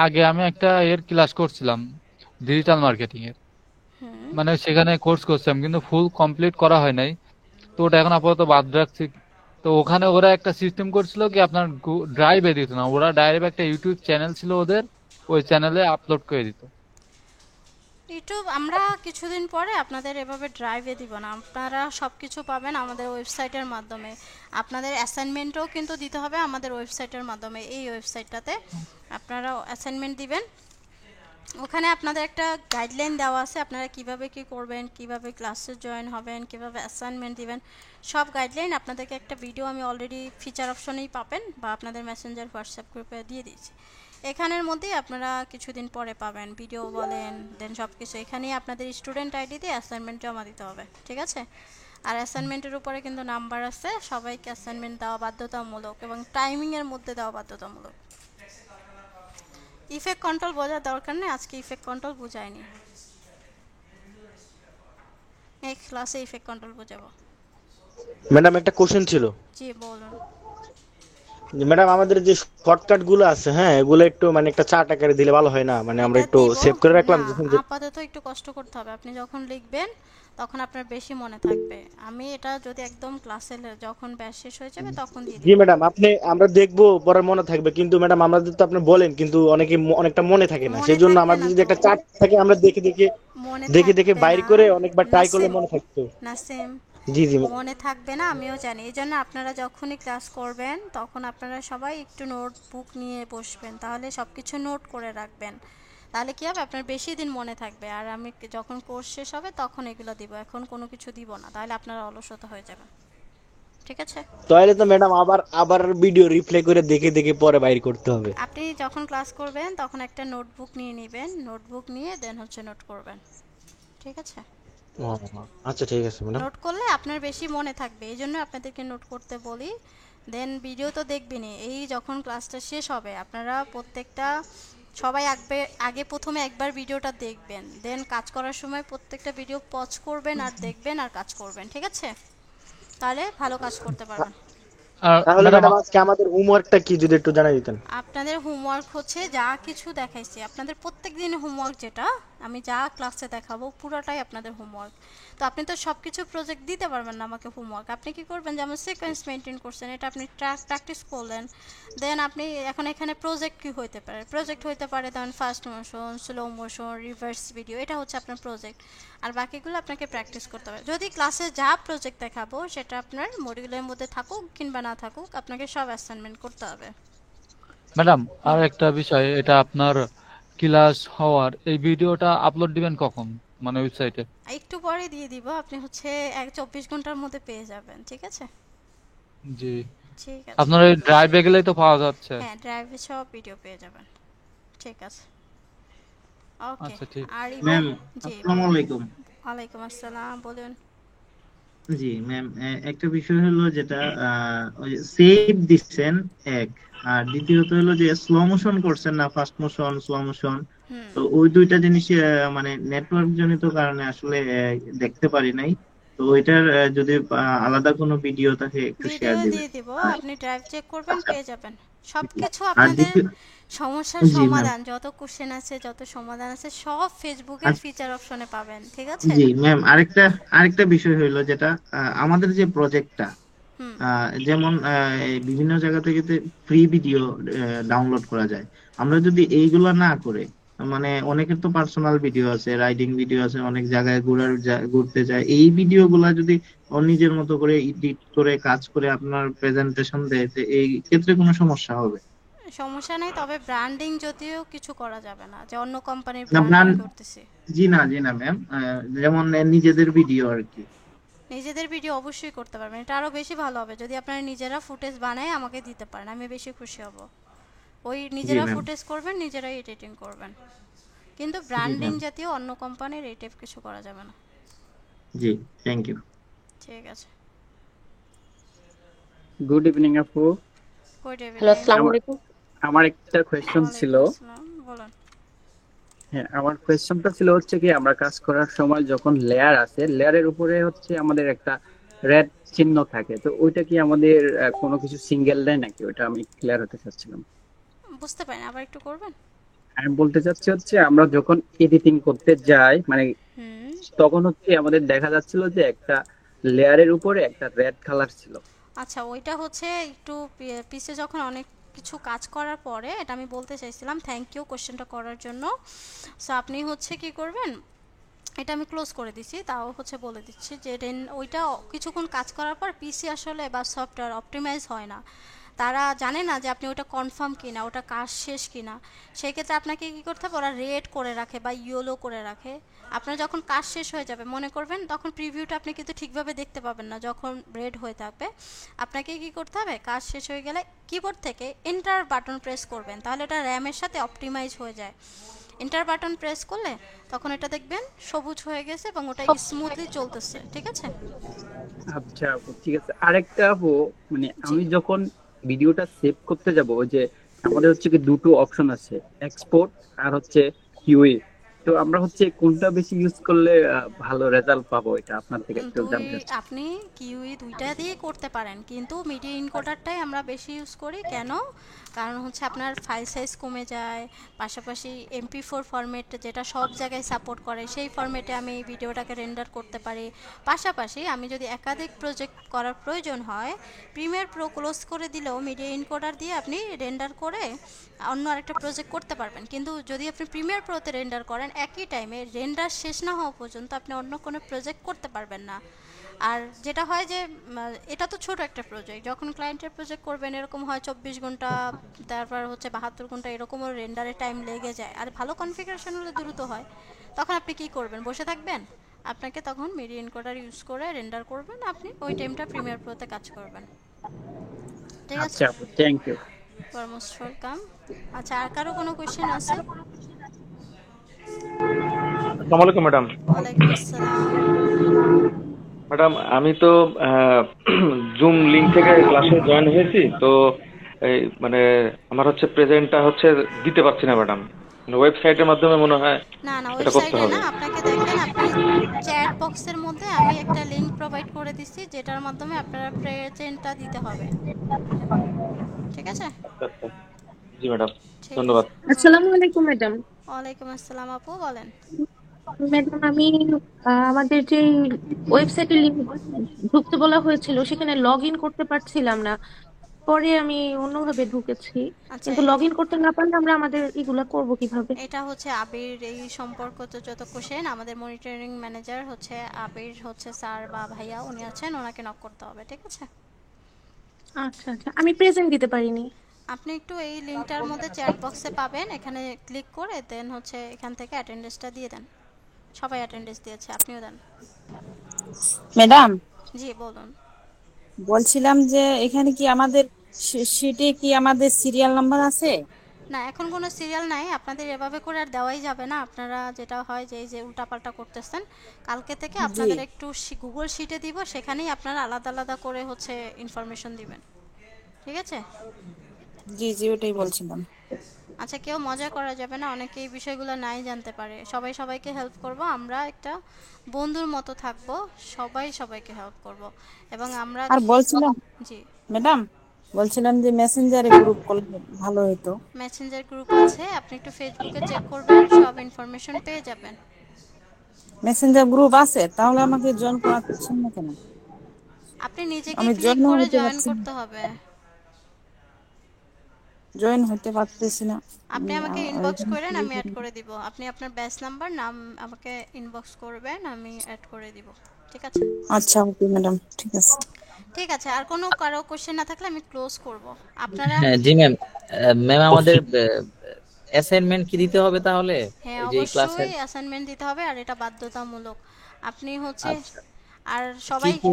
আগে আমি একটা ক্লাস করছিলাম, ডিজিটাল মার্কেটিং এর, হুম। মানে সেখানে কোর্স করছিলাম কিন্তু ফুল কমপ্লিট করা হয় নাই। তো ওটা এখন আপাতত বাদ রাখছি। তো ওখানে ওরা একটা সিস্টেম করছিল কি, আপনার ড্রাইভে দিত না, ওরা ডাইরেক্ট একটা ইউটিউব চ্যানেল ছিল ওদের, ওই চ্যানেলে আপলোড করে দিত। ইউটিউব আমরা কিছুদিন পরে আপনাদের এভাবে ড্রাইভে দিব না, আপনারা সব কিছু পাবেন আমাদের ওয়েবসাইটের মাধ্যমে। আপনাদের অ্যাসাইনমেন্টও কিন্তু দিতে হবে আমাদের ওয়েবসাইটের মাধ্যমে। এই ওয়েবসাইটটাতে আপনারা অ্যাসাইনমেন্ট দিবেন, ওখানে আপনাদের একটা গাইডলাইন দেওয়া আছে, আপনারা কিভাবে কি করবেন, কিভাবে ক্লাসে জয়েন হবেন, কিভাবে অ্যাসাইনমেন্ট দিবেন, সব গাইডলাইন আপনাদেরকে একটা ভিডিও আমি অলরেডি ফিচার অপশনেই পাবেন, বা আপনাদের মেসেঞ্জার হোয়াটসঅ্যাপ গ্রুপে দিয়ে দিয়েছি। এখানের মধ্যেই আপনারা কিছুদিন পরে পাবেন, ভিডিও বলেন দেন সব কিছু এখানেই আপনাদের স্টুডেন্ট আইডি দিয়ে অ্যাসাইনমেন্ট জমা দিতে হবে, ঠিক আছে? আর অ্যাসাইনমেন্টের উপরে কিন্তু নাম্বার আছে, সবাইকে অ্যাসাইনমেন্ট দেওয়া বাধ্যতামূলক এবং টাইমিংয়ের মধ্যে দেওয়া বাধ্যতামূলক। ইফেক্ট কন্ট্রোল বোঝার দরকার নেই, আজকে ইফেক্ট কন্ট্রোল বুঝায়নি, নেক্সট ক্লাসে ইফেক্ট কন্ট্রোল বোঝাবো। ম্যাডাম একটা কোশ্চেন ছিল। জি বলুন। যে ম্যাডাম আমাদের যে শর্টকাট গুলো আছে, হ্যাঁ এগুলো একটু মানে একটা চার্ট আকারে দিলে ভালো হয় না? মানে আমরা এটা একটু দিব সেভ করে রাখলাম না, যখন যে। আপাতত একটু কষ্ট করতে হবে, আপনি যখন লিখবেন তখন আপনার বেশি মনে থাকবে। আমি এটা যদি একদম ক্লাসে যখন ব্যাচ শেষ হয়ে যাবে তখন দিয়ে জি দিব। ম্যাডাম, আপনি আমরা দেখবো পরে মনে থাকবে, কিন্তু ম্যাডাম আমাদের তো আপনি বলেন কিন্তু অনেকে অনেকটা মনে থাকে না, মনে সেই জন্য থাকবে আমাদের না যদি তো, একটা চার্ট থাকে আমরা দেখে দেখে মনে দেখে দেখে থাকবে বাইর না। করে অনেকবার ট্রাই করলে নাসিম, মনে থাকতো। নাসিম, জি জি মনে থাকবে না আমিও জানি, এই জন্য আপনারা যখনই ক্লাস করবেন তখন আপনারা সবাই একটু নোটবুক নিয়ে বসবেন, তাহলে সব কিছু নোট করে রাখবেন, তাহলে কী হবে আপনার বেশি দিন মনে থাকবে। আর আমি যখন কোর্স শেষ হবে তখন এগুলো দিব, এখন কোনো কিছু দিব না, তাহলে আপনারা অলসতা হয়ে যাবে, ঠিক আছে? তাহলে তো ম্যাডাম আবার আবার ভিডিও রিপ্লে করে দেখে দেখে পরে বাইর করতে হবে। আপনি যখন ক্লাস করবেন তখন একটা নোটবুক নিয়ে নেবেন, নোটবুক নিয়ে দেন হচ্ছে নোট করবেন, ঠিক আছে? ও, আচ্ছা ঠিক আছে ম্যাডাম। নোট করলে আপনার বেশি মনে থাকবে, এই জন্য আপনাদেরকে নোট করতে বলি। দেন ভিডিও তো দেখবেনই, এই যখন ক্লাসটা শেষ হবে আপনারা প্রত্যেকটা সবাই আগে আগে প্রথমে একবার ভিডিওটা দেখবেন, দেন কাজ করার সময় প্রত্যেকটা ভিডিও পজ করবেন আর দেখবেন আর কাজ করবেন, ঠিক আছে? তাহলে ভালো কাজ করতে পারবেন। আর তাহলে ম্যাডাম, ম্যাডাম আজকে আমাদের হোমওয়ার্কটা কি যদি একটু জানাই দিতেন। আপনাদের হোমওয়ার্ক হচ্ছে যা কিছু দেখাইছি, আপনাদের প্রত্যেক দিন হোমওয়ার্ক যেটা আমি যা ক্লাসে দেখাবো পুরোটাই আপনাদের হোমওয়ার্ক। তো আপনি তো সব কিছু প্রজেক্ট দিতে পারবেন না আমাকে হোমওয়ার্ক, আপনি কি করবেন, যেমন সিকোয়েন্স মেনটেন করছেন এটা আপনি প্র্যাকটিস করলেন, দেন আপনি এখন এখানে প্রজেক্ট কি হইতে পারে, প্রজেক্ট হইতে পারে ধরেন fast motion, slow motion, reverse video, এটা হচ্ছে আপনার প্রজেক্ট। আর বাকিগুলো আপনাকে প্র্যাকটিস করতে হবে। যদি ক্লাসে যা প্রজেক্ট দেখাবো সেটা আপনার মডিউলের মধ্যে থাকুক কিংবা না থাকুক আপনাকে সব অ্যাসাইনমেন্ট করতে হবে। ম্যাডাম আর একটা বিষয়, এটা আপনার ক্লাস হওয়ার এই ভিডিওটা আপলোড দিবেন কখন, মানে ওয়েবসাইটে? একটু পরে দিয়ে দিব, আপনি হচ্ছে 24 ঘন্টার মধ্যে পেয়ে যাবেন, ঠিক আছে? জি। ঠিক আছে। আপনার এই ড্রাইভে গেলেই তো পাওয়া যাচ্ছে। হ্যাঁ ড্রাইভে সব ভিডিও পেয়ে যাবেন, ঠিক আছে? ওকে। আচ্ছা ঠিক। আর ম্যাম জি আসসালামু আলাইকুম। ওয়ালাইকুম আসসালাম, বলুন। জি ম্যাম, একটা বিষয় হলো যেটা ওই সেভ দিচ্ছেন এক, আর দ্বিতীয়ত হলো যে স্লো মোশন করছেন না, ফাস্ট মোশন স্লো মোশন, হুম। তো ওই দুইটা জিনিস মানে নেটওয়ার্ক জনিত কারণে আসলে দেখতে পারি নাই। তো ওইটার যদি আলাদা কোনো ভিডিও থাকে একটু শেয়ার ভিডিও দিবেন। দিয়ে দিব, আর আপনি ড্রাইভ চেক করবেন আচ্ছা, পেয়ে যাবেন সবকিছু। আর আপনাদের দ্বিতীয়, সমস্যার জি ম্যাম, সমাধান যত কোশ্চেন আছে যত সমাধান আছে সব ফেসবুকের ফিচার অপশনে পাবেন, ঠিক আছে? জি ম্যাম, আরেকটা আরেকটা বিষয় হইলো যেটা আমাদের যে প্রজেক্টটা, হুম। যেমন এই বিভিন্ন জায়গা থেকে ফ্রি ভিডিও ডাউনলোড করা যায়, আমরা যদি এইগুলা না করে মানে অনেকের তো পার্সোনাল ভিডিও আছে, রাইডিং ভিডিও আছে, অনেক জায়গায় ঘুরতে যায়, এই ভিডিও গুলা যদি ও নিজের মতো করে এডিট করে কাজ করে আপনার প্রেজেন্টেশন দেয়, তো এই ক্ষেত্রে কোনো সমস্যা হবে? সমস্যা নেই, তবে ব্র্যান্ডিং যদিও কিছু করা যাবে না, যে অন্য কোম্পানির না ব্র্যান্ডিং ব্র্যান্ড, করতেছি। জি না ম্যাম, যেমন নিজেদের ভিডিও আর কি। নিজেদের ভিডিও অবশ্যই করতে পারবেন, এটা আরো বেশি ভালো হবে যদি আপনারা নিজেরা ফুটেজ বানায় আমাকে দিতে পারেন, আমি বেশি খুশি হব। ওই জি নিজেরা ম্যাম। ফুটেজ করবেন, নিজেরাই এডিটিং করবেন, কিন্তু জি ব্র্যান্ডিং ম্যাম। জাতীয় অন্য কোম্পানির এই টাইপ কিছু করা যাবে না। জি, থ্যাংক ইউ। ঠিক আছে। গুড ইভিনিং আপু। Good hello, evening. আসসালামু আমার আলাইকুম। আমার একটা কোয়েশ্চন ছিল। ওয়ালাইকুম আসসালাম, বলুন। হ্যাঁ, আমার কোয়েশ্চনটা ছিল হচ্ছে কি, আমরা কাজ করার সময় যখন লেয়ার আছে, লেয়ারের উপরে হচ্ছে আমাদের একটা রেড চিহ্ন থাকে, তো ওইটা কি আমাদের কোনো কিছু সিঙ্গেল দেয় নাকি? ওইটা আমি ক্লিয়ার হতে চাচ্ছিলাম। বুঝতে পারেন, আবার একটু করবেন। আমি বলতে চাচ্ছি হচ্ছে আমরা যখন এডিটিং করতে যাই, মানে হুম। তখন হচ্ছে আমাদের দেখা যাচ্ছিল যে একটা লেয়ারের উপরে একটা রেড কালার ছিল। আচ্ছা, ওইটা হচ্ছে একটু পিছে যখন অনেক কিছু কাজ করার পরে, এটা আমি বলতে চাইছিলাম, থ্যাংক ইউ কোশ্চেনটা করার জন্য। সো আপনি হচ্ছে কি করবেন, এটা আমি ক্লোজ করে দিচ্ছি, তাও হচ্ছে বলে দিচ্ছি যে ওইটা কিছুক্ষণ কাজ করার পর পিসি আসলে বা সফটওয়্যার অপটিমাইজ হয় না, তারা জানে না যে আপনি ওটা কনফার্ম কিনা, ওটা কাজ শেষ কিনা। সেই ক্ষেত্রে আপনাকে কী করতে হবে, ওরা রেড করে রাখে বা ইয়েলো করে রাখে। আপনার যখন কাজ শেষ হয়ে যাবে মনে করবেন, তখন প্রিভিউটা আপনি কিন্তু ঠিকভাবে দেখতে পাবেন না যখন রেড হয়ে থাকবে। আপনাকে কি করতে হবে, কাজ শেষ হয়ে গেলে কিবোর্ড থেকে এন্টার বাটন প্রেস করবেন, তাহলে এটা র্যামের সাথে অপটিমাইজ হয়ে যায়। এন্টার বাটন প্রেস করলে তখন এটা দেখবেন সবুজ হয়ে গেছে এবং ওটা স্মুথলি চলতেছে, ঠিক আছে? আচ্ছা আপু, ঠিক আছে। আরেকটা আপু, মানে জি। আমি যখন ভিডিওটা সেভ করতে যাব, ওই যে আমাদের হচ্ছে কি দুটো অপশন আছে, এক্সপোর্ট আর হচ্ছে কিউই। তো আমরা হচ্ছে কোনটা বেশি ইউজ করলে ভালো রেজাল্ট পাবো, এটা আপনার থেকে একটু দুই, জানতে চাচ্ছি। আপনি কিউই দুইটা দিয়ে করতে পারেন, কিন্তু মিডিয়া ইনকোডারটাই আমরা বেশি ইউজ করি। কেন? কারণ হচ্ছে আপনার ফাইল সাইজ কমে যায়, পাশাপাশি MP4 ফরম্যাট যেটা সব জায়গায় সাপোর্ট করে, সেই ফরম্যাটে আমি ভিডিওটাকে রেন্ডার করতে পারি। পাশাপাশি আমি যদি একাধিক প্রজেক্ট করার প্রয়োজন হয়, প্রিমিয়ার প্রো ক্লোজ করে দিলেও মিডিয়া ইনকোডার দিয়ে আপনি রেন্ডার করে অন্য আরেকটা প্রজেক্ট করতে পারবেন। কিন্তু যদি আপনি প্রিমিয়ার প্রোতে রেন্ডার করেন, একই টাইমে রেন্ডার শেষ না হওয়া পর্যন্ত আপনি অন্য কোনো প্রজেক্ট করতে পারবেন না। আর যেটা হয় যে এটা তো ছোট একটা প্রজেক্ট, যখন ক্লায়েন্টের প্রজেক্ট করবেন এরকম হয় 24 ঘন্টা, তারপর হচ্ছে 72 ঘন্টা, এরকমও রেন্ডারের টাইম লেগে যায়। আর ভালো কনফিগারেশন হলে দ্রুত হয়। তখন আপনি কি করবেন, বসে থাকবেন? আপনাকে তখন মিডিয়া এনকোডার ইউজ করে রেন্ডার করবেন, আপনি ওই টাইমটা প্রিমিয়ার প্রোতে কাজ করবেন, ঠিক আছে? আচ্ছা আপু, থ্যাংক ইউ। Most welcome. আচ্ছা, আর কারো কোনো কোয়েশ্চেন আছে? আসসালামু আলাইকুম ম্যাডাম। ওয়ালাইকুম আসসালাম। ম্যাডাম আমি তো জুম লিংক থেকে ক্লাসে জয়েন হয়েছি, তো এই মানে আমার হচ্ছে প্রেজেন্টটা হচ্ছে দিতে পারছি না ম্যাডাম, ওয়েবসাইটের মাধ্যমে মনে হয় না না, এটা করতে ওয়েবসাইটে হবে। না, আপনাকে দেখেন আপনি চ্যাট বক্সের মধ্যে আমি একটা লিংক প্রোভাইড করে দিচ্ছি, যেটার মাধ্যমে আপনারা প্রেজেন্টটা দিতে হবে, ঠিক আছে? আচ্ছা আচ্ছা। জি ম্যাডাম, ঠিক ধন্যবাদ। আছে, আসসালামু ওয়েলকাম। আলাইকুম ম্যাডাম। ওয়ালাইকুম আসসালাম আপু, বলেন। ম্যাডাম আমি আমাদের যে ওয়েবসাইটে লিংক ঢুকতে বলা হয়েছিল সেখানে লগ ইন করতে পারছিলাম না, পরে আমি অন্যভাবে ঢুকেছি, আচ্ছা, কিন্তু লগ ইন করতে না পারলে আমরা আমাদের এগুলা করব কিভাবে? এটা হচ্ছে আবির, এই সম্পর্কিত যত কোশ্চেন আমাদের মনিটরিং ম্যানেজার হচ্ছে আবির হচ্ছে স্যার বা ভাইয়া, উনি আছেন, ওনাকে নক করতে হবে, ঠিক আছে? আচ্ছা আচ্ছা, আমি প্রেজেন্ট দিতে পারিনি। আপনি একটু এই লিঙ্কটার মধ্যে চ্যাট বক্সে পাবেন, এখানে ক্লিক করে দেন হচ্ছে এখান থেকে অ্যাটেন্ডেন্সটা দিয়ে দেন। সবাই অ্যাটেন্ডেন্স দিয়েছে, আপনিও দেন। ম্যাডাম, জি, বলুন। বলছিলাম যে এখানে কি আমাদের শিটে কি আমাদের সিরিয়াল নাম্বার আছে? না, এখন কোনো সিরিয়াল নাই, আপনাদের এভাবে করে আর দেওয়াই যাবে না। আপনারা যেটা হয় যে এই যে উল্টাপাল্টা করতেছেন, কালকে থেকে জি আপনাদের একটু গুগল শিটে দিব, সেখানেই আপনারা আলাদা আলাদা করে হচ্ছে ইনফরমেশন দিবেন, ঠিক আছে? জি জি, ওটাই বলছিলাম। আচ্ছা, কেউ মজা করা যাবে না, অনেকে এই বিষয়গুলো নাই জানতে পারে। সবাই সবাইকে হেল্প করব, আমরা একটা বন্ধুর মতো থাকব, সবাই সবাইকে হেল্প করব। এবং আমরা আর বলছিলাম জি, ম্যাডাম, বলছিলাম যে মেসেঞ্জারে গ্রুপ করলে ভালো হতো। মেসেঞ্জার গ্রুপ আছে, আপনি একটু ফেসবুকে চেক করবেন, সব ইনফরমেশন পেয়ে যাবেন। মেসেঞ্জার গ্রুপ আছে, তাহলে আমাকে জয়েন করাচ্ছেন না কেন? আপনি নিজেকে আমি ক্লিক জয়েন করে হতে জয়েন পারছি না। করতে হবে। জয়েন হতে পারতেছি না। আপনি আমাকে ইনবক্স এখানে করেন, কি আমি অ্যাড করব? করে দিব। আপনি আপনার ব্যাচ নাম্বার নাম আমাকে ইনবক্স করবেন, আমি অ্যাড করে দিব। ঠিক আছে? আচ্ছা ওকে ম্যাডাম, ঠিক আছে। ঠিক আছে, আর কোনো কারো কোশ্চেন না থাকলে আমি ক্লোজ করব। আপনারা হ্যাঁ জি ম্যাম। ম্যাম আমাদের অ্যাসাইনমেন্ট কি দিতে হবে তাহলে হ্যাঁ, এই যে ক্লাসের? অবশ্যই অ্যাসাইনমেন্ট দিতে হবে, আর এটা বাধ্যতামূলক। আপনি হচ্ছে আচ্ছা, আর কি সবাই কি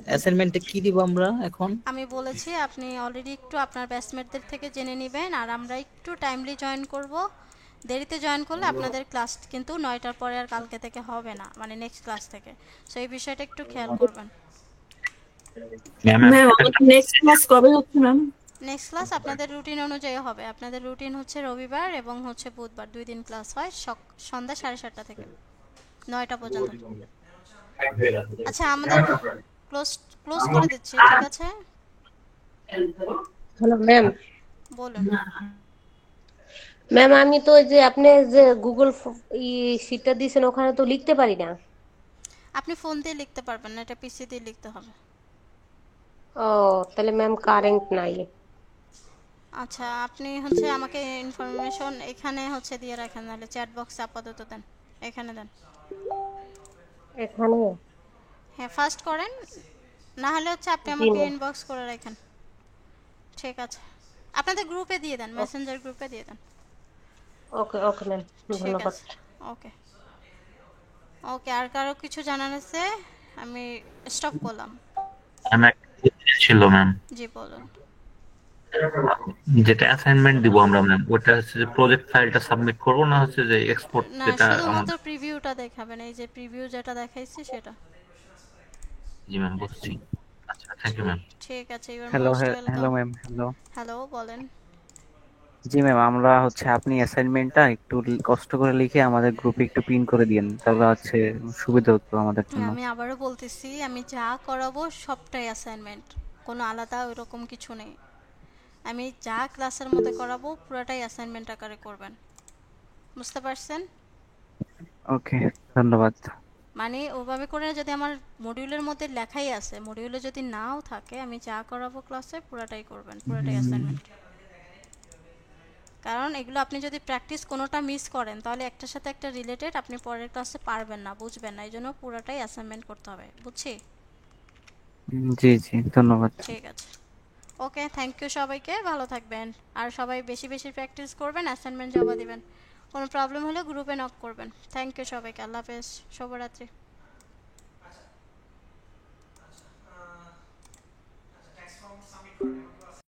অ্যাসাইনমেন্টে কি দিব আমরা এখন? আমি বলেছি আপনি অলরেডি একটু আপনার ব্যাচমেটদের থেকে জেনে নেবেন, আর আমরা একটু টাইমলি জয়েন করব। দেরিতে জয়েন করলে আপনাদের ক্লাস কিন্তু 9টার পরে আর কালকে থেকে হবে না, মানে নেক্সট ক্লাস থেকে। সো এই বিষয়টা একটু খেয়াল করবেন। ম্যাম আমাদের নেক্সট ক্লাস কবে হচ্ছে ম্যাম? নেক্সট ক্লাস আপনাদের রুটিন অনুযায়ী হবে। আপনাদের রুটিন হচ্ছে রবিবার এবং হচ্ছে বুধবার, 2 দিন ক্লাস হয়, সন্ধ্যা 7:30 থেকে 9টা পর্যন্ত। আচ্ছা, আমাদের ক্লোজ ক্লোজ করে দিচ্ছি, ঠিক আছে? Hello ma'am. বলুন। ম্যাম আমি তো ওই যে আপনি যে গুগল শিটটা দিয়েছেন ওখানে তো লিখতে পারি না। আপনি ফোন দিয়ে লিখতে পারবেন না, এটা পিসি দিয়ে লিখতে হবে। ও তাহলে ম্যাম কারেন্ট নাই। আচ্ছা, আপনি হচ্ছে আমাকে ইনফরমেশন এখানে হচ্ছে দিয়ে রাখেন, নাহলে চ্যাট বক্সে আপাতত দেন, এখানে দেন। এখানে? হ্যাঁ, ফার্স্ট করেন, না হলে হচ্ছে আপনি জি আমাকে ম্যাম। ইনবক্স করে রাখেন। ঠিক আছে, আপনাদের গ্রুপে দিয়ে দেন, মেসেঞ্জার গ্রুপে দিয়ে দেন। ওকে ওকে ম্যাম, ঠিক ধন্যবাদ। আছে, ওকে ওকে। আর কারো কিছু জানার আছে? আমি স্টপ করলাম। ম্যাম একটা জিনিস ছিল ম্যাম, জি বলুন। যেটা অ্যাসাইনমেন্ট দিব আমরা ম্যাম, ওটা হচ্ছে যে প্রজেক্ট ফাইলটা সাবমিট করব না হচ্ছে যে এক্সপোর্ট না, যেটা শুধুমাত্র আমাদের? প্রিভিউটা দেখাবেন, এই যে প্রিভিউ যেটা দেখাইছি সেটা। জি ম্যাম বুঝছি। আচ্ছা থ্যাংক ইউ ম্যাম। ঠিক আছে, you are hello most hello welcome. Ma'am, hello. Hello, বলেন। জি ম্যাম, আমরা হচ্ছে আপনি অ্যাসাইনমেন্টটা একটু কষ্ট করে লিখে আমাদের গ্রুপে একটু পিন করে দিয়েন, তাহলে হচ্ছে সুবিধা হতো আমাদের জন্য। আমি আবারও বলতেছি, আমি যা করাবো সবটাই অ্যাসাইনমেন্ট, কোনো আলাদা ওরকম কিছু নেই। আমি যা ক্লাসের মধ্যে করাবো পুরোটাই অ্যাসাইনমেন্ট আকারে করবেন, বুঝতে পারছেন? ওকে, ধন্যবাদ। মানে ওভাবে করে যদি আমার মডিউলের মধ্যে লেখাই আছে, মডিউলে যদি নাও থাকে, আমি যা করাবো ক্লাসে পুরোটাই করবেন, পুরোটাই অ্যাসাইনমেন্ট। কারণ এগুলো আপনি যদি প্র্যাকটিস কোনোটা মিস করেন, তাহলে একটার সাথে একটা রিলেটেড আপনি পরের ক্লাসে পারবেন না, বুঝবেন না, এই জন্য পুরোটাই অ্যাসাইনমেন্ট করতে হবে, বুঝছি? জি জি, ধন্যবাদ। ঠিক আছে, ওকে, থ্যাংক ইউ সবাইকে, ভালো থাকবেন। আর সবাই বেশি বেশি প্র্যাকটিস করবেন, অ্যাসাইনমেন্ট জমা দিবেন। কোনো প্রবলেম হলে গ্রুপে নক করবেন। থ্যাংক ইউ সবাইকে, আল্লাহ হাফেজ, শুভরাত্রি।